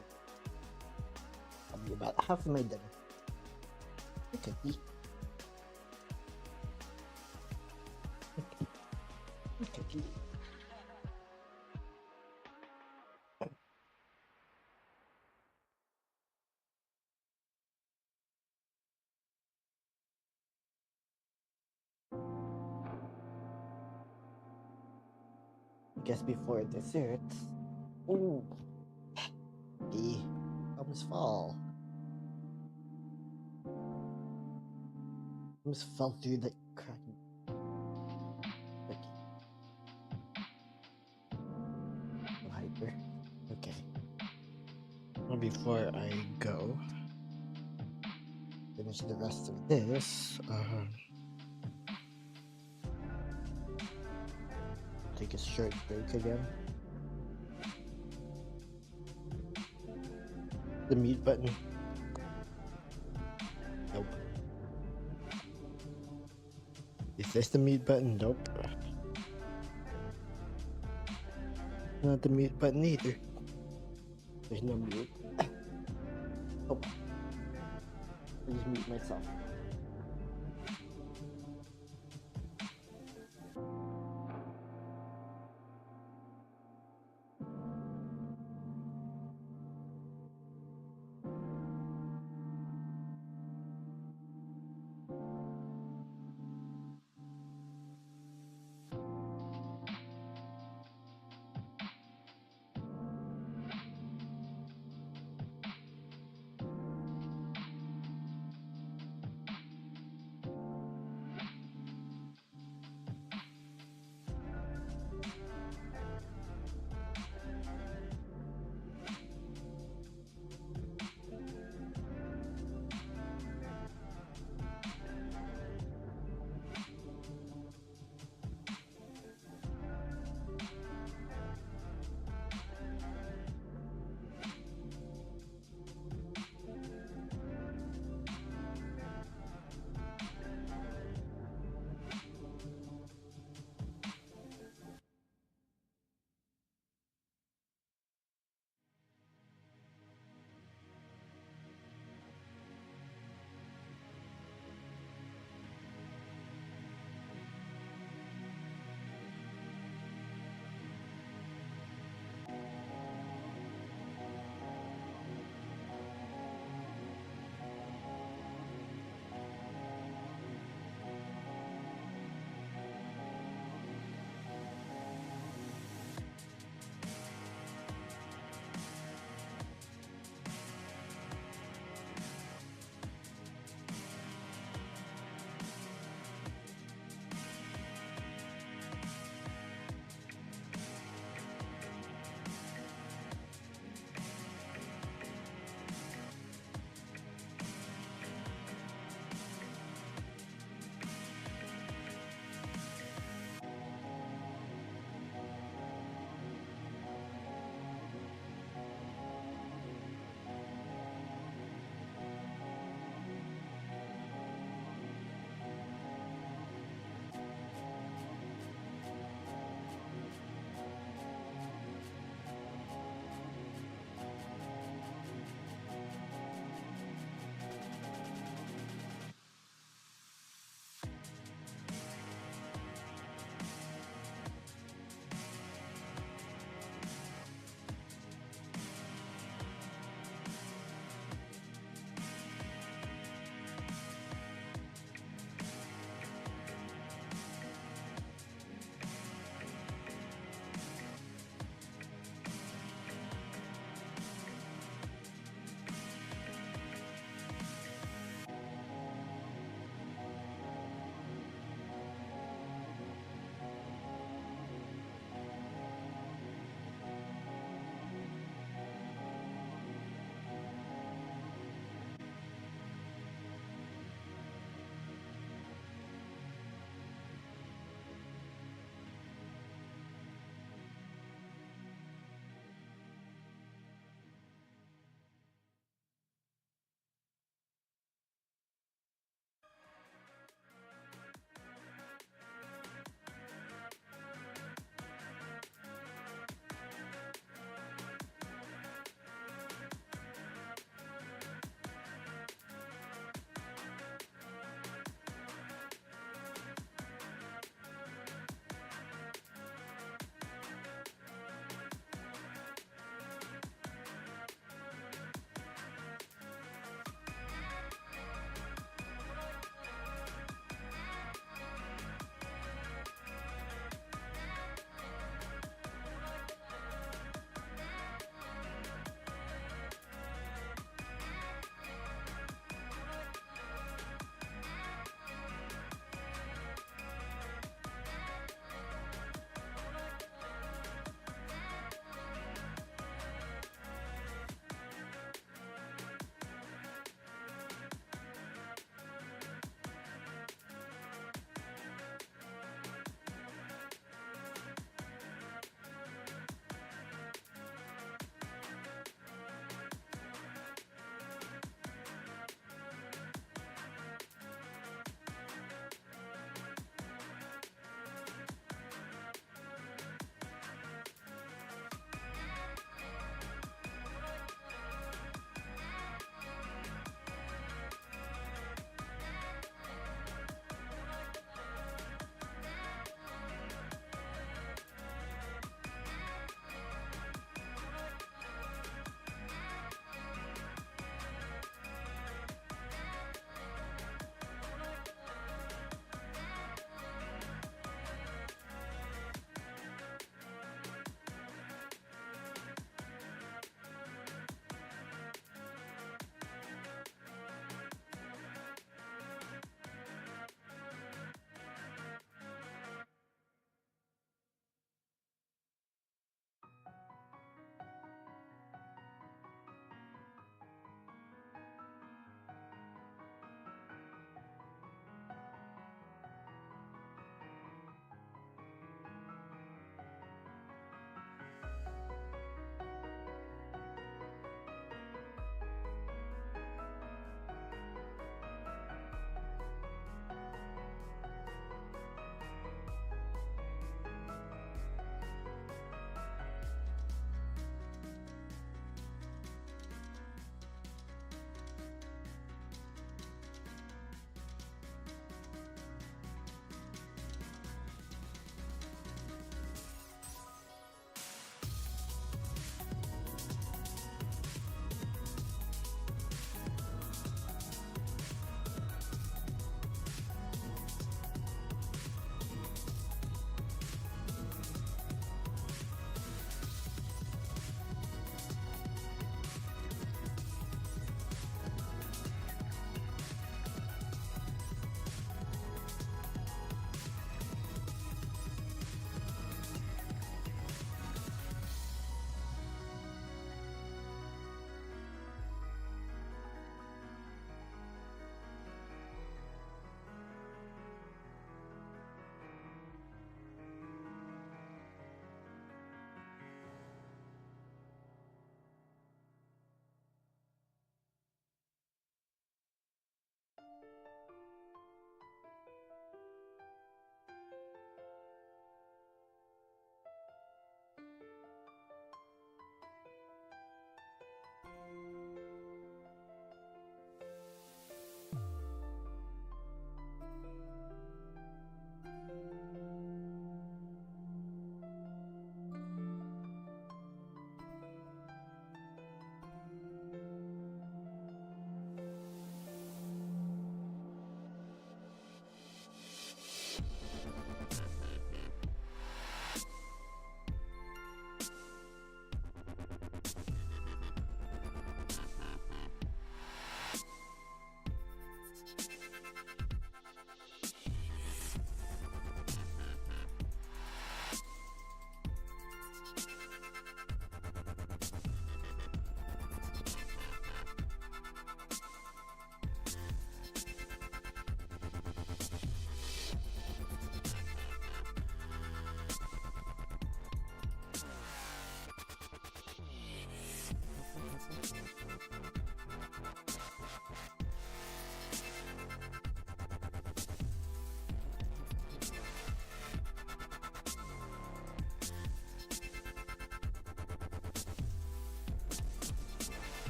probably about half of my dinner. A cookie. A cookie. I guess before dessert. Ooh. The almost fall. Almost fell through the crack. Okay. No hyper. Okay. Well, before I go, finish the rest of this. Take a short break again. The mute button. Nope. Is this the mute button? Nope. Not the mute button either. There's no mute. Oh, please mute myself.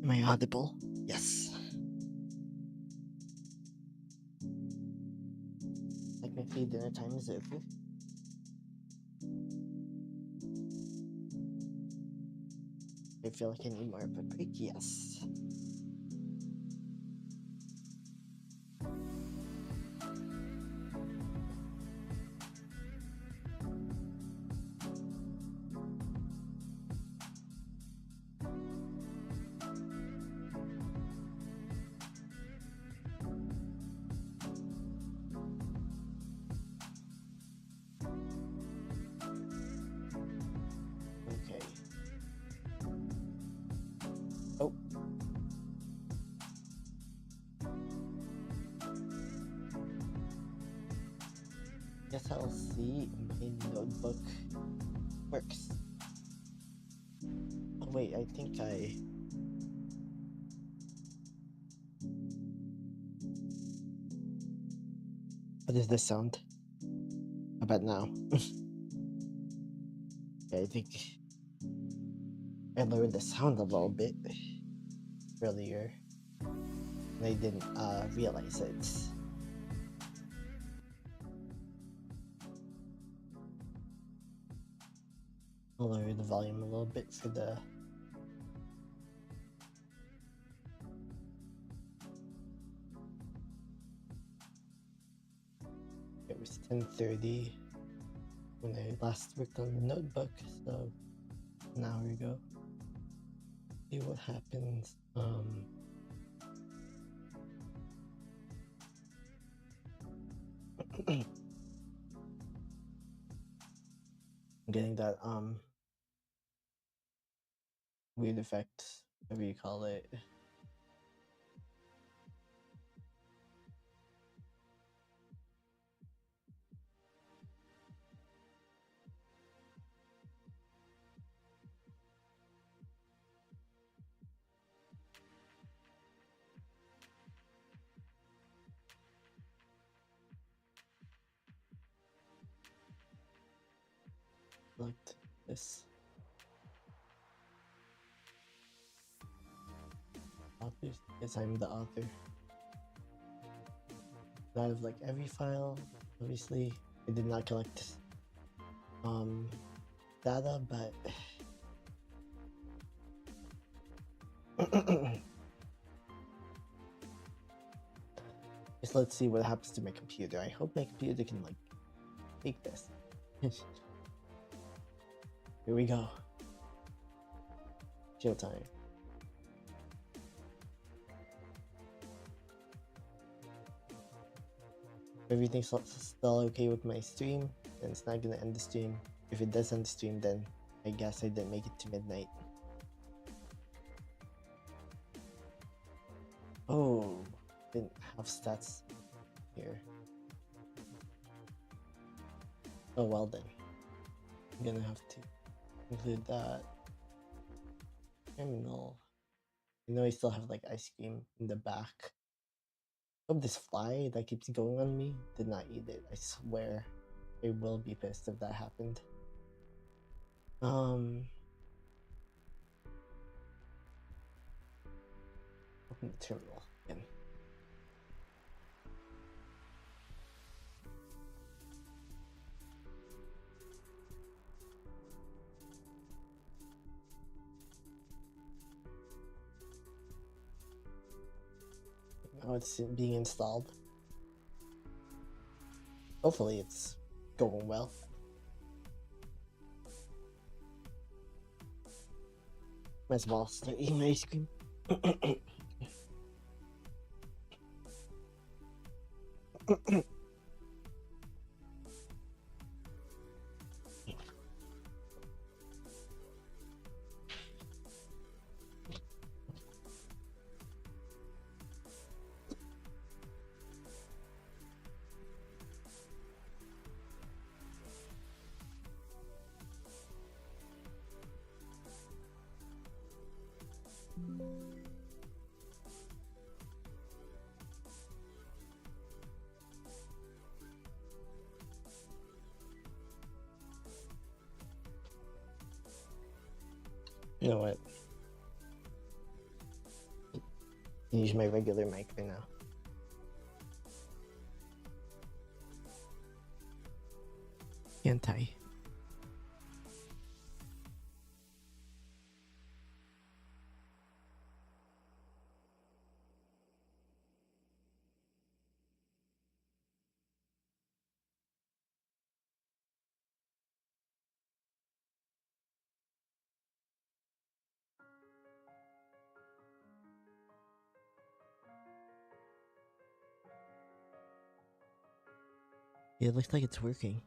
Am I audible? Yes. Technically, dinner time is over. I feel like I need more of a break. Yes. Okay. Oh. Guess I'll see my notebook works. Oh wait, I think I... What is this sound? How about now? Okay, I think I lowered the sound a little bit earlier. And I didn't realize it. I'll lower the volume a little bit for the... It was 10:30 when I last worked on the notebook, so an hour ago. See what happens. I'm getting that weird effect, whatever you call it. Select this. Authors, yes, I'm the author. Out of like every file, obviously, I did not collect data, but just let's see what happens to my computer. I hope my computer can like take this. Here we go. Showtime. If everything's still okay with my stream, then it's not gonna end the stream. If it does end the stream, then I guess I didn't make it to midnight. Oh, didn't have stats here. Oh well then. I'm gonna have to include that. Terminal. I know I still have like ice cream in the back. Hope this fly that keeps going on me did not eat it. I swear. I will be pissed if that happened. Open the terminal again. Now it's being installed. Hopefully it's going well. Might as well start eating my ice cream. You know what? Use my regular mic for now. Can't I? Yeah, it looks like it's working.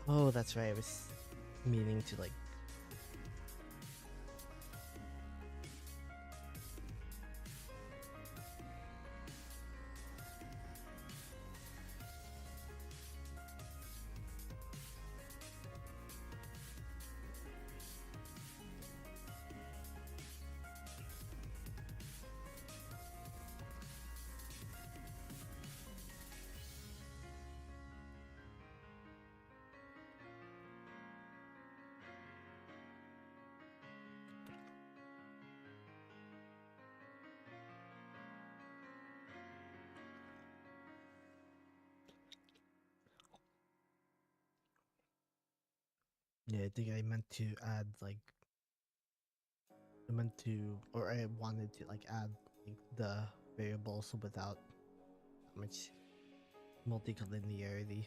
Oh, that's right. I was meaning to like. Yeah, I think I meant to add like. I meant to, or I wanted to like add like the variables without that much multicollinearity.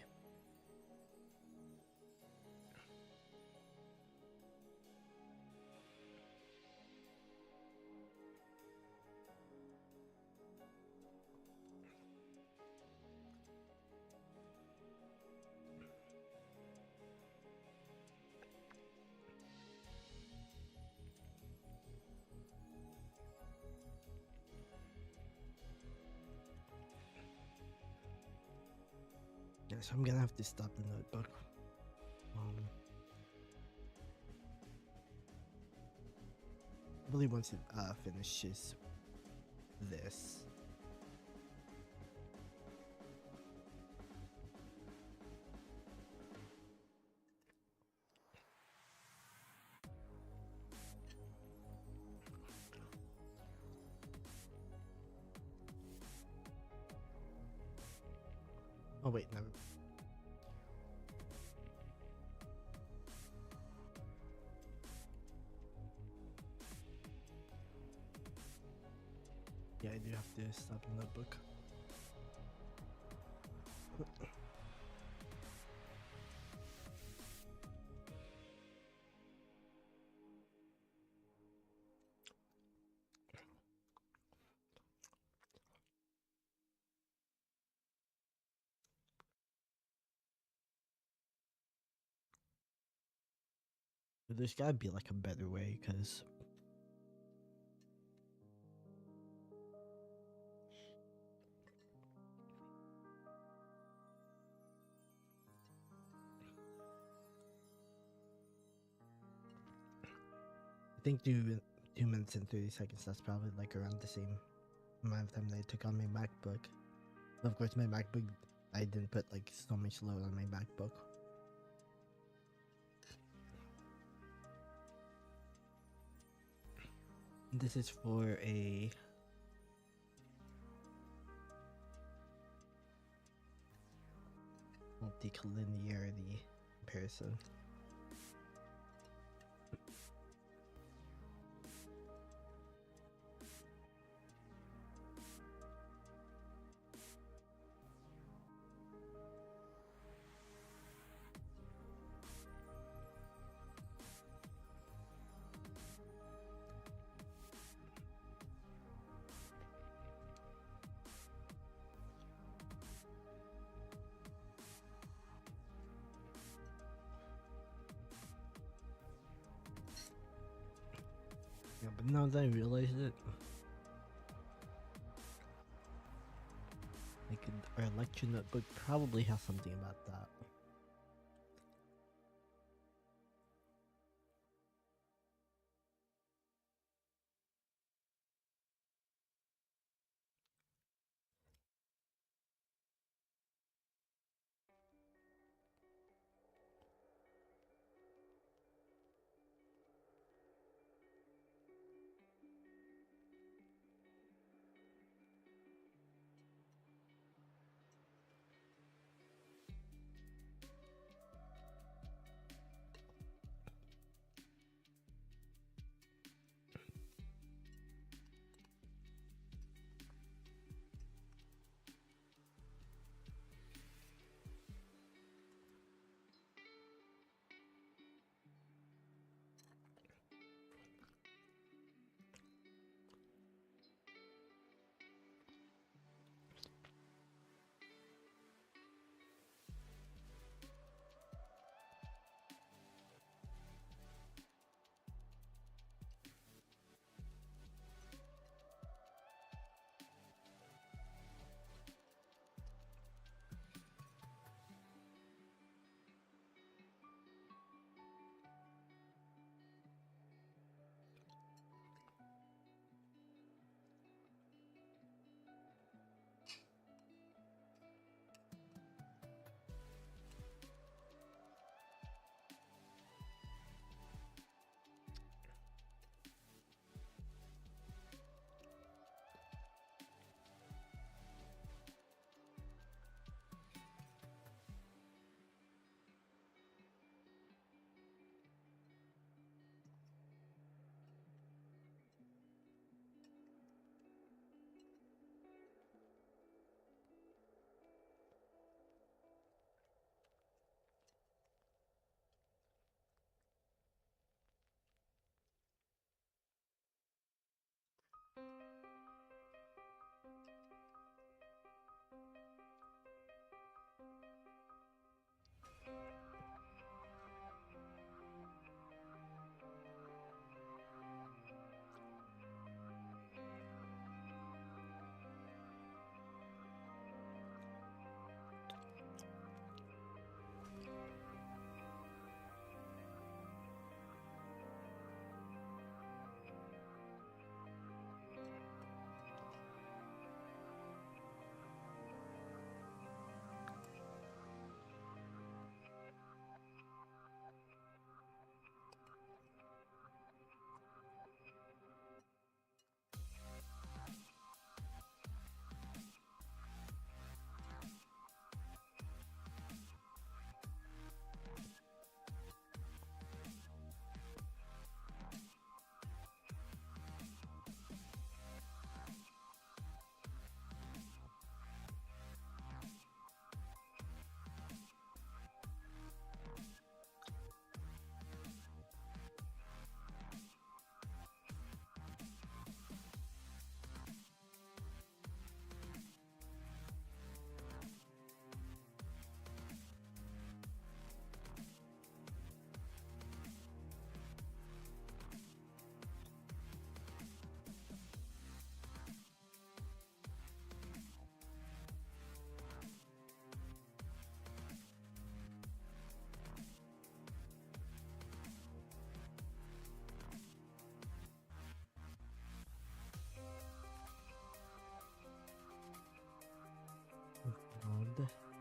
Yeah, so I'm gonna have to stop the notebook. Really once it finishes this. Oh wait, never. Yeah, I do have to stop the notebook. But there's gotta be like a better way, because I think 2 minutes and 30 seconds, that's probably like around the same amount of time that I took on my MacBook. Of course, my MacBook, I didn't put like so much load on my MacBook. This is for a multicollinearity comparison. Now that I realize it, our lecture notebook probably has something about that.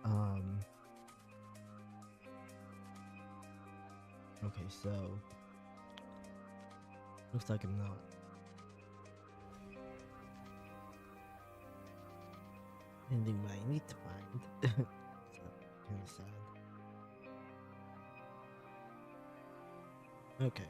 Um. Okay, so looks like I'm not finding what I need to find. So kind of sad. Okay.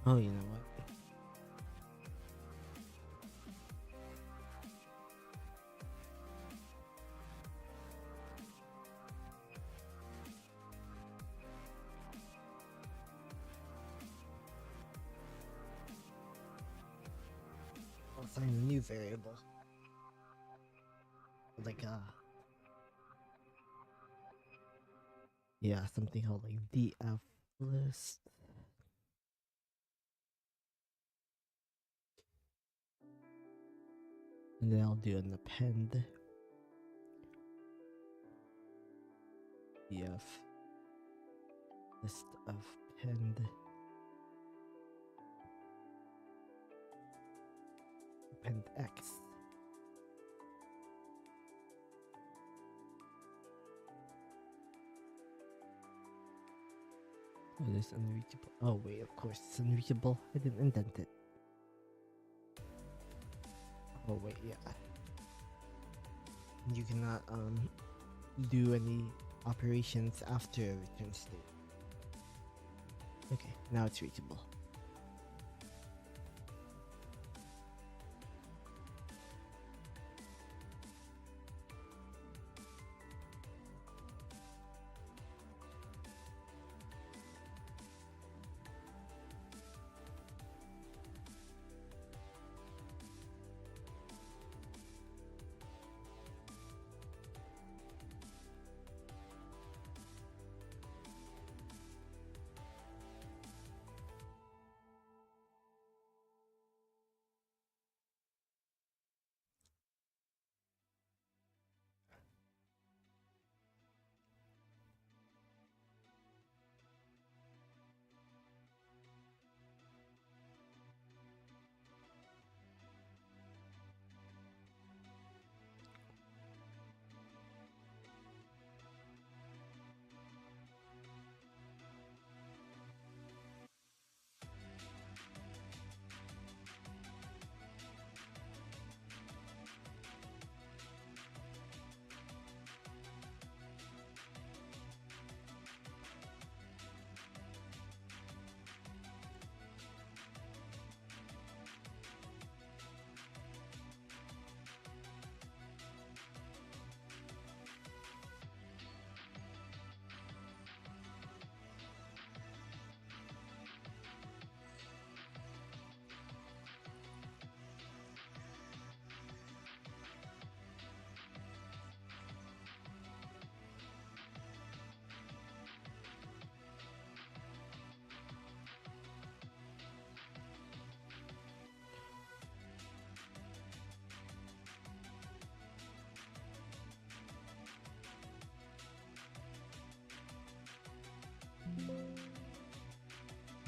Oh, you know what? assign a new variable. Like yeah, something called like df list. And then I'll do an append df list of append x. Oh, there's unreachable. Oh wait, of course it's unreachable. I didn't indent it. Oh wait, yeah. You cannot do any operations after a return state. Okay, now it's reachable.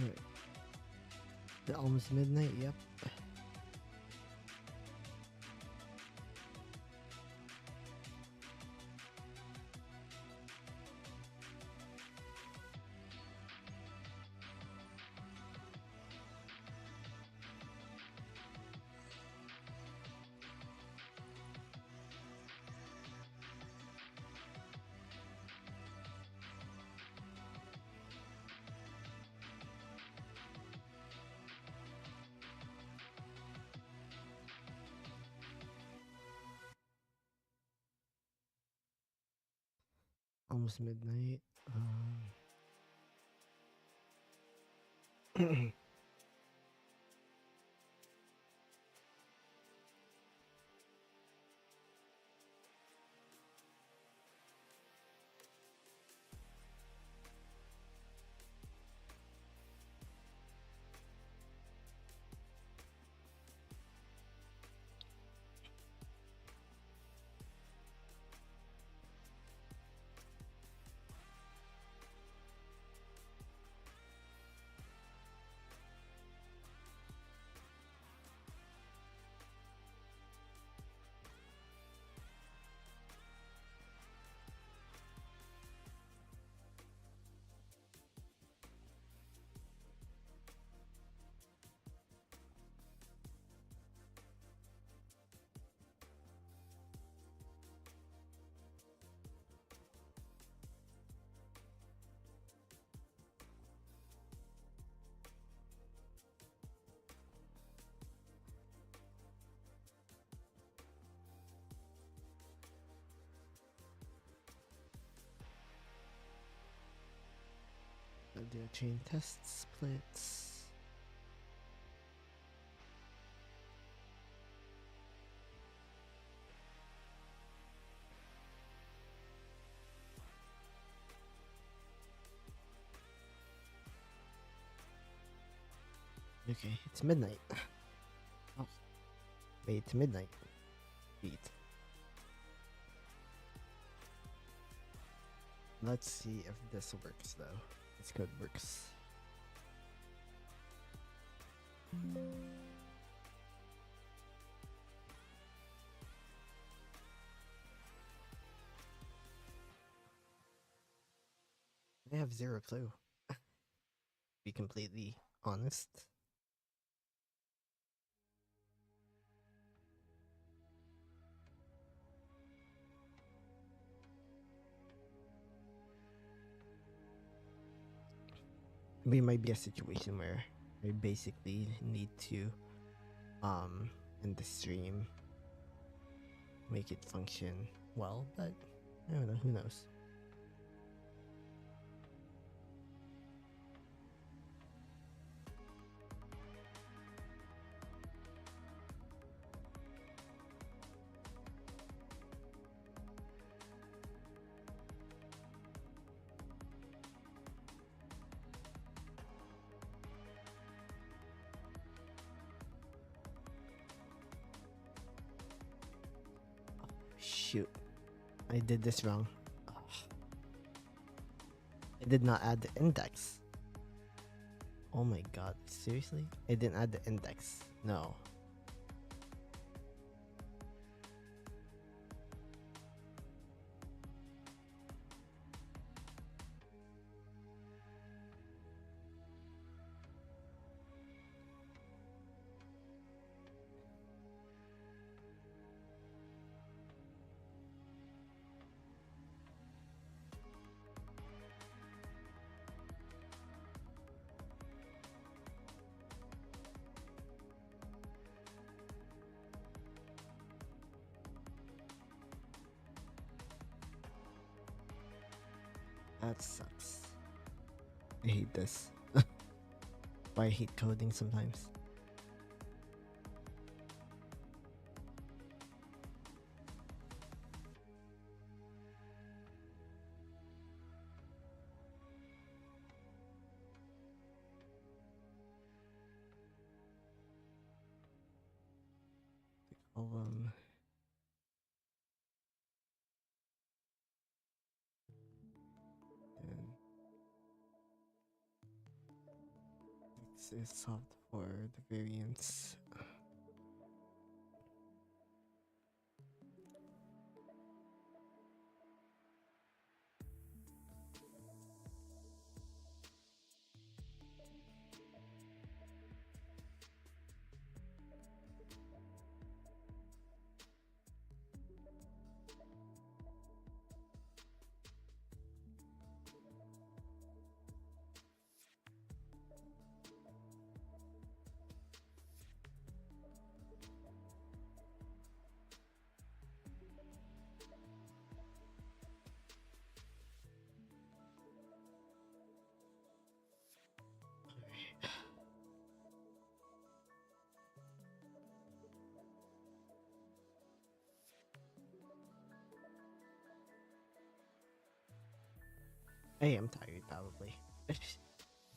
Right. Almost midnight, yep. Almost midnight. I'll do a chain test splits. Okay, it's midnight. Oh, wait, it's midnight. Wait. Let's see if this works though. This code works. I have zero clue. Be completely honest. I mean, it might be a situation where I basically need to end the stream, make it function well, but I don't know, who knows. Shoot. I did this wrong. Ugh. I did not add the index. Oh my god, seriously? I didn't add the index. No. That sucks. I hate this. Why I hate coding sometimes. Oh, and it's solved for the variance. I am tired, probably.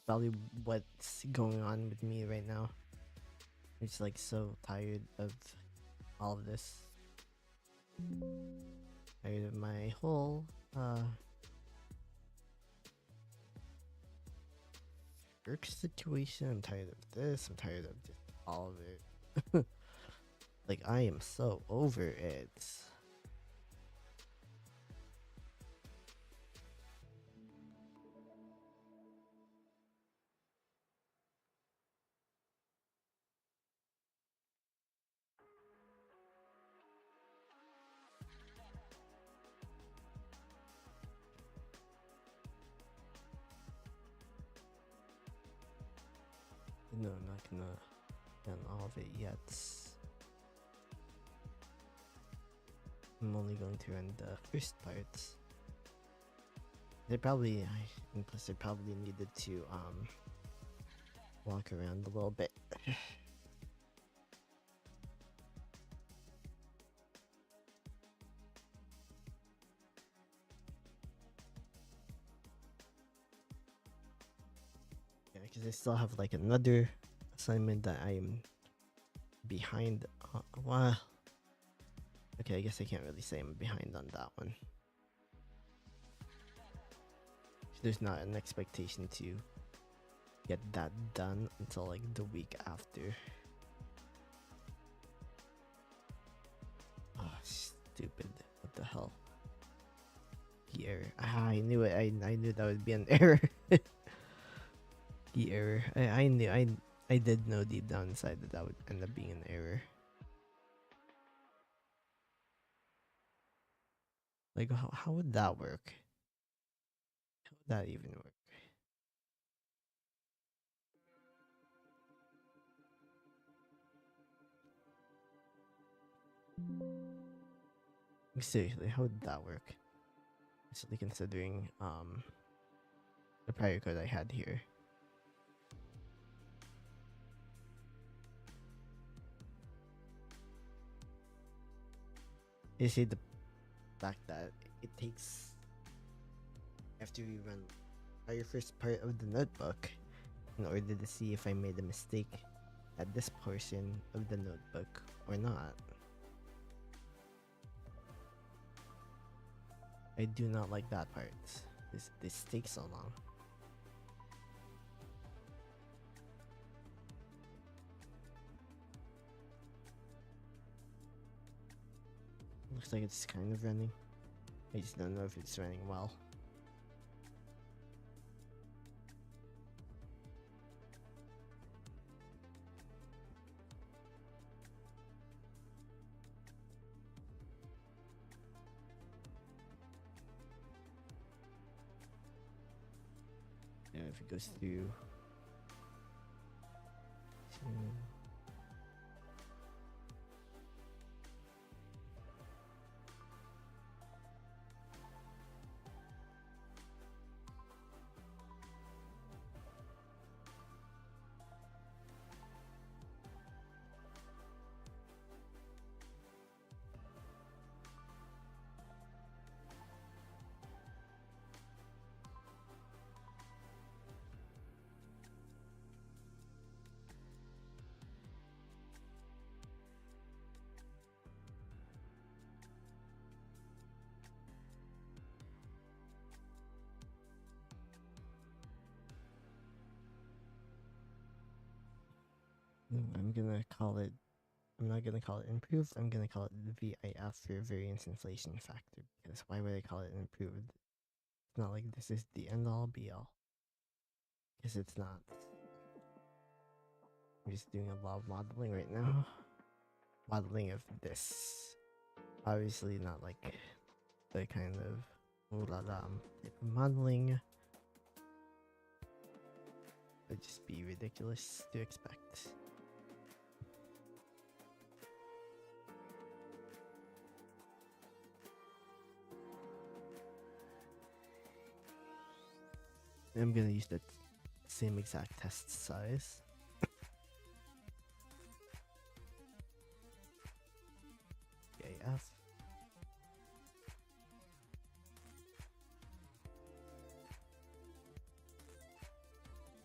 Probably what's going on with me right now. I'm just like so tired of all of this. Tired of my whole work situation. I'm tired of this. I'm tired of just all of it. Like I am so over it. No, I'm not gonna done all of it yet. I'm only going to run the first parts. And plus I probably needed to walk around a little bit. Yeah, because I still have like another assignment that I'm behind. Well, okay, I guess I can't really say I'm behind on that one. There's not an expectation to get that done until like the week after. Oh, stupid. What the hell? Key error. I knew it. I knew that would be an error. Key error. I knew. I did know deep down inside that that would end up being an error. Like, how would that work? How would that even work? Seriously, how would that work? Especially considering the prior code I had here. You see the fact that it takes after you run your first part of the notebook in order to see if I made a mistake at this portion of the notebook or not. I do not like that part. This takes so long. Looks like it's kind of running. I just don't know if it's running well. And if it goes through to I'm gonna call it. I'm not gonna call it improved. I'm gonna call it the VIF for variance inflation factor. Because why would I call it improved? It's not like this is the end all be all. Because it's not. I'm just doing a lot of modeling right now. Modeling of this. Obviously not like the kind of type of modeling. Would just be ridiculous to expect. I'm gonna use that same exact test size. AF.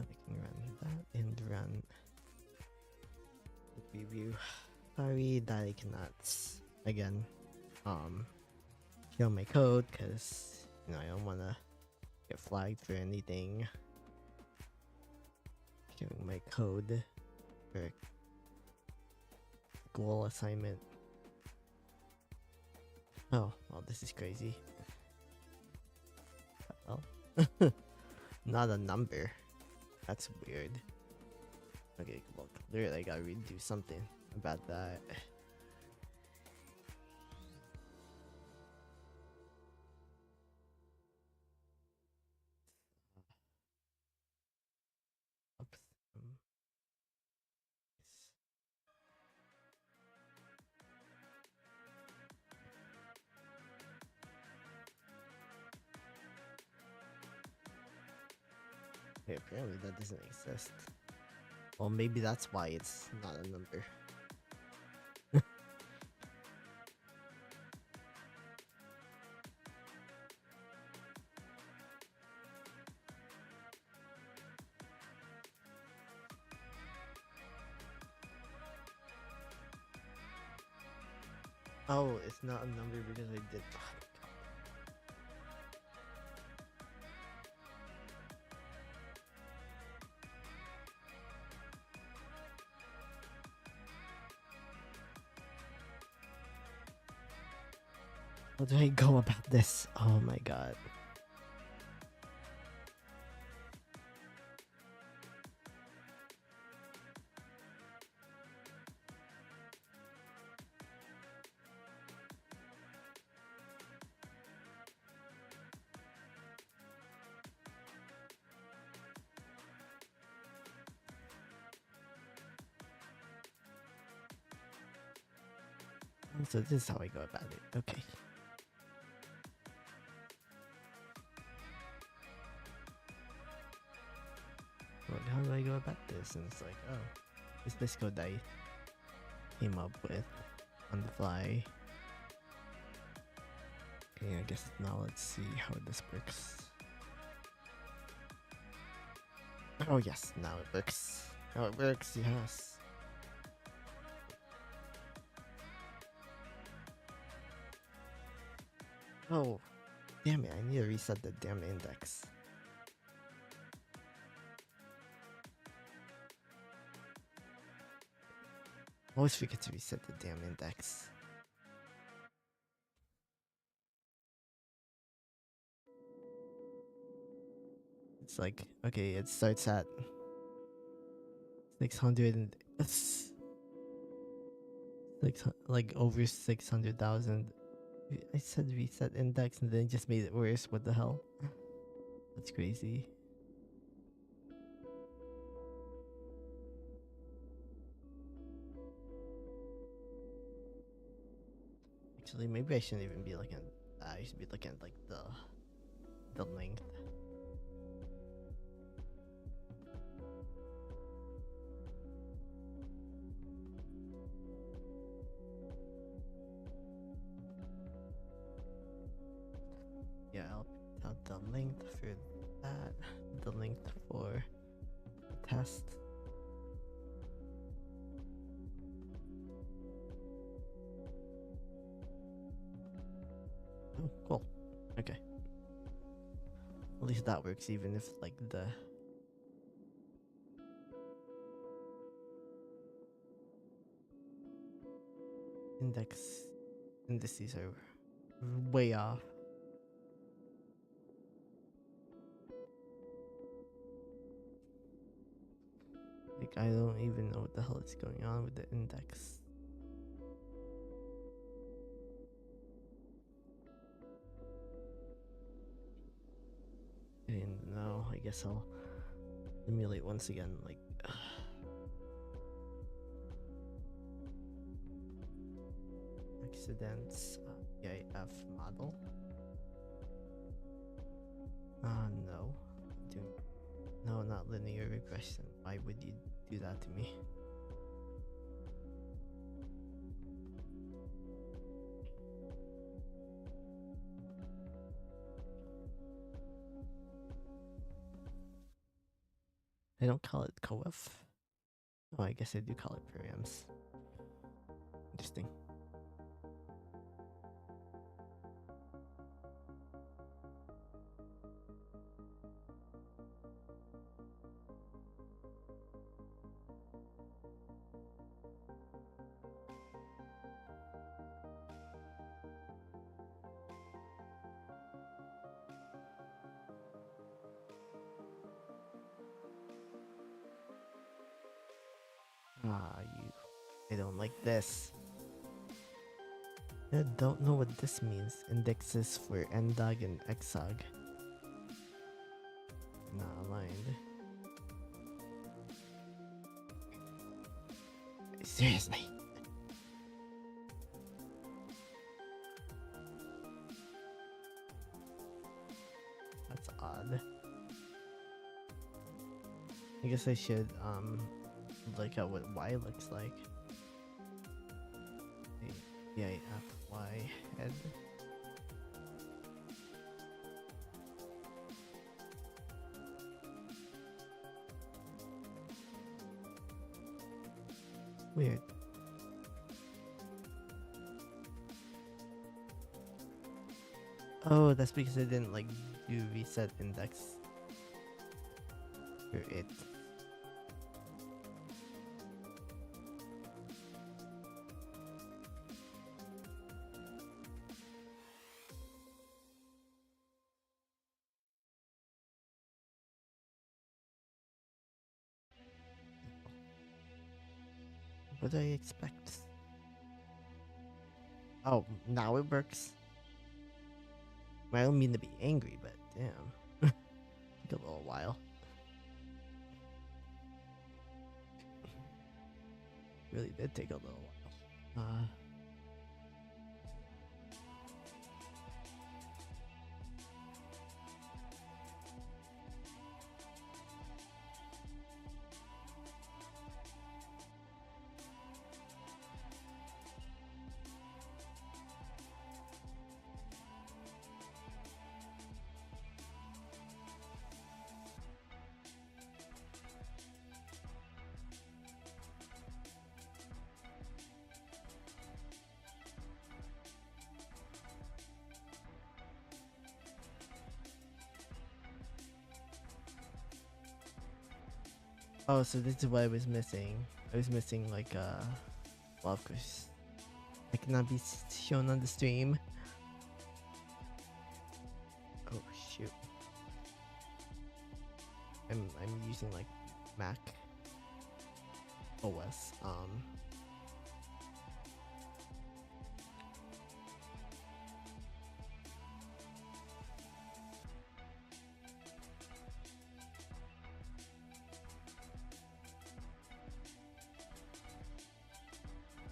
I can run that and run the preview. Sorry that I cannot again kill my code because I don't wanna get flagged for anything. Killing my code for goal assignment. Oh, well, this is crazy. Oh, not a number. That's weird. Okay, well, clearly I gotta redo something about that. Oops. Okay, apparently that doesn't exist. Well, maybe that's why it's not a number. Oh, it's not a number because I did. How do I go about this? Oh my god. So this is how I go about it. Okay. Like, how do I go about this? And it's like, oh, this code I came up with on the fly. Okay, I guess now let's see how this works. Oh yes, now it works. Now it works, yes. Oh, damn it, I need to reset the damn index. Always forget to reset the damn index. It's like, okay, it starts at 600 and like over 600,000. I said reset index and then it just made it worse. What the hell? That's crazy. Actually, maybe I shouldn't even be looking at that. I should be looking at like the length. Yeah, I'll put out the length for that, the length for the test. Oh, cool. Okay. At least that works, even if like the indices are way off. Like, I don't even know what the hell is going on with the index. And now I guess I'll emulate once again, like accidents EIF model. No. No, not linear regression. Why would you do that to me? I don't call it coef. Oh, I guess I do call it params. Interesting. I don't like this. I don't know what this means. Indexes for ndog and xog. Not aligned. Seriously. That's odd. I guess I should look at what Y looks like. EIFY head. Weird. Oh, that's because I didn't like do reset index for it. What do I expect? Oh, now it works. I don't mean to be angry, but damn. Took a little while. Really did take a little while. Oh, so this is what I was missing. I was missing like well, of course, I cannot be shown on the stream. Oh shoot. I'm using like Mac OS.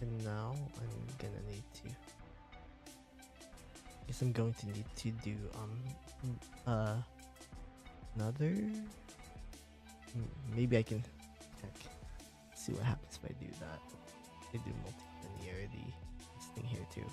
And now I'm gonna need to. Guess I'm going to need to do another. Maybe I can check. See what happens if I do that. I do multi-linearity this thing here too.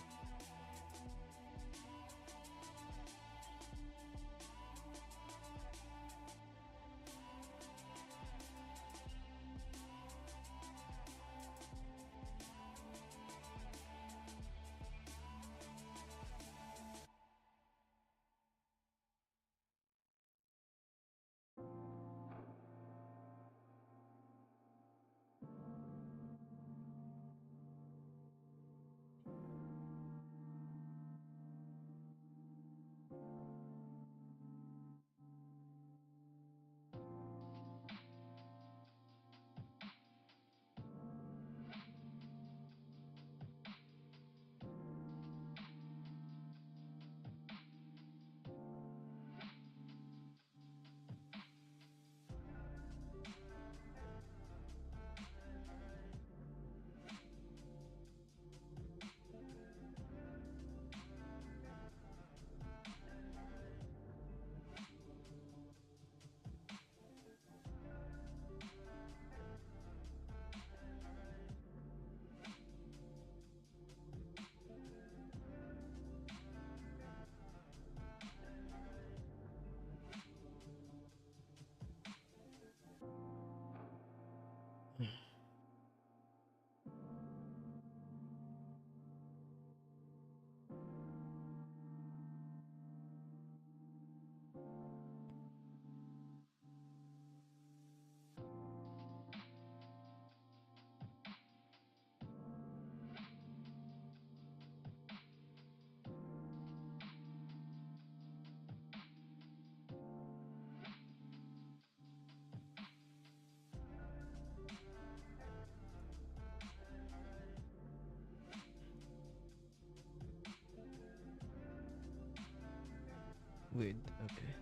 Weird. Okay.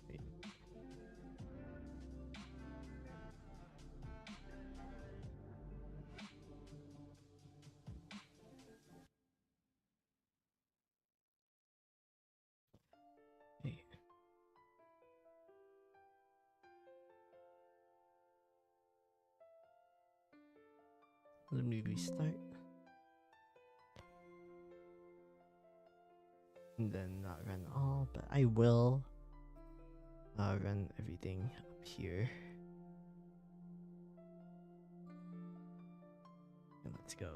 Wait. Hey. Let me restart. And then not run all, but I will run everything up here. let's go.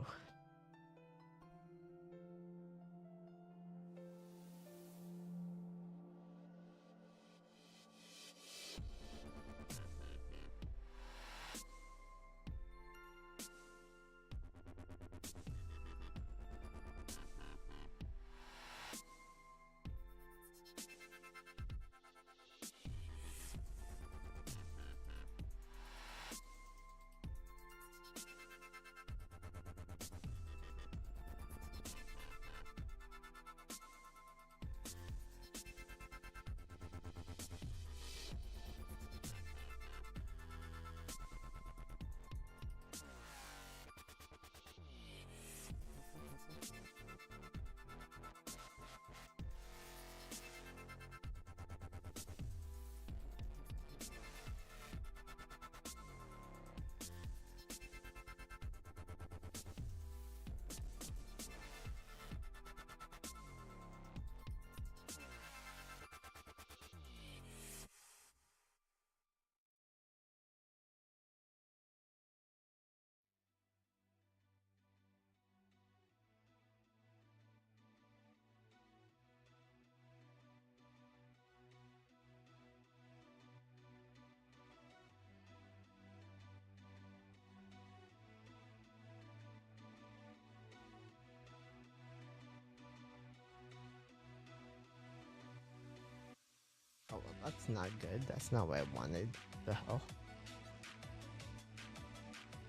Oh, well, that's not good. That's not what I wanted. The hell?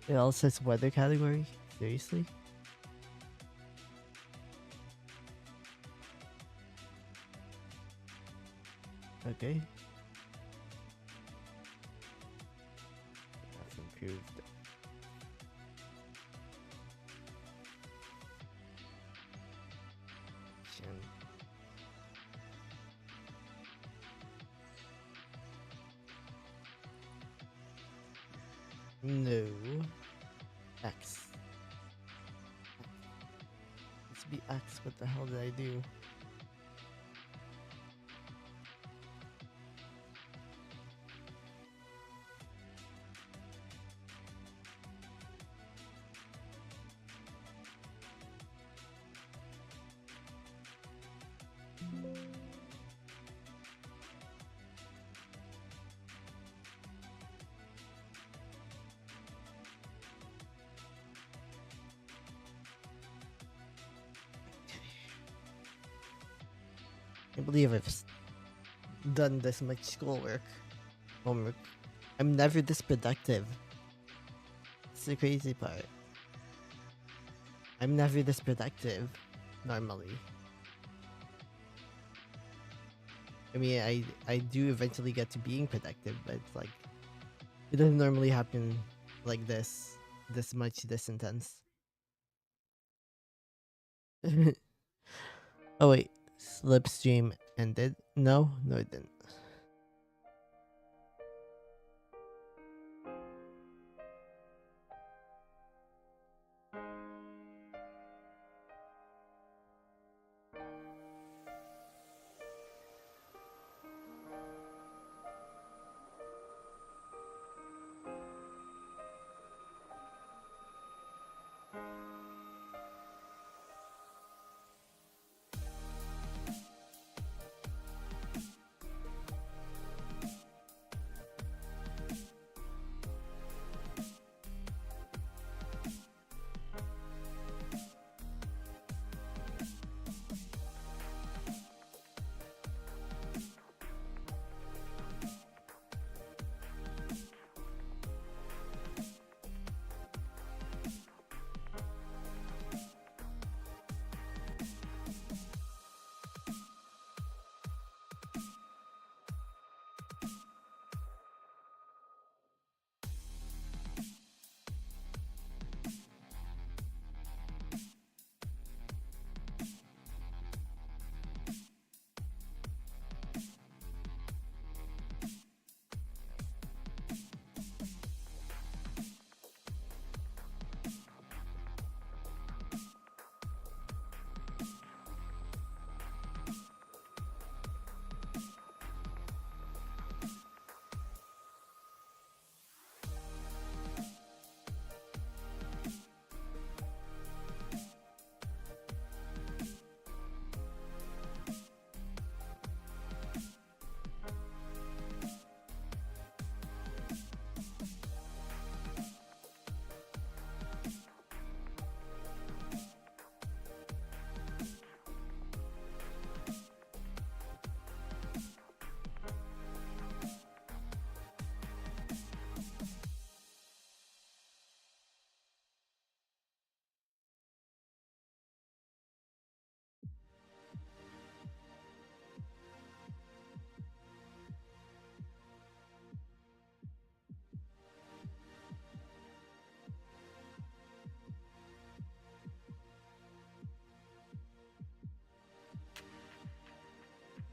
It all says weather category? Seriously? Okay. That's improved. No. X. Let's be X. What the hell did I do? I can't believe I've done this much schoolwork. Homework. I'm never this productive. It's the crazy part. I'm never this productive. Normally. I mean, I do eventually get to being productive, but it's like it doesn't normally happen like this much, this intense. Oh wait, slipstream ended. No, it didn't.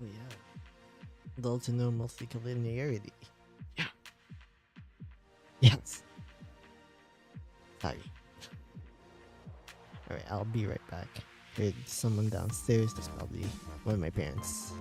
Oh yeah. Dull to no multicollinearity. Yeah. Yes. Sorry. Alright, I'll be right back. Heard someone downstairs. That's probably one of my parents.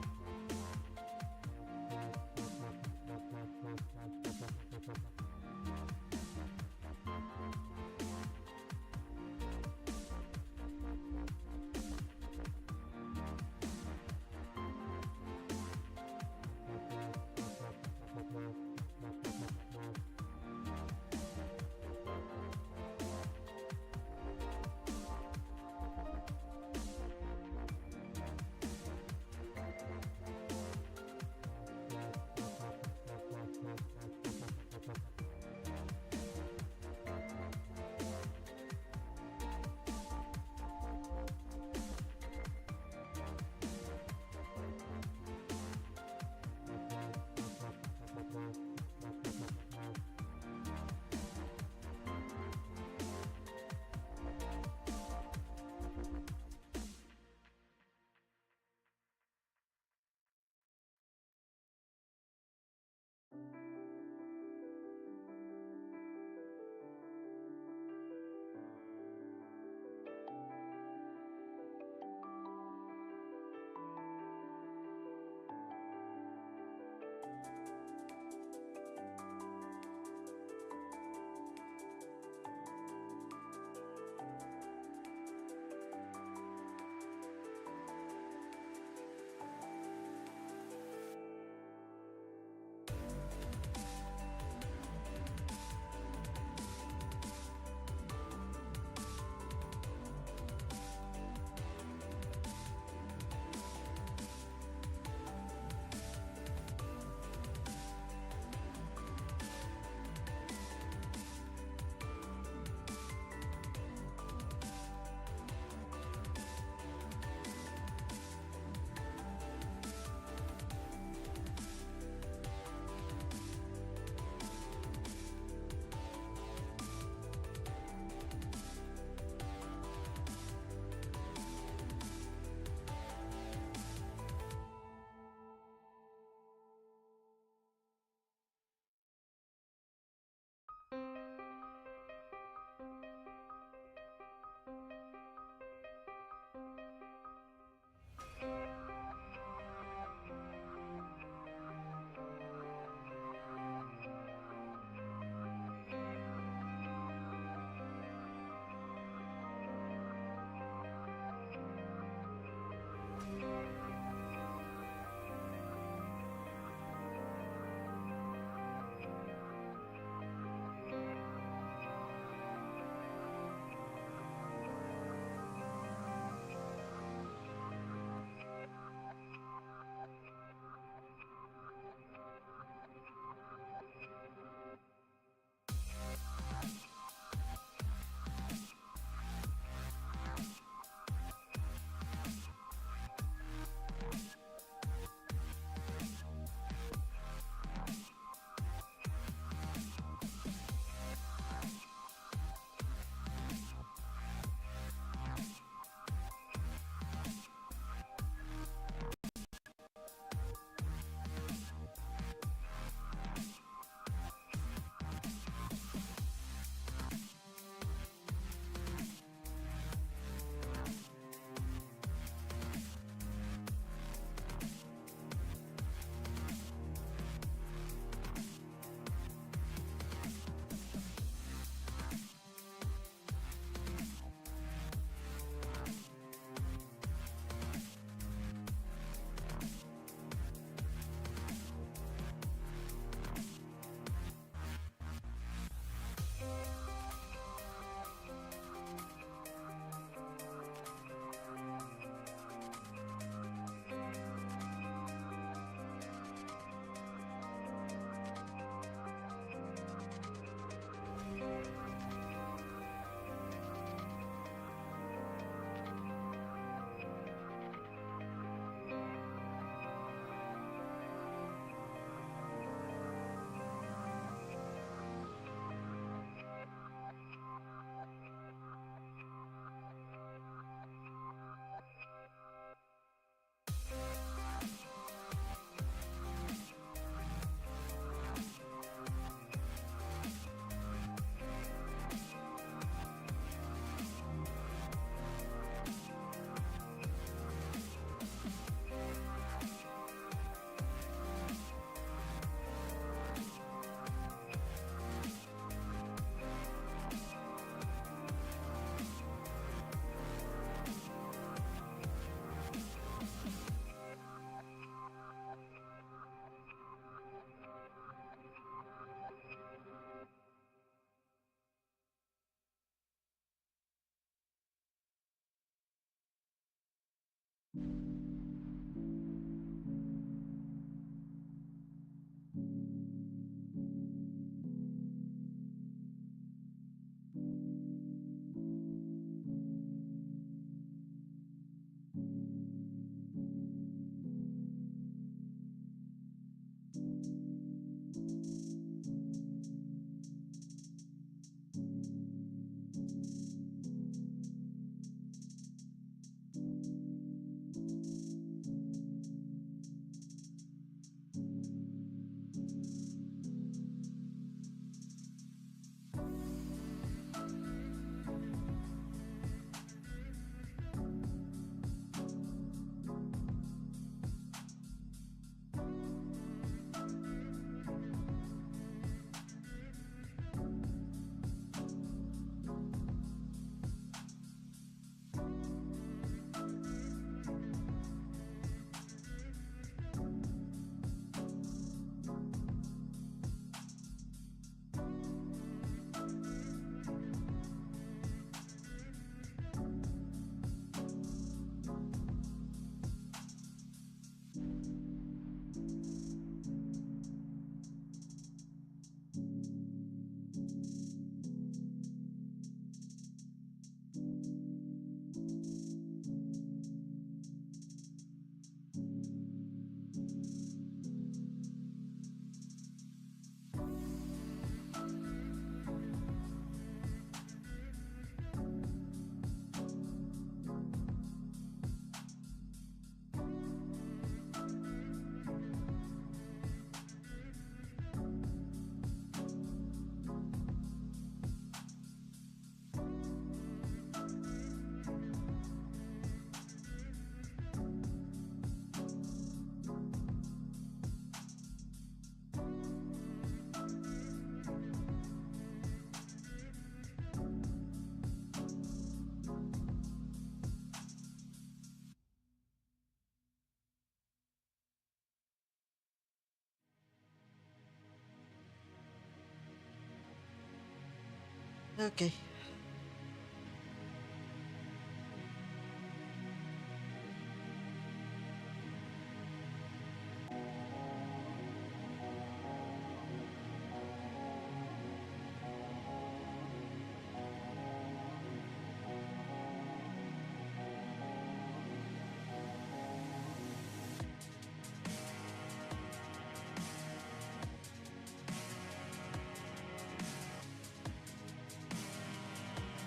Okay.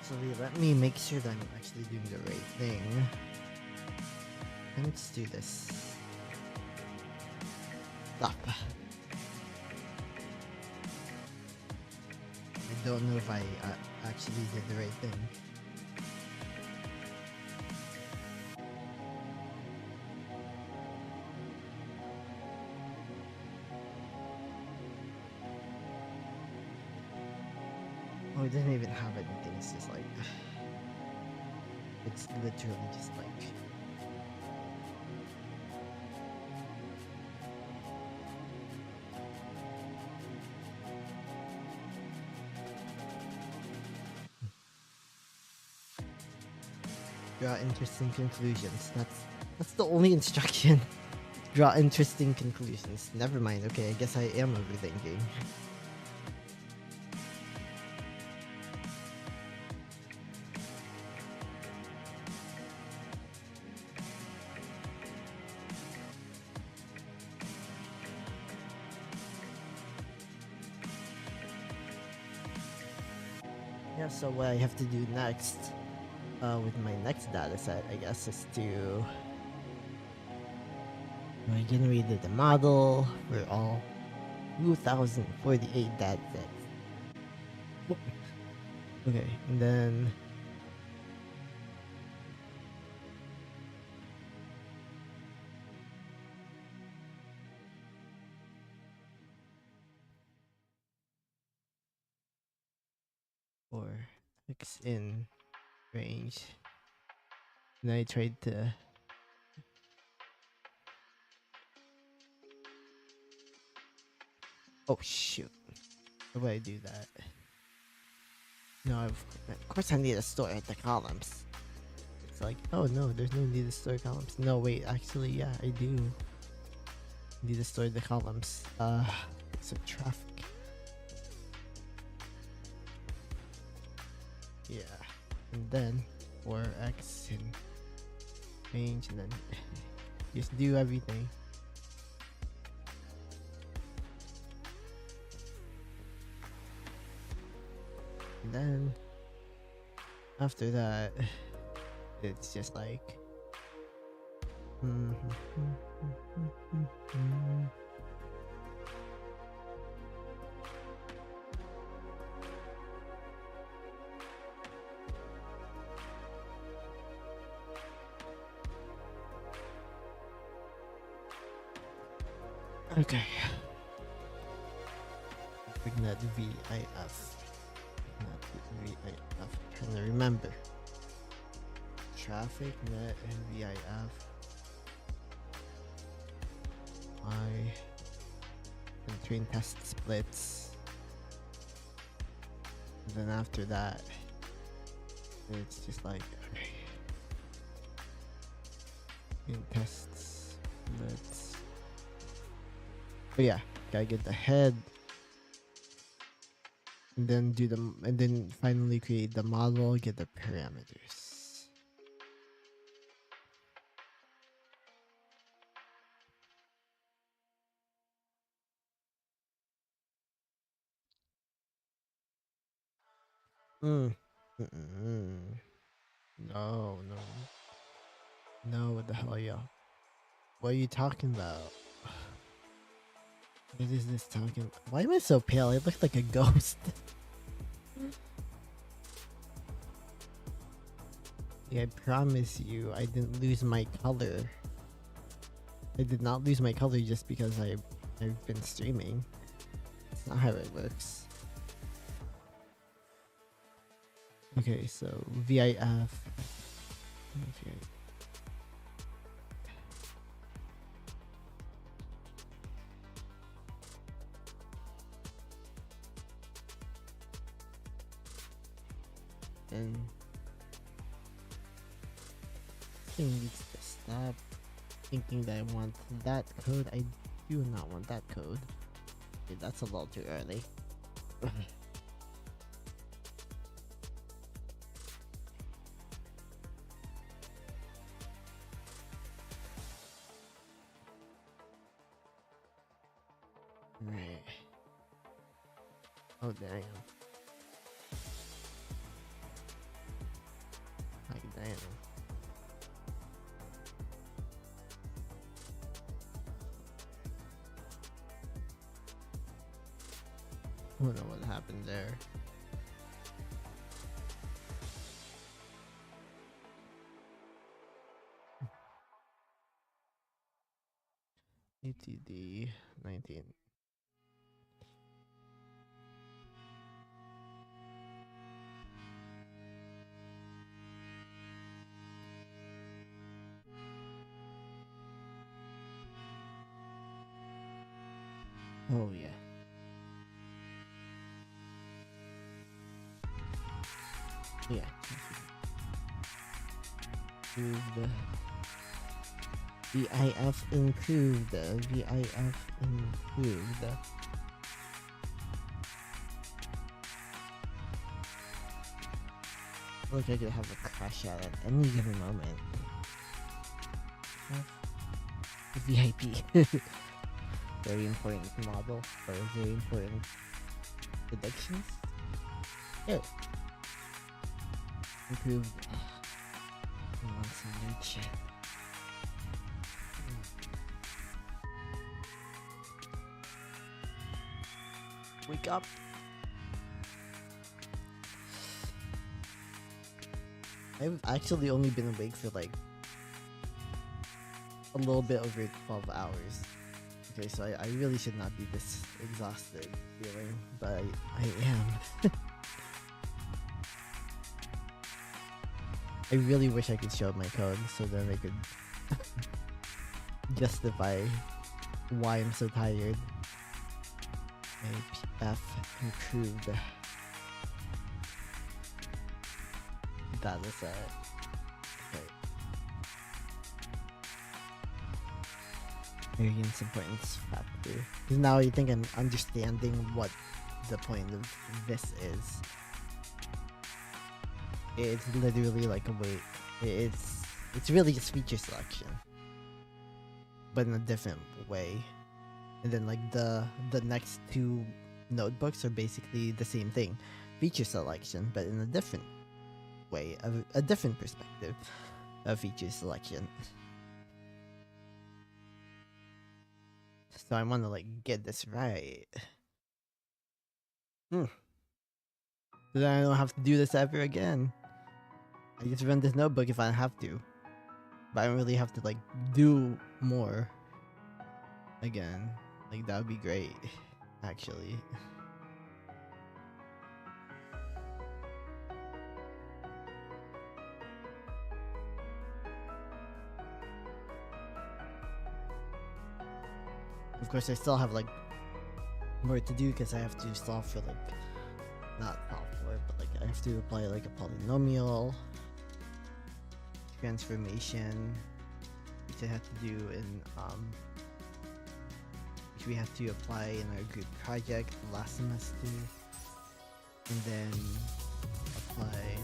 So let me make sure that I'm actually doing the right thing. Let's do this. Stop. I don't know if I actually did the right thing. Oh, it doesn't even have anything. It's just like... It's literally just like... Draw interesting conclusions. That's the only instruction. Draw interesting conclusions. Never mind. Okay, I guess I am overthinking. Yeah, so what I have to do next, with my next data set, I guess, is to I generated the model for all 2048 data sets. Okay, and then for X in range, and I tried to. Oh shoot! How do I do that? No, of course I need to store the columns. It's like, oh no, there's no need to store columns. No, wait, actually, yeah, I do need to store the columns. So traffic. Yeah, and then for X in range, and then just do everything. And then after that, it's just like okay. Bring that VIF. Not VIF. Trying to remember. Traffic net and VIF. Between test splits. And then after that, it's just like okay. In tests splits. But yeah, gotta get the head. And then and then finally create the model, get the parameters. Mm. Mm-mm. No, no. No, what the hell, yo? What are you talking about? What is this talking about? Why am I so pale? I look like a ghost. I promise you, I didn't lose my color. I did not lose my color just because I've been streaming. That's not how it works. Okay, so VIF. person thing needs to stop thinking that I want that code. I do not want that code. Okay, that's a little too early. Right. Oh, damn. Like, damn. I don't know what happened there. ATD 19. Oh yeah. Yeah. Improved. VIF improved. VIF improved. Look, I could have a crash out at any given moment. VIP. Very important model for very important predictions. Yeah. Improved. I want some new shit. Wake up. I've actually only been awake for like a little bit over 12 hours. Okay, so I really should not be this exhausted feeling, but I am. I really wish I could show my code so then I could justify why I'm so tired. APF improved. That is it. Okay. Variance importance factor. Because now I think I'm understanding what the point of this is. It's literally like a wait. It's really just feature selection, but in a different way. And then like the next two notebooks are basically the same thing, feature selection, but in a different way, a different perspective of feature selection. So I want to like get this right. So then I don't have to do this ever again. I just run this notebook if I have to, but I don't really have to like do more again. Like that would be great, actually. Of course, I still have like more to do because I have to solve for like not solve for, but like I have to apply like a polynomial transformation, which I have to do in which we have to apply in our group project last semester, and then apply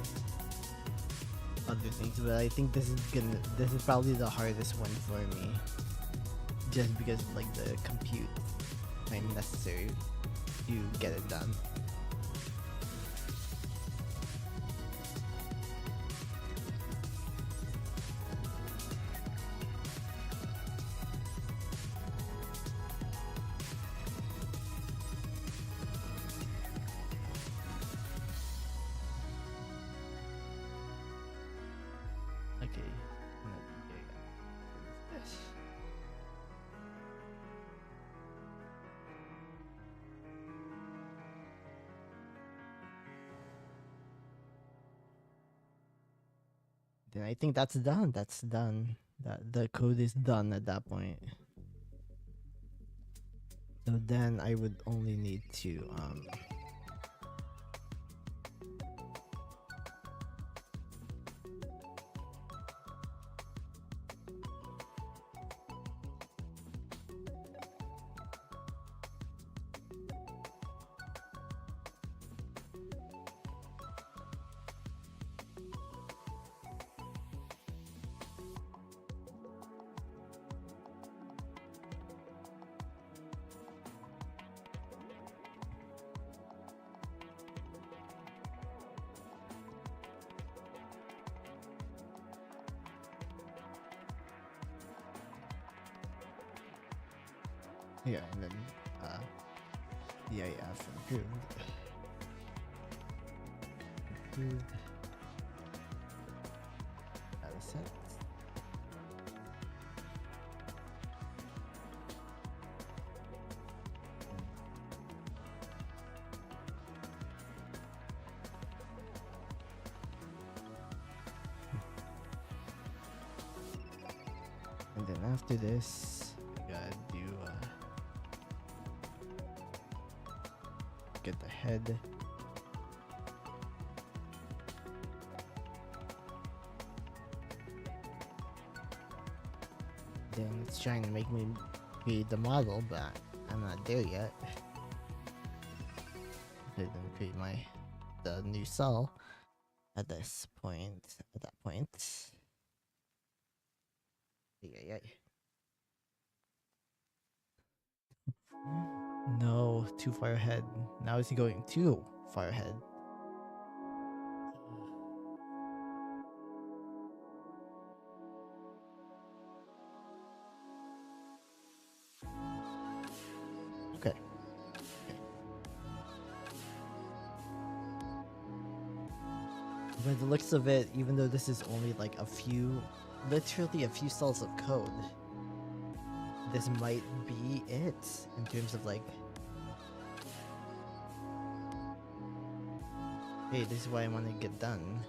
other things. But I think this is probably the hardest one for me, just because of like the compute time necessary to get it done. Okay. This. Then I think that's done. That's done. That the code is done at that point. So then I would only need to Yeah, and then uh, DIF improved. Improved data sets. And then after this, I gotta do get the head. Then it's trying to make me create the model, but I'm not there yet. I didn't create the new cell at this point. At that point, yeah. No, too far ahead. Now is he going too far ahead? Okay. By the looks of it, even though this is only like literally a few cells of code, this might be it in terms of like, hey, this is what I want to get done.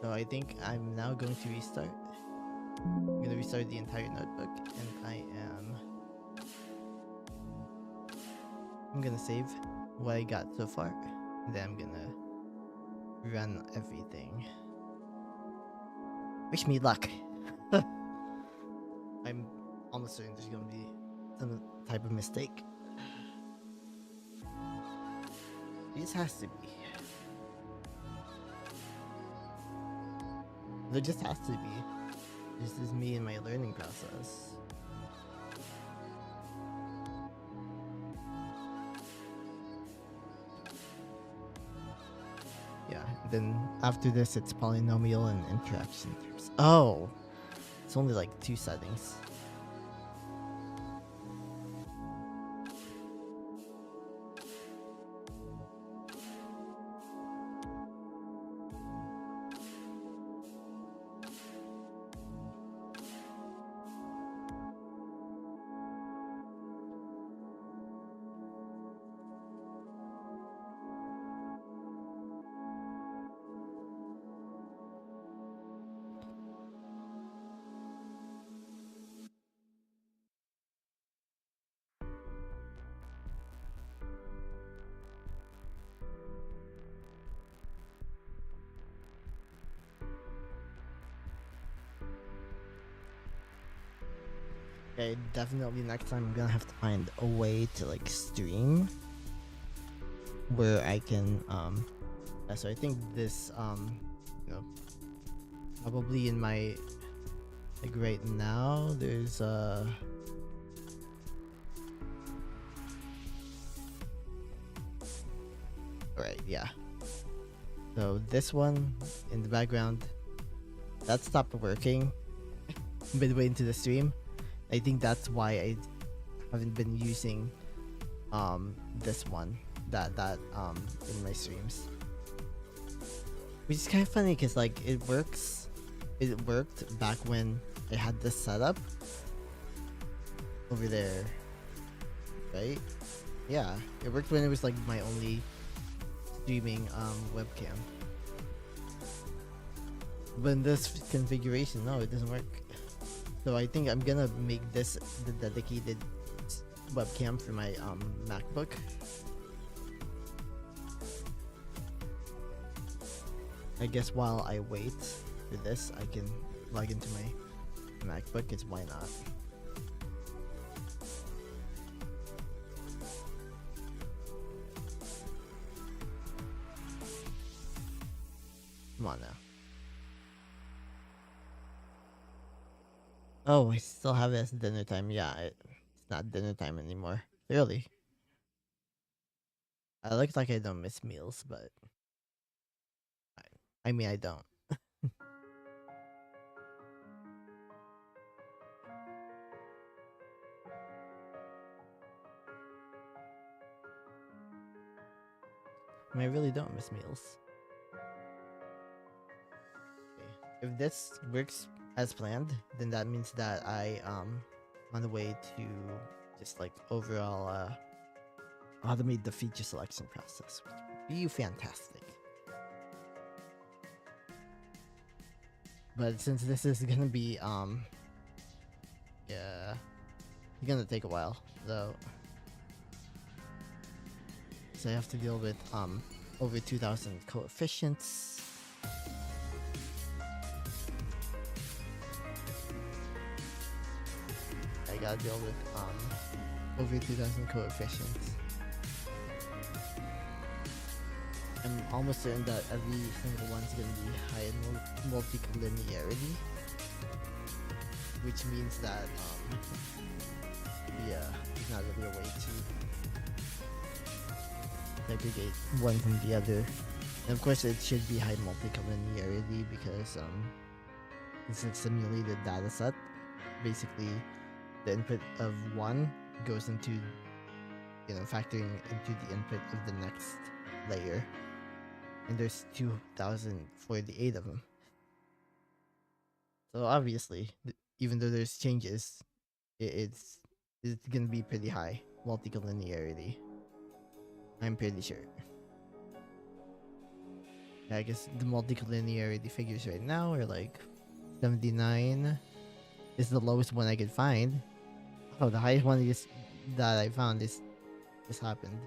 So I think I'm now going to restart. I'm going to restart the entire notebook, and I'm going to save what I got so far, and then I'm going to run everything. Wish me luck. I'm almost certain there's going to be some type of mistake. This has to be. There just has to be. This is me and my learning process. Yeah, then after this it's polynomial and interaction terms. Oh! It's only like 2 settings. Okay, definitely next time I'm gonna have to find a way to like stream where I can so I think this you know probably in my like right now there's alright, yeah. So this one in the background that stopped working midway into the stream. I think that's why I haven't been using this one that in my streams, which is kind of funny because like it worked back when I had this setup over there, right? Yeah, it worked when it was like my only streaming webcam, but in this configuration, no, it doesn't work. So I think I'm gonna make this the dedicated webcam for my MacBook. I guess while I wait for this, I can log into my MacBook. It's why not? Come on now. Oh, I still have it as dinner time. Yeah, it's not dinner time anymore. Really. I look like I don't miss meals, but I mean I don't. I really don't miss meals. Okay. If this works as planned, then that means that I on the way to just like overall automate the feature selection process, which would be fantastic. But since this is gonna be yeah, it's gonna take a while, so I have to deal with over 2,000 coefficients. I gotta deal with over 2,000 coefficients. I'm almost certain that every single one's gonna be high in multicollinearity, which means that yeah, there's not really a way to segregate one from the other. And of course, it should be high multicollinearity because it's a simulated data set. Basically, the input of one goes into, factoring into the input of the next layer. And there's 2,048 of them. So obviously, even though there's changes, it's gonna be pretty high multicollinearity. I'm pretty sure. I guess the multicollinearity figures right now are like 79 is the lowest one I could find. Oh, the highest one is that I found is this happened.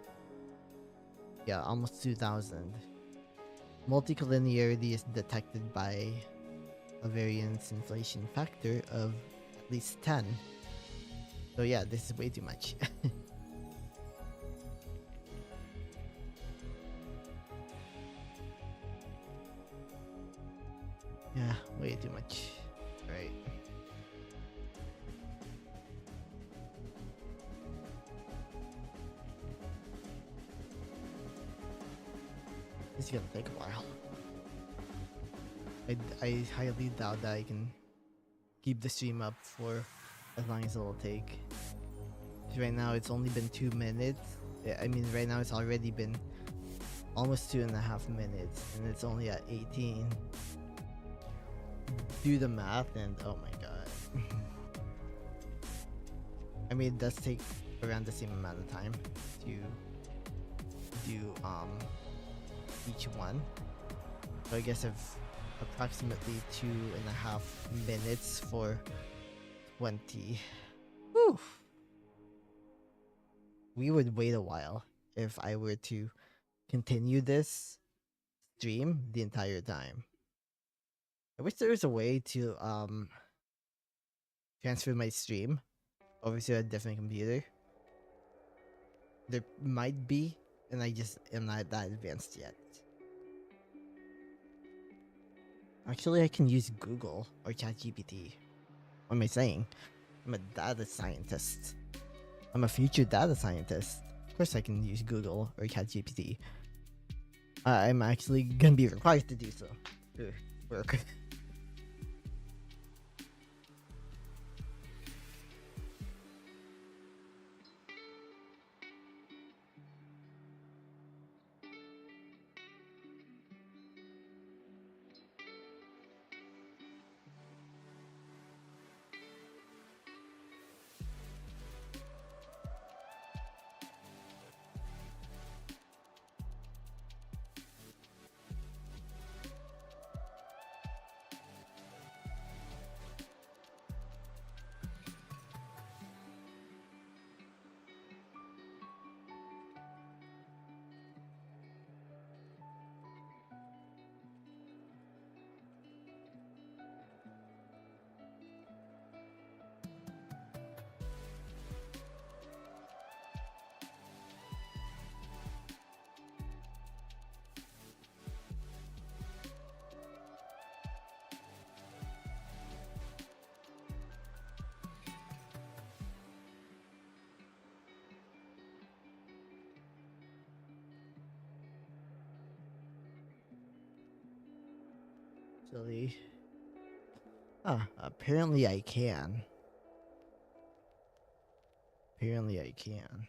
Yeah, almost 2,000. Multicollinearity is detected by a variance inflation factor of at least 10. So yeah, this is way too much. Yeah, way too much. Right. This is gonna take a while. I highly doubt that I can keep the stream up for as long as it'll take. 'Cause right now it's only been 2 minutes. I mean, right now it's already been almost 2.5 minutes, and it's only at 18. Do the math, and oh my god. I mean, it does take around the same amount of time to do each one. So I guess I've approximately 2.5 minutes for 20. Whew. We would wait a while if I were to continue this stream the entire time. I wish there was a way to transfer my stream over to a different computer. There might be, and I just am not that advanced yet. Actually, I can use Google or ChatGPT. What am I saying? I'm a data scientist. I'm a future data scientist. Of course, I can use Google or ChatGPT. I'm actually gonna be required to do so for work. Actually, apparently I can. Apparently I can.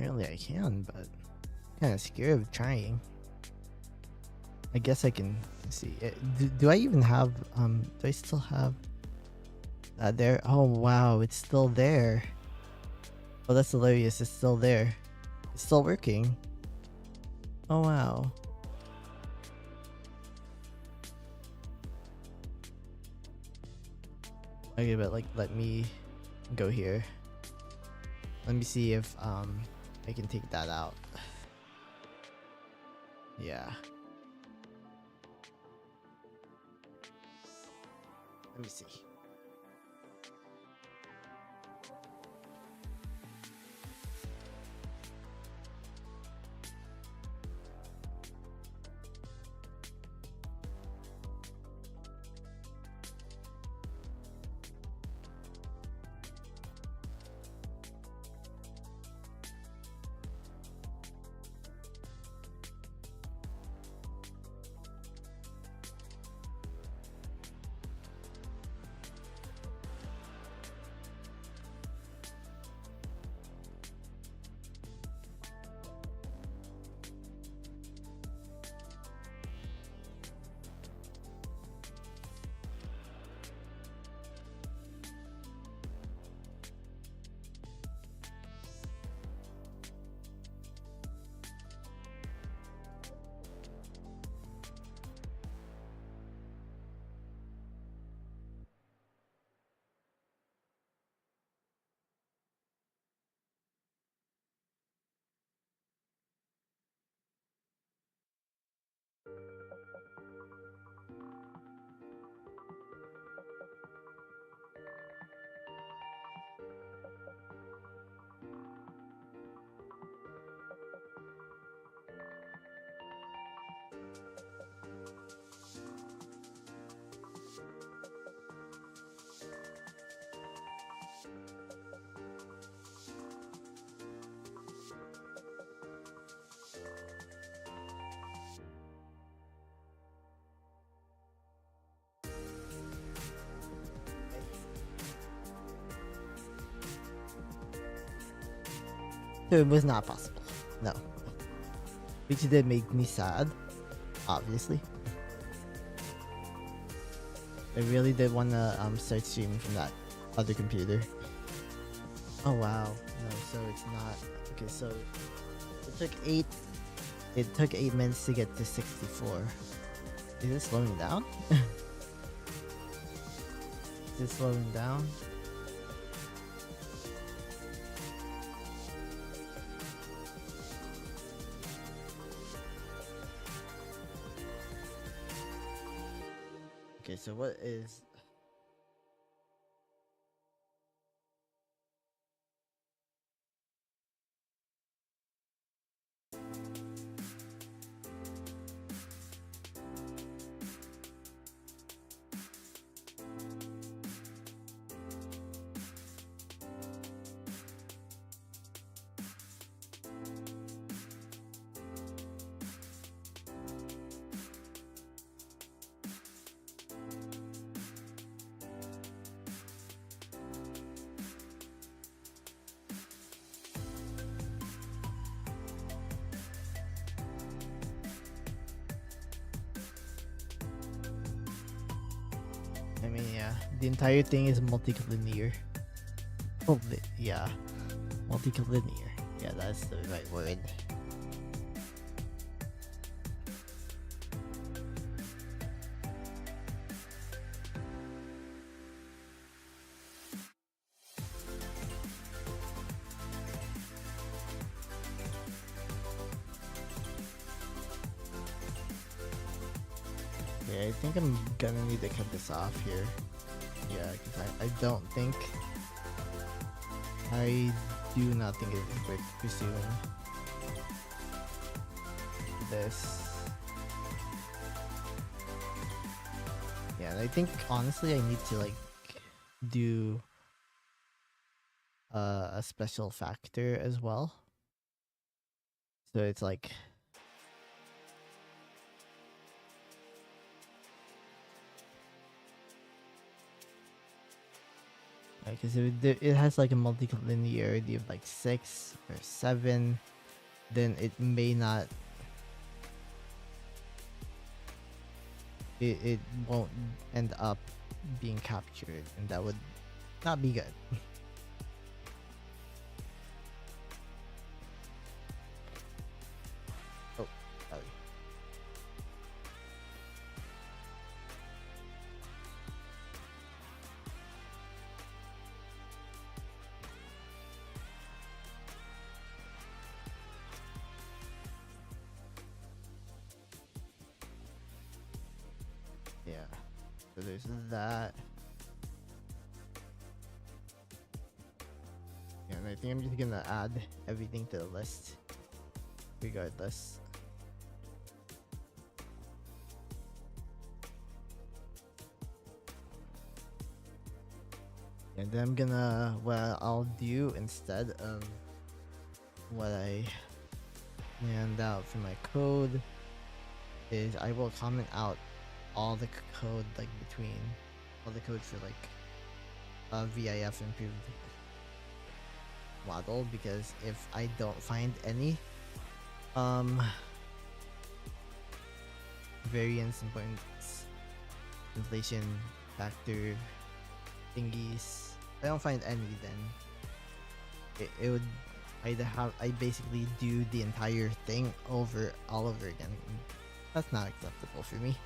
apparently I can, but I'm kind of scared of trying. I guess I can see it. Do I even have do I still have that there? Oh wow, it's still there. Oh, that's hilarious. It's still there. It's still working. Oh wow. Okay, but like let me go here. Let me see if I can take that out. Yeah. Let me see. So it was not possible. No. Which did make me sad, obviously. I really did want to start streaming from that other computer. Oh wow. No, so it's not. Okay, so it took 8 minutes to get to 64. Is it slowing down? Is it slowing down? Okay, so what is... I mean, yeah, the entire thing is multilinear. Yeah, multilinear. Yeah, that's the right word. Yeah, I think I'm gonna need to cut this off here. Yeah, because I don't think... I do not think it's worth pursuing this. Yeah, and I think honestly I need to like do a special factor as well. So it's like... Because it has like a multilinearity of like 6 or 7, then it may not, it won't end up being captured, and that would not be good. Oh, sorry. Yeah, so there's that. Yeah, and I think I'm just gonna add everything to the list regardless. And then I'm gonna, what I'll do instead of what I planned out for my code is I will comment out all the code, like between all the code for like VIF improved model, because if I don't find any variance and points inflation factor thingies, if I don't find any, then it would I basically do the entire thing all over again. That's not acceptable for me.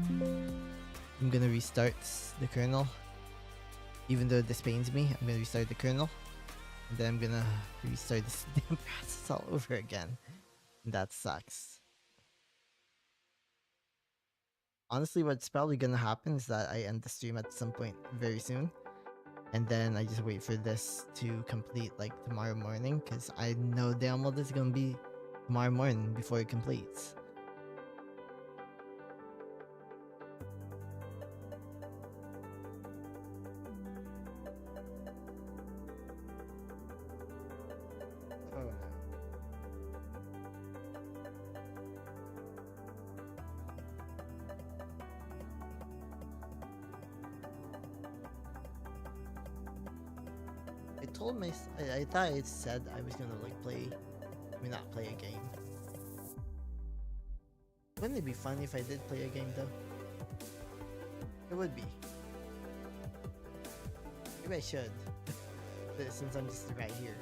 I'm gonna restart the kernel. Even though this pains me, I'm gonna restart the kernel. And then I'm gonna restart this damn process all over again. And that sucks. Honestly, what's probably gonna happen is that I end the stream at some point very soon. And then I just wait for this to complete like tomorrow morning, because I know damn well this is gonna be tomorrow morning before it completes. Oh no. I told I thought it said I was gonna like not play a game. Wouldn't it be fun if I did play a game though? It would be. Maybe I should. Since I'm just right here.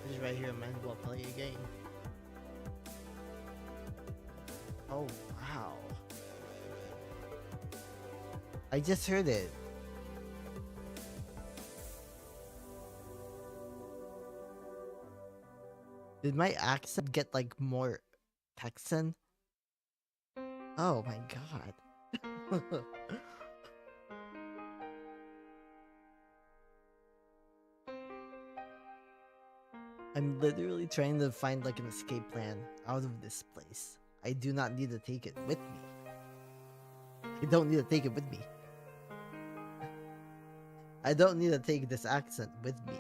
Just right here, I might as well play a game. Oh wow. I just heard it. Did my accent get like more Texan? Oh my god. I'm literally trying to find like an escape plan out of this place. I do not need to take it with me. I don't need to take it with me. I don't need to take this accent with me.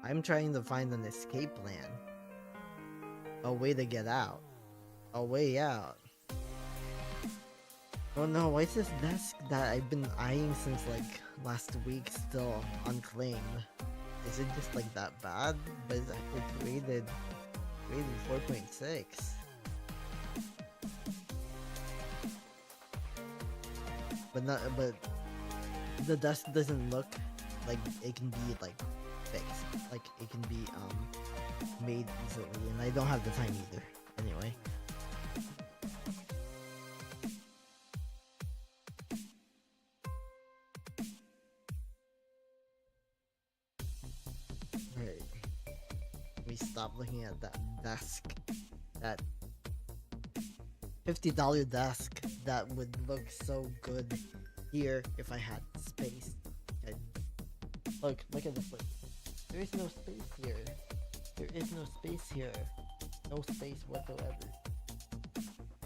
I'm trying to find an escape plan. A way to get out. A way out. Oh no, why is this desk that I've been eyeing since like last week still unclaimed? Is it just like that bad? But it's rated 4.6. But the desk doesn't look like it can be like fixed. Like it can be made easily, and I don't have the time either. Anyway. Alright. Let me stop looking at that desk. That $50 desk that would look so good here if I had space. Look at this place. There is no space here. There is no space here. No space whatsoever.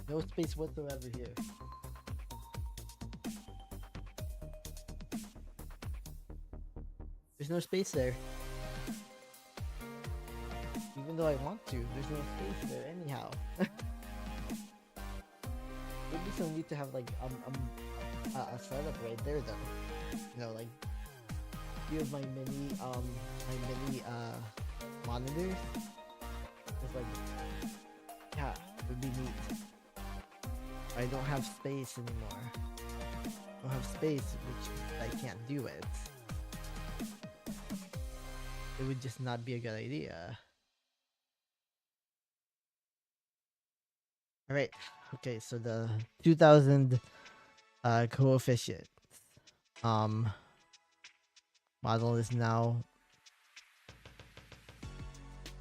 No space whatsoever here. There's no space there. Even though I want to, there's no space there anyhow. It would be also need to have like a setup right there though. You know, like few of my mini monitors. It's like, yeah, it would be neat. I don't have space anymore. I don't have space, which I can't do it. It would just not be a good idea. All right. Okay, so the 2000 coefficient model is now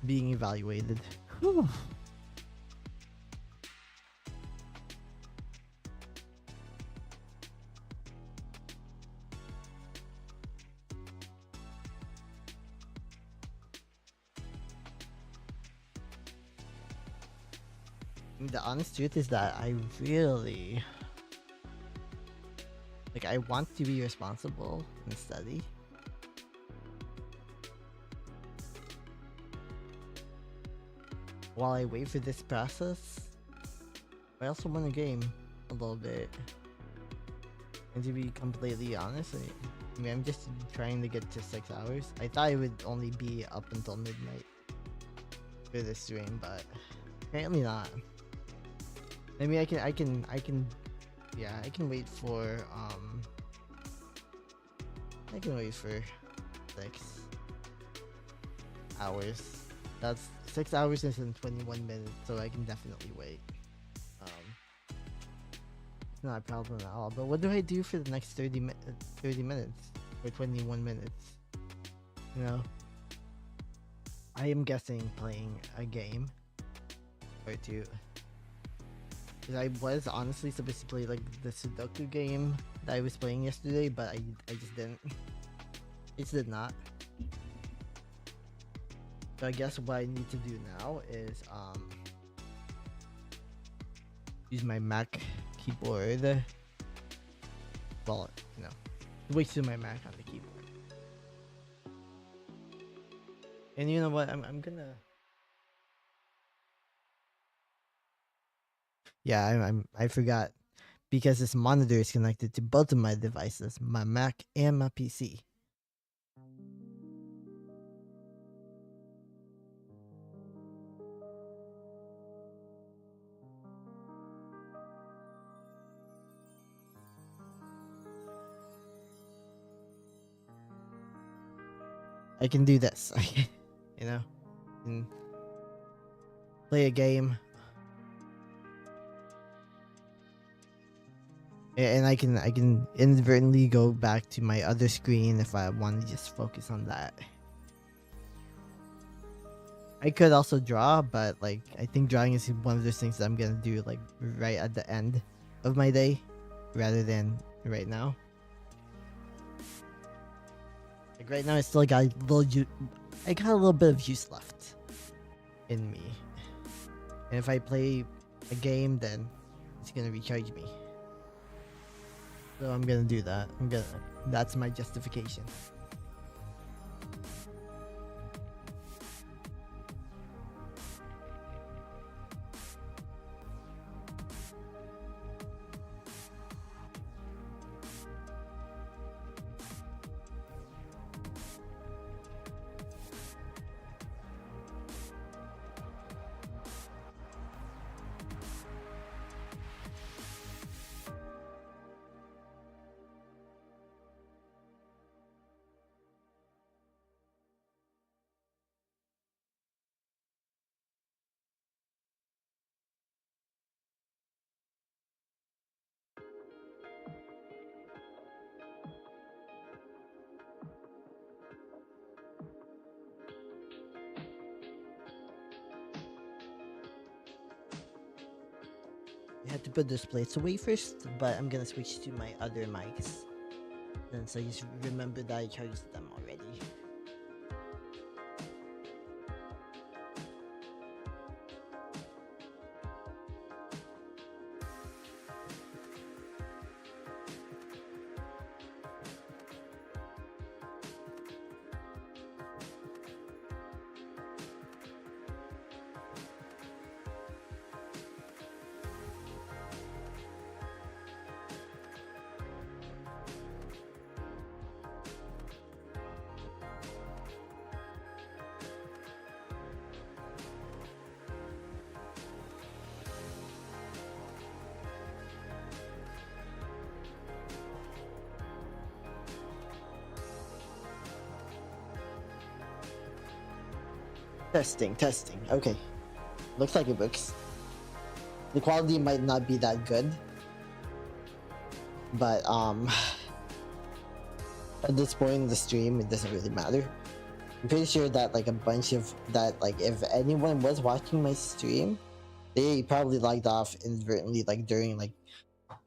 being evaluated. Whew. The honest truth is that I really like I want to be responsible and study. While I wait for this process, I also want a game a little bit. And to be completely honest, I mean, I'm just trying to get to 6 hours. I thought it would only be up until midnight for this stream, but apparently not. I mean, I can, yeah, I can wait for, I can wait for 6 hours. That's 6 hours is in 21 minutes, so I can definitely wait. It's not a problem at all. But what do I do for the next 30 minutes or 21 minutes? You know, I am guessing playing a game or two. Because I was honestly supposed to play like the Sudoku game that I was playing yesterday, but I just didn't. I just did not. So I guess what I need to do now is use my Mac keyboard. Well, you know, switch to my Mac on the keyboard. And you know what? I'm gonna. Yeah, I forgot because this monitor is connected to both of my devices, my Mac and my PC. I can do this. You know, and play a game, and I can inadvertently go back to my other screen if I want to just focus on that. I could also draw, but like I think drawing is one of those things that I'm gonna do like right at the end of my day, rather than right now. Like right now, I still got a little I got a little bit of juice left in me, and if I play a game, then it's gonna recharge me. So I'm gonna do that. That's my justification. I had to put those plates away first, but I'm gonna switch to my other mics. And so I just remember that I charged them already. Testing, testing. Okay. Looks like it works. The quality might not be that good, but at this point in the stream, it doesn't really matter. I'm pretty sure that like a bunch of that, like if anyone was watching my stream, they probably logged off inadvertently, like during like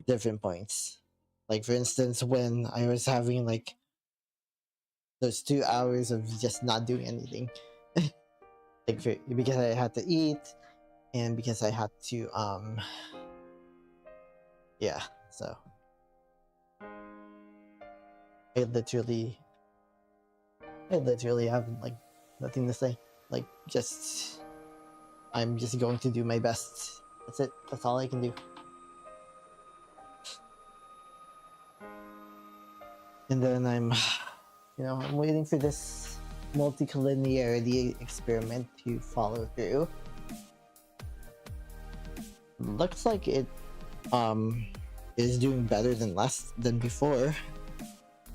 different points. Like for instance, when I was having like those 2 hours of just not doing anything, like because I had to eat and because I had to yeah. So I literally have like nothing to say. Like just I'm just going to do my best. That's it. That's all I can do. And then I'm I'm waiting for this multicollinearity experiment to follow through. Looks like it is doing better than before.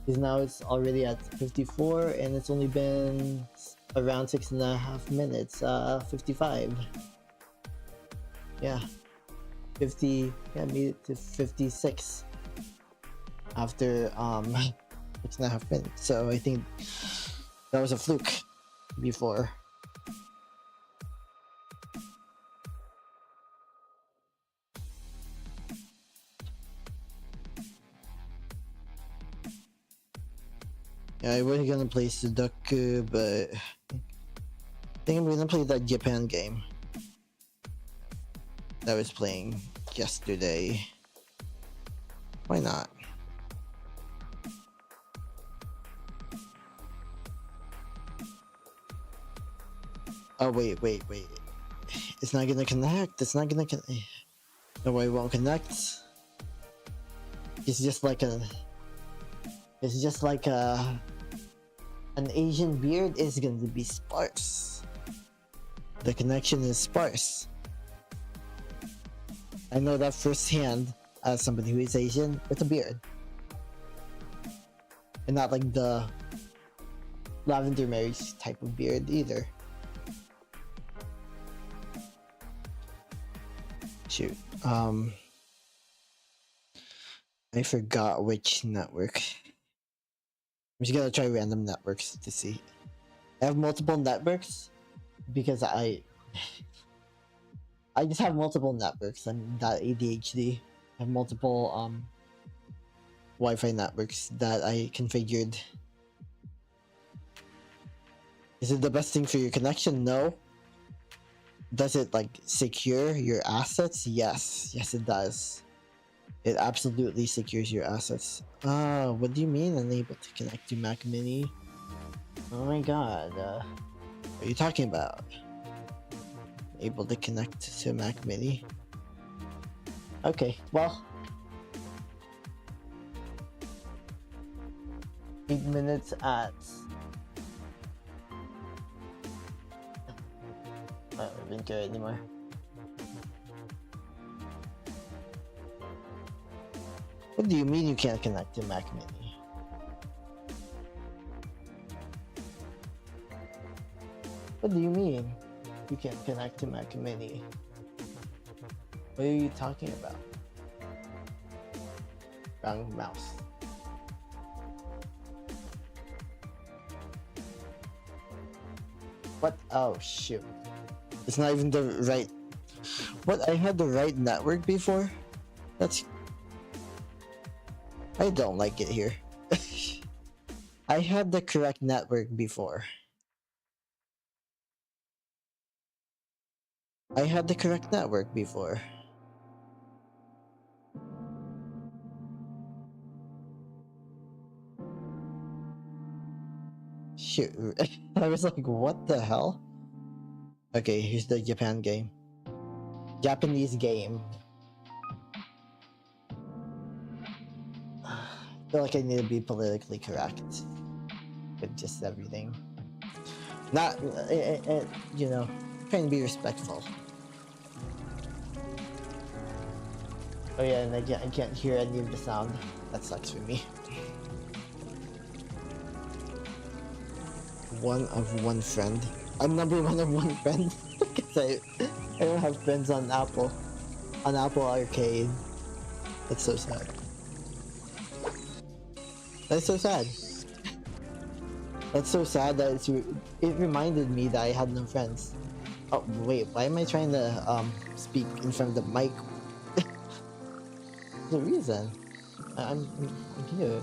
Because now it's already at 54 and it's only been around 6.5 minutes. 55. Yeah. 50, yeah, made it to 56 after 6.5 minutes. So I think that was a fluke before. Yeah, I was gonna play Sudoku, but I think I'm gonna play that Japan game that I was playing yesterday. Why not? Oh wait. It's not gonna connect. It's not gonna connect. No, it won't connect. It's just like a. It's just like an Asian beard is going to be sparse. The connection is sparse. I know that firsthand as somebody who is Asian with a beard. And not like the lavender marriage type of beard either. Shoot. I forgot which network. I'm just gonna try random networks to see. I have multiple networks because I just have multiple networks. I'm that ADHD. I have multiple Wi-Fi networks that I configured. Is it the best thing for your connection? No. Does it like secure your assets? Yes. Yes, it does. It absolutely secures your assets. What do you mean unable to connect to Mac Mini? Oh my god. What are you talking about? Able to connect to Mac Mini? Okay, well. 8 minutes at... I don't even care anymore. What do you mean you can't connect to Mac Mini? What do you mean you can't connect to Mac Mini? What are you talking about? Wrong mouse. What? Oh shoot. It's not even the right... What? I had the right network before? That's... I don't like it here. I had the correct network before. I had the correct network before. Shoot. I was like, what the hell? Okay, here's the Japan game. Japanese game. I feel like I need to be politically correct with just everything. Not, trying to be respectful. Oh yeah, and I can't hear any of the sound. That sucks for me. One of one friend. I'm number one of one friend because I don't have friends on Apple Arcade. That's so sad. That's so sad. That's so sad that it reminded me that I had no friends. Oh wait, why am I trying to speak in front of the mic? The reason I'm here.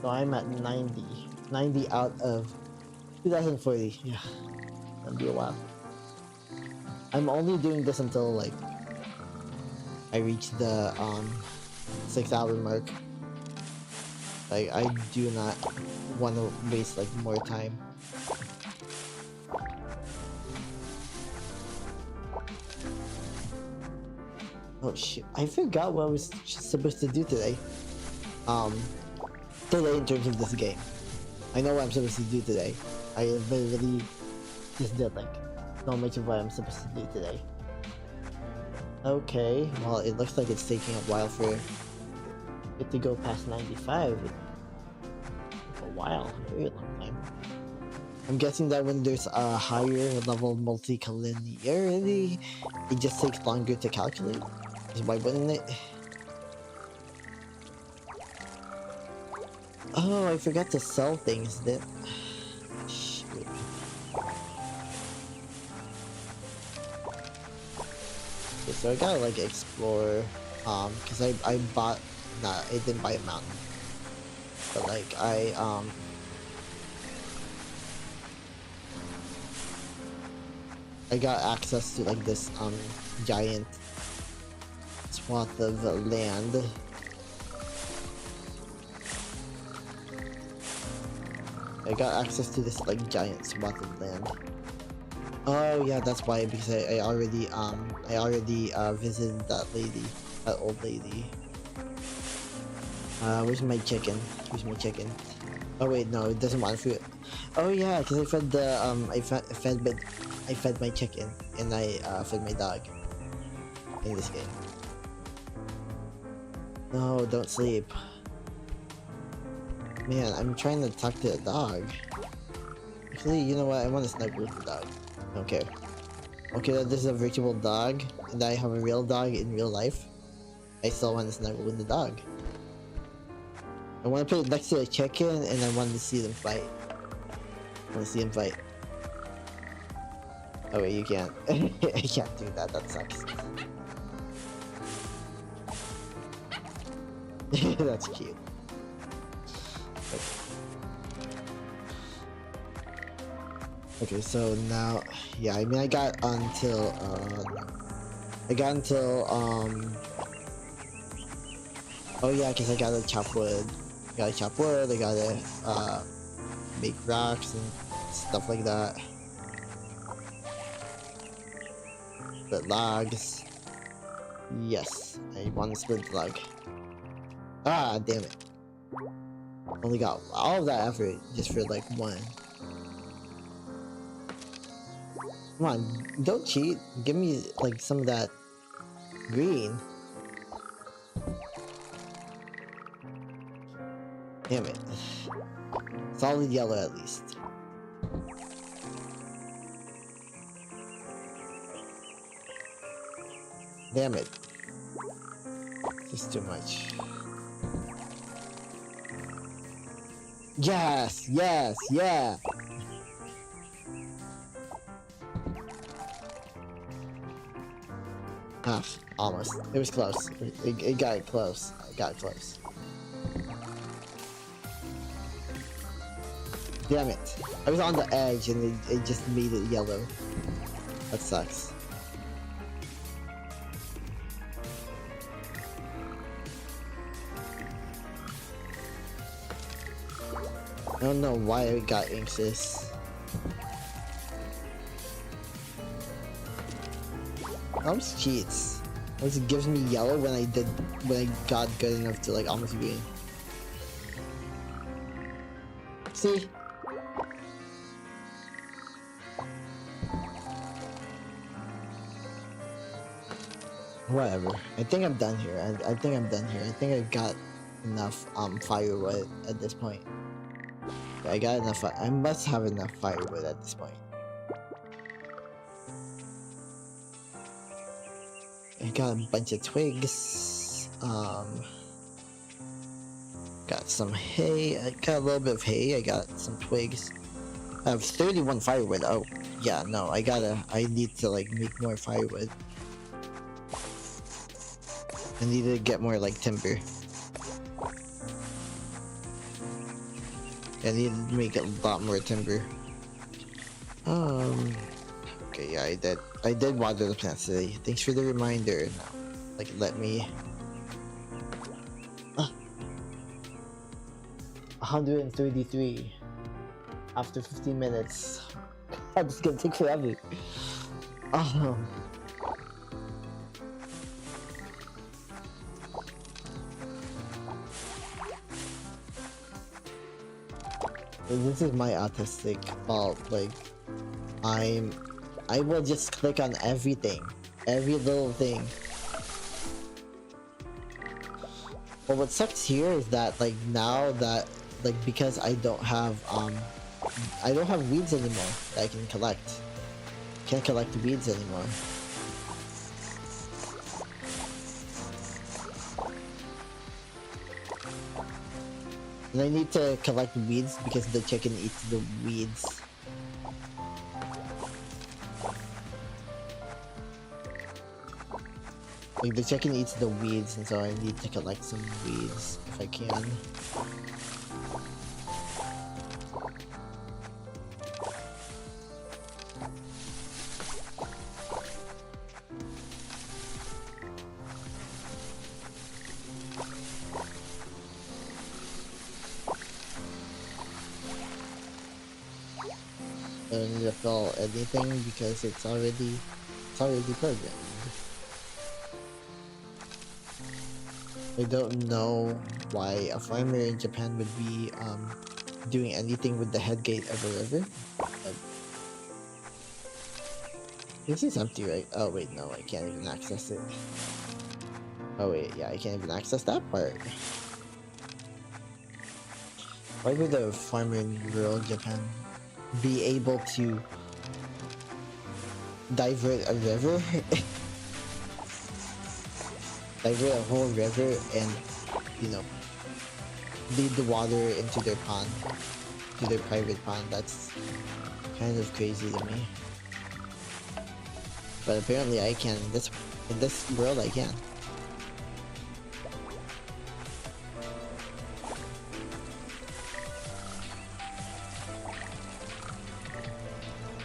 So I'm at 90 out of 2040. Yeah, that'll be a while. I'm only doing this until like I reach the 6 hour mark. Like I do not want to waste like more time. Oh shit! I forgot what I was supposed to do today. Today in terms of this game, I know what I'm supposed to do today. I literally just did like so much of what I'm supposed to do today. Okay, well it looks like it's taking a while for it to go past 95. It took a while, a very long time. I'm guessing that when there's a higher level multicollinearity, it just takes longer to calculate. Why wouldn't it? Oh, I forgot to sell things that. Shoot. Okay, so I gotta like explore, cause I bought, nah, I didn't buy a mountain, but like I got access to like this giant swath of land. I got access to this like giant swath of land. Oh yeah, that's why, because I already visited that lady, that old lady. Where's my chicken? Where's my chicken? Oh wait, no, it doesn't want food. Oh yeah, because I fed the I fed my chicken and I fed my dog in this game. No, don't sleep. Man, I'm trying to talk to the dog. Actually, you know what? I want to snuggle with the dog. Okay. Okay, this is a virtual dog, and I have a real dog in real life. I still want to snuggle with the dog. I want to put it next to a chicken, and I want to see them fight. I want to see them fight. Oh wait, you can't. I can't do that. That sucks. That's cute. Okay, so now, yeah, I mean, I got until, oh yeah, because I gotta chop wood. I gotta chop wood, I gotta, make rocks and stuff like that. Split logs. Yes, I want to split the log. Ah, damn it. Only got all of that effort just for like one. Come on, don't cheat. Give me like some of that green. Damn it. Solid yellow at least. Damn it. Just too much. Yes, yes, yeah. Ah, almost. It was close. It got it close. It got close. Damn it. I was on the edge and it just made it yellow. That sucks. I don't know why I got anxious. Those cheats. It gives me yellow when I got good enough to like almost green. See? Whatever. I think I'm done here. I think I'm done here. I think I got enough firewood at this point. I got enough. I must have enough firewood at this point. I got a bunch of twigs. Got some hay. I got a little bit of hay. I got some twigs. I have 31 firewood. Oh, yeah, no, I need to like make more firewood. I need to get more like timber. I need to make a lot more timber. Okay, yeah, I did water the plants today. Thanks for the reminder. Now, like, let me. 133 after 15 minutes. God, this is gonna take forever. This is my autistic fault. Like, I will just click on everything, every little thing. But what sucks here is that like now that like because I don't have weeds anymore that I can collect. Can't collect weeds anymore. And I need to collect weeds because the chicken eats the weeds. Like the chicken eats the weeds, and so I need to collect some weeds if I can. I don't need to fill anything because it's already programmed. I don't know why a farmer in Japan would be doing anything with the head gate of a river. But this is empty, right? Oh wait, no, I can't even access it. Oh wait, yeah, I can't even access that part. Why would a farmer in rural Japan be able to divert a river? Divert a whole river and, you know, lead the water into their pond, to their private pond. That's kind of crazy to me. But apparently I can. In this world I can.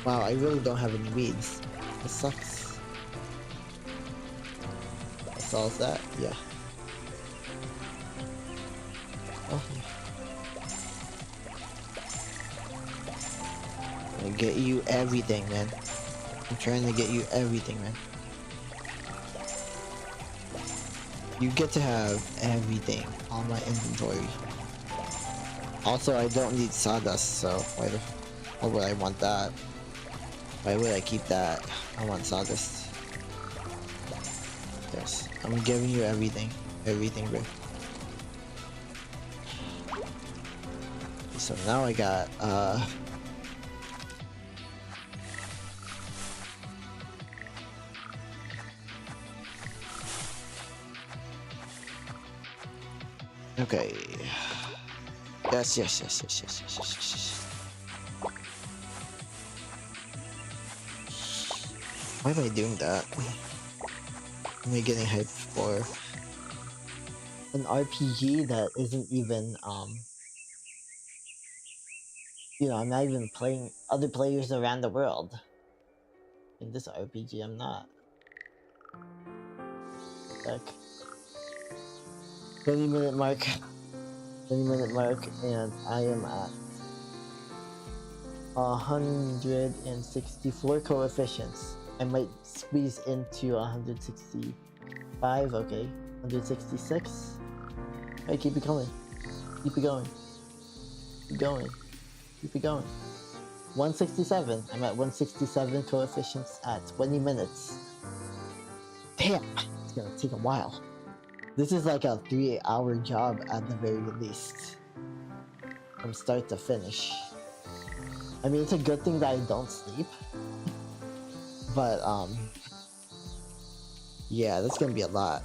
Wow, I really don't have any weeds. This sucks. Solve that, yeah. Oh. I get you everything, man. I'm trying to get you everything, man. You get to have everything on my inventory. Also, I don't need sawdust, so why would I want that? Why would I keep that? I want sawdust. Yes, I'm giving you everything. Everything, bro. So now I got, okay. Yes. Why am I doing that? Am I getting hyped for an RPG that isn't even, you know, I'm not even playing other players around the world. In this RPG, I'm not. Like, 20-minute mark. 20-minute mark, and I am at 164 coefficients. I might squeeze into 165, okay. 166. Hey, keep it going. Keep it going. Keep going. Keep it going. 167. I'm at 167 coefficients at 20 minutes. Damn! It's gonna take a while. This is like a 3-hour job at the very least, from start to finish. I mean, it's a good thing that I don't sleep, but yeah, that's gonna be a lot.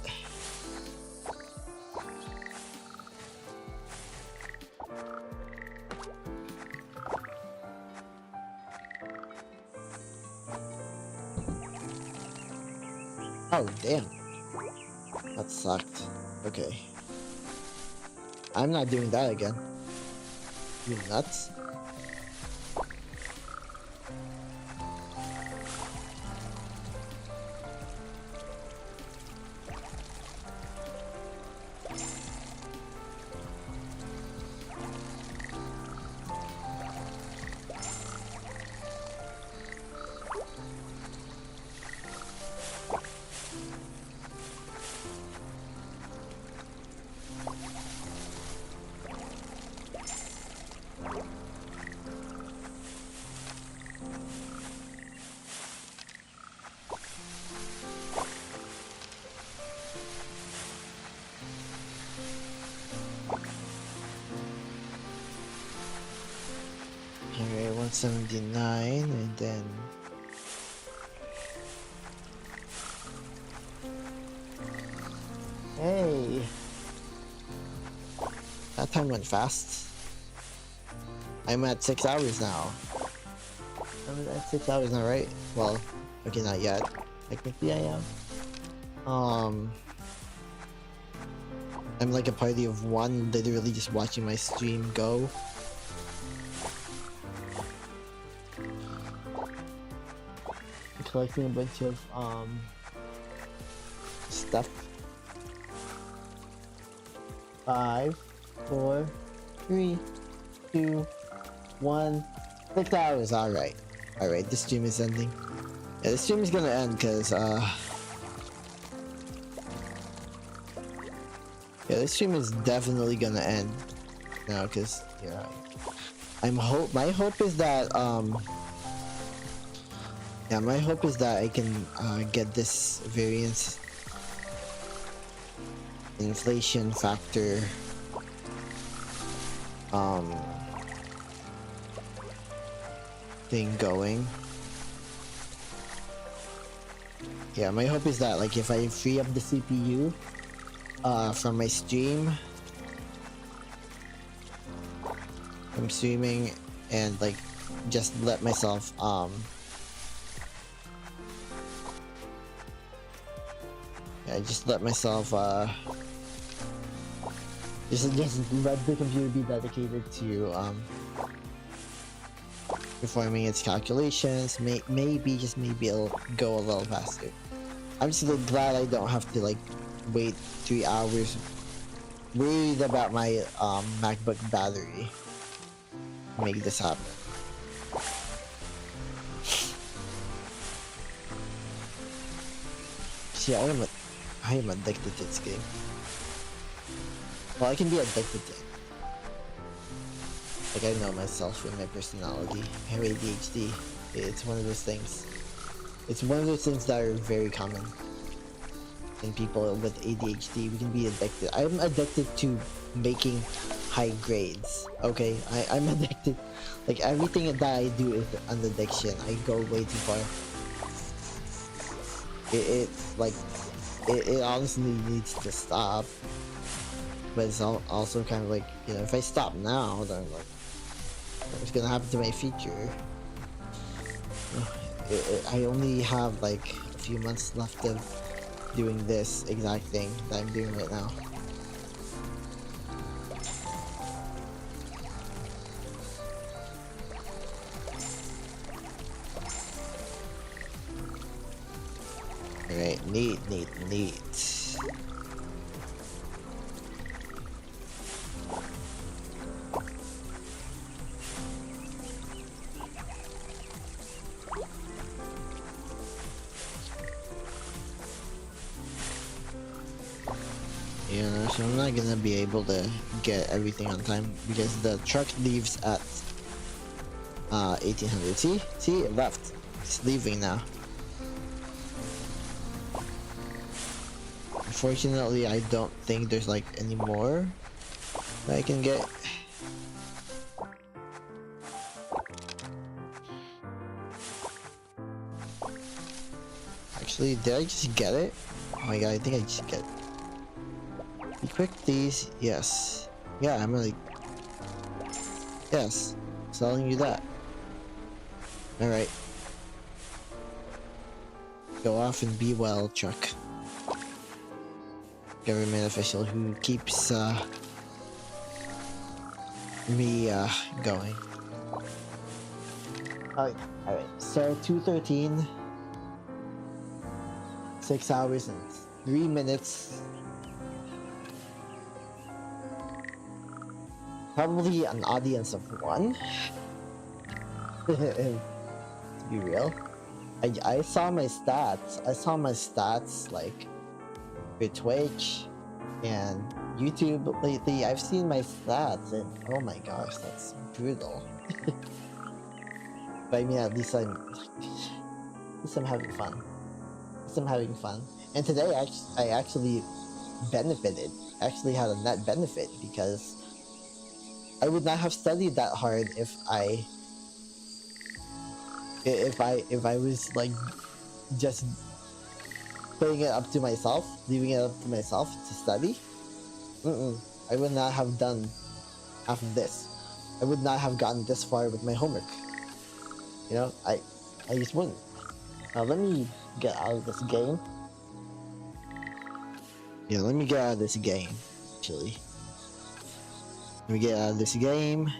Oh, damn. That sucked. Okay. I'm not doing that again. You nuts? Alright, 179 and then hey, that time went fast. I'm at 6 hours now. I'm at 6 hours now, right? Well, okay, not yet. Technically I am. I'm like a party of one, literally just watching my stream go. Collecting a bunch of stuff. 5, 4, 3, 2, 1. 6 hours. Alright. Alright, this stream is ending. Yeah, this stream is gonna end because yeah, this stream is definitely gonna end now because yeah, my hope is that yeah, my hope is that I can get this variance inflation factor thing going. Yeah, my hope is that like if I free up the CPU from my stream, I'm streaming and like just let myself yeah, just let myself just let the computer be dedicated to performing its calculations. Maybe just maybe it'll go a little faster. I'm just glad I don't have to like wait 3 hours worried about my MacBook battery to make this happen. See, I am addicted to this game. Well, I can be addicted to it. Like, I know myself and my personality. I have ADHD. It's one of those things. It's one of those things that are very common in people with ADHD. We can be addicted. I'm addicted to making high grades. Okay, I'm addicted. Like, everything that I do is an addiction. I go way too far. It's like it honestly needs to stop, but it's also kind of like, you know, if I stop now, then like what's gonna happen to my future? I only have like a few months left of doing this exact thing that I'm doing right now. Alright, neat. Yeah, so I'm not gonna be able to get everything on time because the truck leaves at 1800. See, it left. It's leaving now. Unfortunately, I don't think there's like any more that I can get. Actually, did I just get it? Oh my god, I think I just get it. Be quick, please. Yes. Yeah, I'm like... Yes. Telling you that. Alright. Go off and be well, truck. Government official who keeps, me, going. Alright, so 2:13. 6 hours and 3 minutes. Probably an audience of 1. To be real. I saw my stats. I saw my stats like for Twitch and YouTube lately. I've seen my stats and oh my gosh, that's brutal. But I mean, at least I'm having fun. I'm having fun. And today I actually benefited. Actually had a net benefit because I would not have studied that hard if I was like just putting it up to myself, leaving it up to myself to study. I would not have done half of this. I would not have gotten this far with my homework. You know, I just wouldn't. Now let me get out of this game. Yeah, let me get out of this game, actually. Let me get out of this game.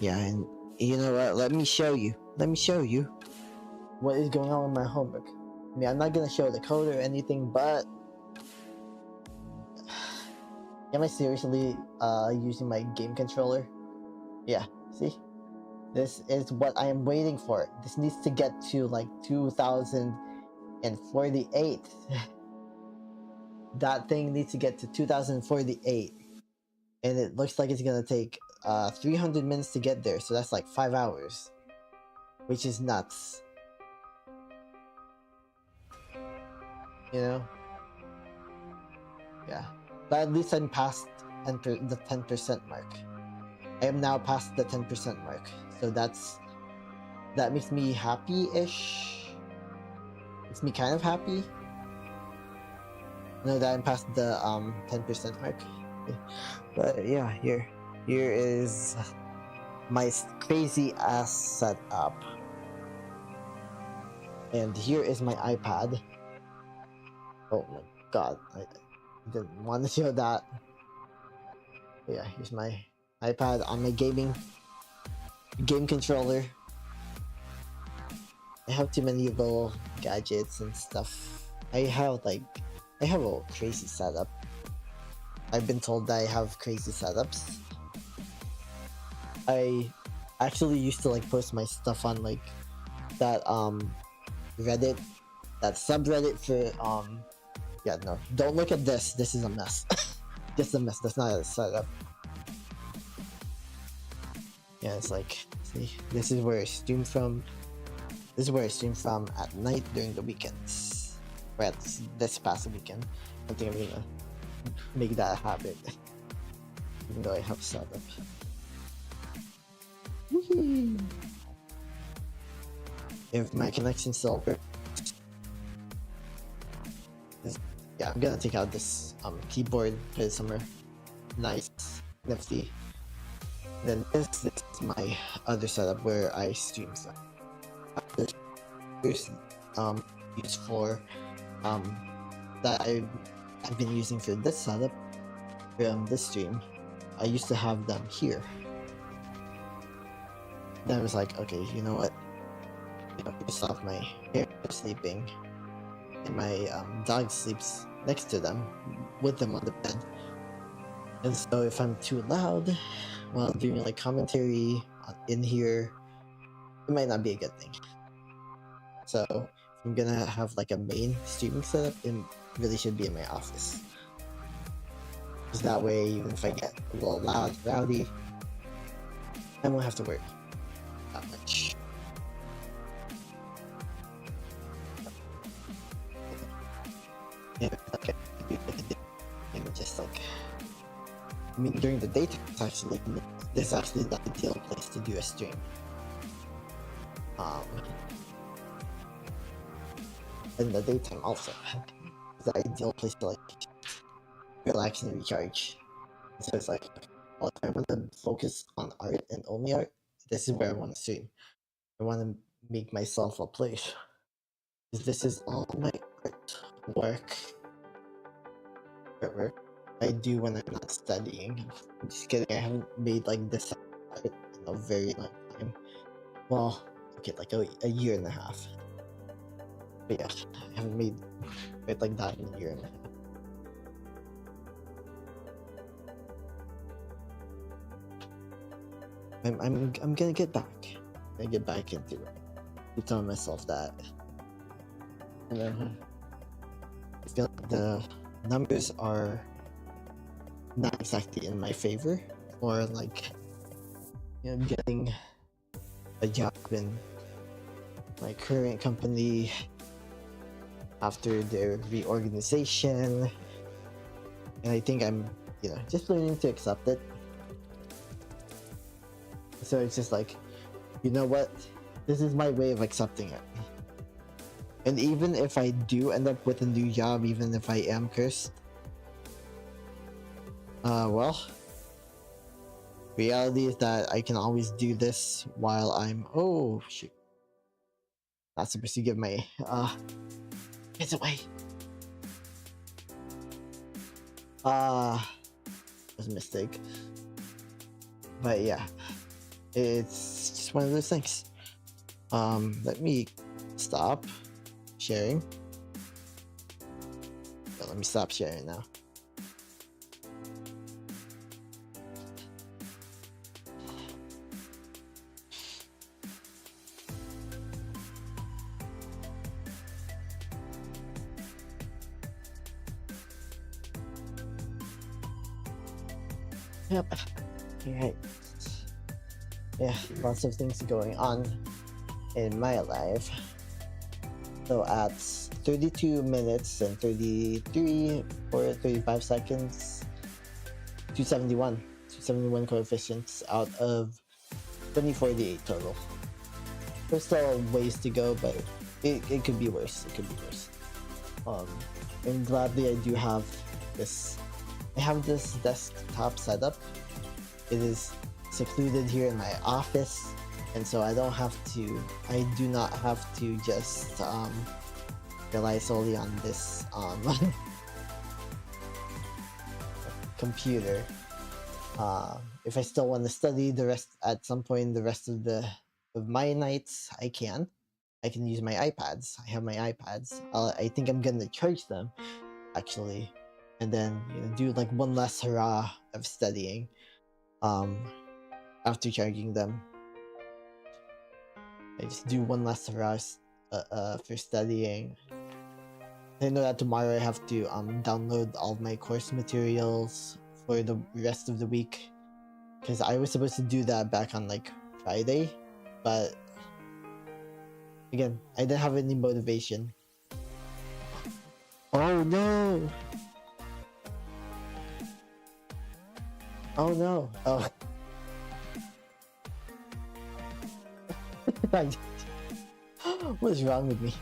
Yeah, and you know what? Let me show you. Let me show you what is going on with my homework. I mean, I'm not gonna show the code or anything, but am I seriously using my game controller? Yeah, see? This is what I am waiting for. This needs to get to like 2048. That thing needs to get to 2048. And it looks like it's gonna take 300 minutes to get there, so that's like 5 hours. Which is nuts. You know? Yeah. But at least I'm past the 10% mark. I am now past the 10% mark. So that makes me happy-ish. Makes me kind of happy. Know that I'm past the 10% mark. But yeah, here is my crazy ass setup. And here is my iPad. Oh my god, I didn't want to show that. But yeah, here's my iPad on my game controller. I have too many little gadgets and stuff. I have a crazy setup. I've been told that I have crazy setups. I actually used to like post my stuff on like that Reddit, that subreddit for yeah, no, don't look at this. This is a mess. Just a mess. That's not a setup. Yeah, it's like, see, this is where I stream from. This is where I stream from at night during the weekends. Or at this past weekend. I think I'm gonna make that a habit. Even though I have setup. Whee! If my connection still works. Yeah, I'm gonna take out this keyboard, put it somewhere nice, nifty. Then this is my other setup where I stream stuff. There's used for that I've been using for this setup, this stream. I used to have them here. Then I was like, okay, you know what? You know, just off my hair sleeping, and my dog sleeps next to them, with them on the bed. And so if I'm too loud while doing like commentary in here, it might not be a good thing. So if I'm gonna have like a main streaming setup, it really should be in my office. Because that way, even if I get a little loud, rowdy, I won't have to worry that much. Yeah, okay. I mean, during the daytime, this is actually the ideal place to do a stream. In the daytime also, it's the ideal place to like relax and recharge. So it's like, well, if I want to focus on art and only art, this is where I want to stream. I want to make myself a place. This is all my artwork I do when I'm not studying. I'm just kidding, I haven't made like this art in a very long time. Well, okay, like a year and a half. But yeah, I haven't made it like that in a year and a half. I'm gonna get back. I get back into it. I'm telling myself that. And then I feel like the numbers are not exactly in my favor, or like, you know, getting a job in my current company after their reorganization, and I think I'm, you know, just learning to accept it. So it's just like, you know what, this is my way of accepting it. And even if I do end up with a new job, even if I am cursed, well, reality is that I can always do this while I'm, oh shoot, not supposed to give my it's away. Was a mistake. But yeah, it's just one of those things. Let me stop sharing. But let me stop sharing now. Yep. Alright. Yeah, lots of things going on in my life. So at 32 minutes and 33 or 35 seconds, 271 coefficients out of 2048 total. There's still ways to go, but it could be worse. It could be worse. And gladly I do have this. I have this desktop setup. It is secluded here in my office, and so I do not have to just rely solely on this computer. If I still want to study at some point the rest of my nights, I can use my iPads. I have my iPads. I think I'm gonna charge them actually, and then, you know, do like one last hurrah of studying after charging them. I just do one last hurrah for studying. I know that tomorrow I have to download all of my course materials for the rest of the week, because I was supposed to do that back on like Friday, but again, I didn't have any motivation. Oh no! Oh no! Oh. What is wrong with me?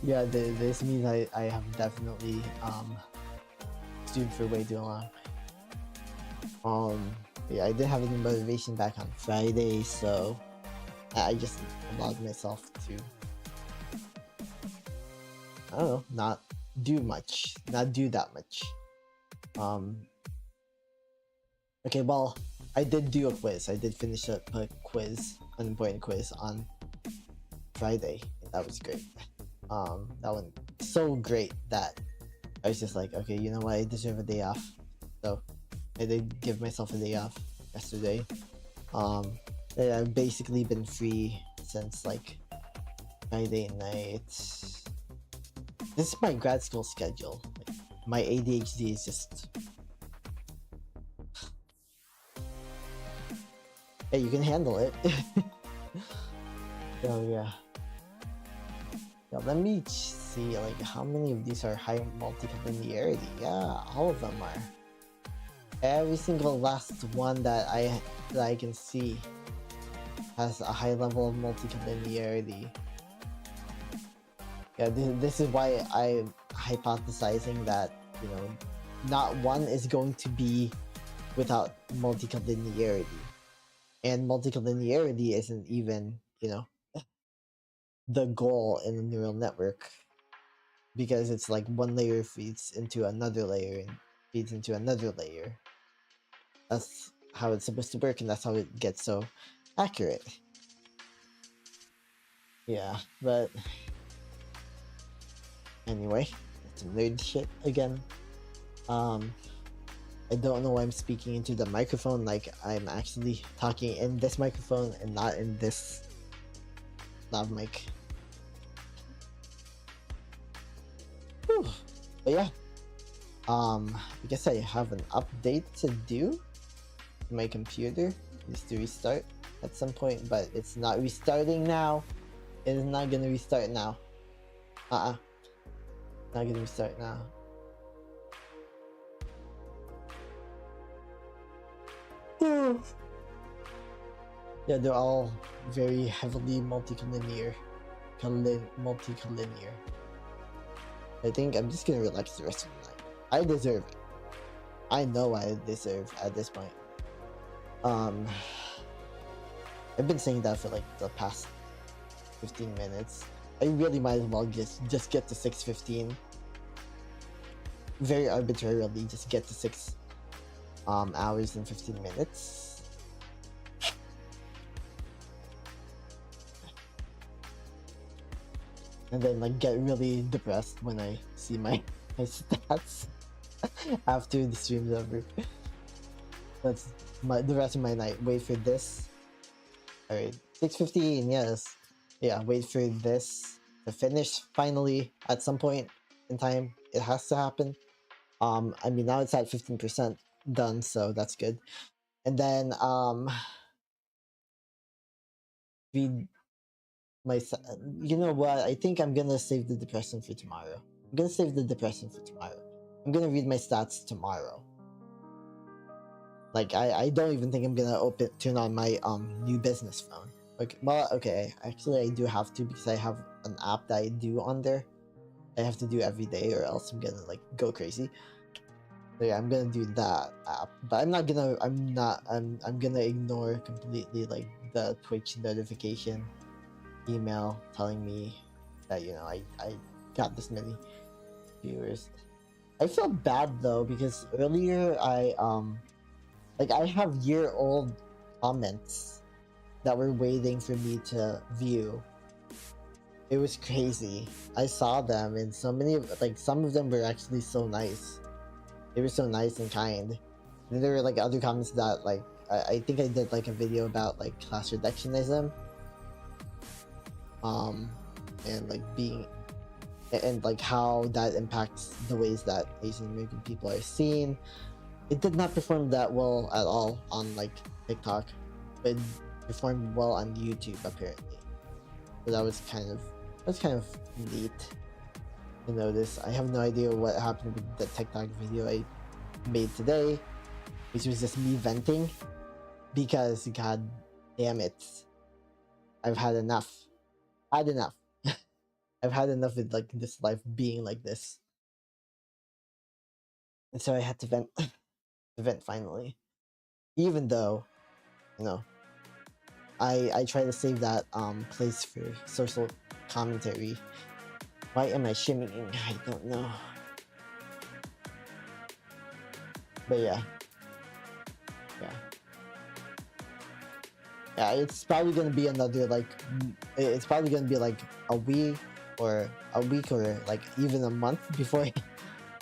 Yeah, this means I have definitely student for way too long. Yeah, I didn't have any motivation back on Friday, so I just allowed myself to, I don't know, not do that much. Okay, well, I did do a quiz. I did finish up a quiz, an important quiz on Friday, and that was great. That went so great that I was just like, okay, you know what, I deserve a day off. So I did give myself a day off yesterday. I've basically been free since like Friday night. This is my grad school schedule. Like, my ADHD is just, hey, you can handle it. So yeah. Yeah, let me see like how many of these are high multi-linearity. Yeah, all of them are. Every single last one that I can see has a high level of multi-linearity. Yeah, this is why I'm hypothesizing that, you know, not one is going to be without multi-linearity. And multi-linearity isn't even, you know, the goal in a neural network, because it's like one layer feeds into another layer and feeds into another layer. That's how it's supposed to work, and that's how it gets so accurate. Yeah, but anyway, it's nerd shit again. I don't know why I'm speaking into the microphone like I'm actually talking in this microphone and not in this lav mic. Whew. But yeah, I guess I have an update to do to my computer. It needs to restart at some point, but it's not restarting now. It is not gonna restart now. Not gonna restart now. Yeah, they're all very heavily multi-linear. Multi-linear. I think I'm just gonna relax the rest of the night. I deserve it. I know I deserve at this point. I've been saying that for like the past 15 minutes. I really might as well just get to 6:15. Very arbitrarily, just get to 6 hours and 15 minutes. And then like get really depressed when I see my stats after the stream's over. That's the rest of my night. Wait for this. Alright, 6:15, yes. Yeah, wait for this to finish finally at some point in time. It has to happen. I mean, now it's at 15% done, so that's good. And then read my, you know what, I think I'm gonna save the depression for tomorrow. I'm gonna save the depression for tomorrow. I'm gonna read my stats tomorrow. Like I don't even think I'm gonna turn on my new business phone. Okay, well, okay, actually I do have to, because I have an app that I do on there. I have to do every day, or else I'm gonna like go crazy. So yeah, I'm gonna do that app, but I'm gonna ignore completely like the Twitch notification email telling me that, you know, I got this many viewers. I feel bad though, because earlier I have year-old comments that were waiting for me to view. It was crazy. I saw them, and so many some of them were actually so nice. They were so nice and kind. And then there were like other comments that like I think I did like a video about like class reductionism. And like being, and like how that impacts the ways that Asian American people are seen. It did not perform that well at all on like TikTok, but it performed well on YouTube apparently. So that was kind of neat to notice. I have no idea what happened with the TikTok video I made today, which was just me venting, because god damn it, I've had enough. I've had enough with like this life being like this. And so I had to vent to vent finally. Even though, you know, I try to save that place for social commentary. Why am I shimmying? I don't know. But yeah. Yeah, it's probably gonna be another like, it's probably gonna be like a week or like even a month before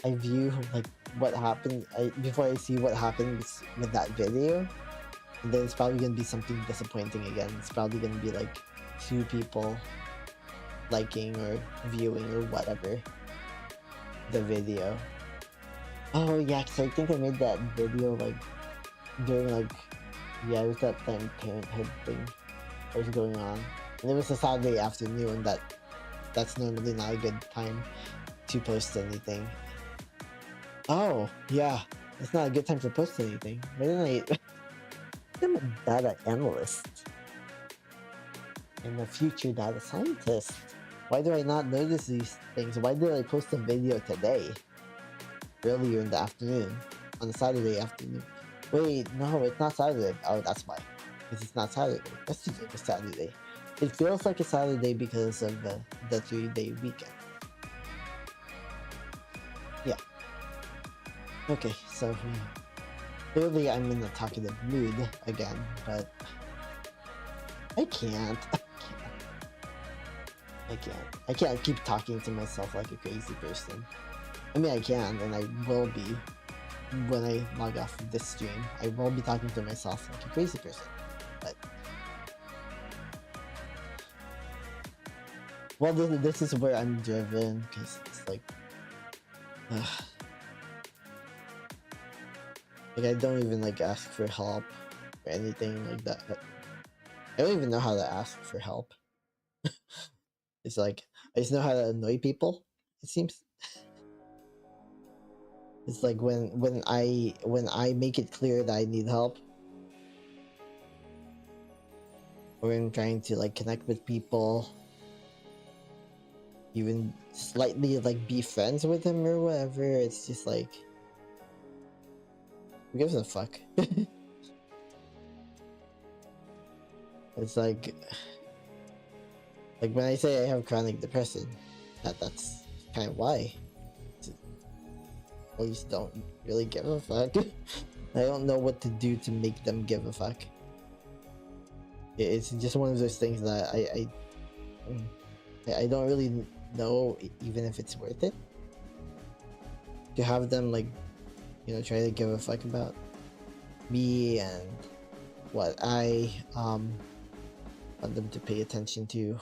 I view like what happened. Before I see what happened with that video, and then it's probably gonna be something disappointing again. It's probably gonna be like 2 people liking or viewing or whatever the video. Oh yeah, because I think I made that video like during like, yeah, it was that Planned Parenthood thing that was going on, and it was a Saturday afternoon. That's normally not a good time to post anything. Oh yeah, It's not a good time to post anything. Why didn't I? I'm a data analyst. I'm a future data scientist. Why do I not notice these things? Why did I post a video today? Earlier in the afternoon. On a Saturday afternoon. Wait, no, it's not Saturday. Oh, that's why. Because it's not Saturday. Yesterday was Saturday. It feels like a Saturday because of the 3-day weekend. Yeah. Okay, so clearly I'm in a talkative mood again, but I can't. I can't keep talking to myself like a crazy person. I mean, I can, and I will be when I log off of this stream. I will be talking to myself like a crazy person. But well, this is where I'm driven because it's like I don't even like ask for help or anything like that. I don't even know how to ask for help. It's like I just know how to annoy people. It seems. It's like when I make it clear that I need help, or I'm trying to like connect with people, even slightly like be friends with them or whatever. It's just like, who gives a fuck? It's like when I say I have chronic depression, that's kind of why. I just don't really give a fuck. I don't know what to do to make them give a fuck. It's just one of those things that I don't really know even if it's worth it to have them like, you know, try to give a fuck about me and what I want them to pay attention to.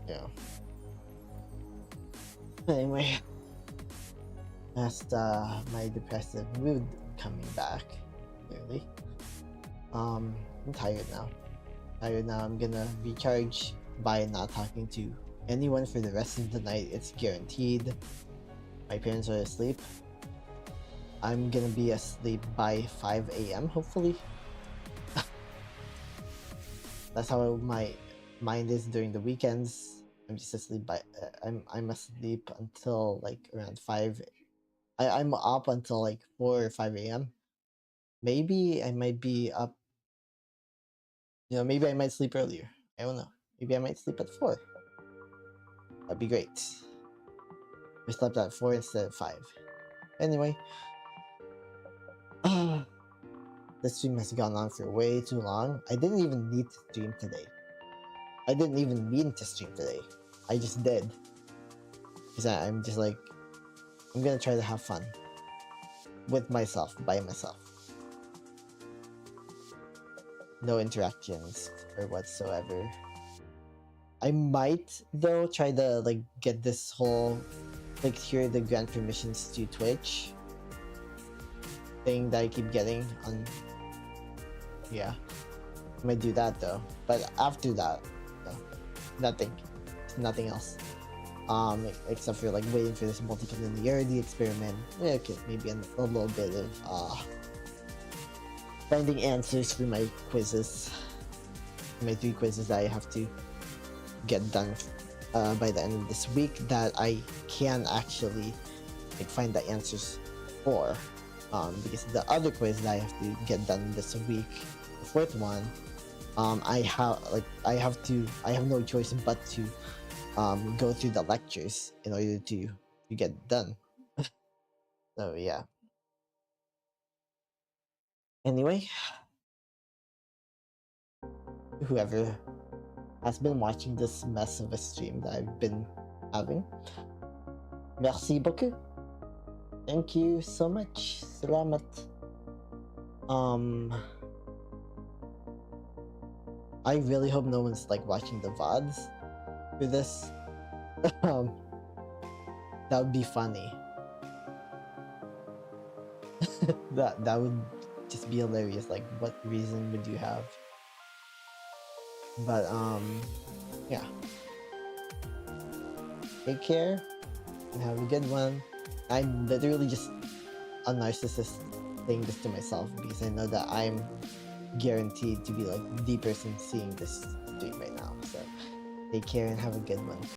Yeah. Anyway, that's my depressive mood coming back. Clearly, I'm tired now. I'm gonna recharge by not talking to anyone for the rest of the night. It's guaranteed. My parents are asleep. I'm gonna be asleep by 5 a.m. hopefully. That's how my mind is during the weekends. I'm just asleep by I'm asleep until like around 5. I'm up until like 4 or 5 a.m. Maybe I might be up. You know, maybe I might sleep earlier. I don't know. Maybe I might sleep at 4. That'd be great. We slept at 4 instead of 5. Anyway, this stream has gone on for way too long. I didn't even need to stream today. I didn't even mean to stream today. I just did. Because I'm just like, I'm gonna try to have fun. With myself, by myself. No interactions or whatsoever. I might, though, try to, like, get this whole, like, here the grant permissions to Twitch thing that I keep getting on. Yeah. I might do that, though. But after that, no. Nothing. Nothing else. Except for, like, waiting for this multi-linearity experiment. Yeah, okay, maybe a little bit of, finding answers for my quizzes. My 3 quizzes that I have to get done by the end of this week that I can actually like find the answers for. Because the other quiz that I have to get done this week, the 4th one, I have no choice but to go through the lectures in order to get done. So yeah. Anyway, whoever has been watching this mess of a stream that I've been having, merci beaucoup. Thank you so much. Salamat. I really hope no one's like watching the VODs for this. That would be funny. that would just be hilarious. Like, what reason would you have? But yeah. Take care and have a good one. I'm literally just a narcissist saying this to myself because I know that I'm guaranteed to be like the person seeing this stream right now. So take care and have a good one.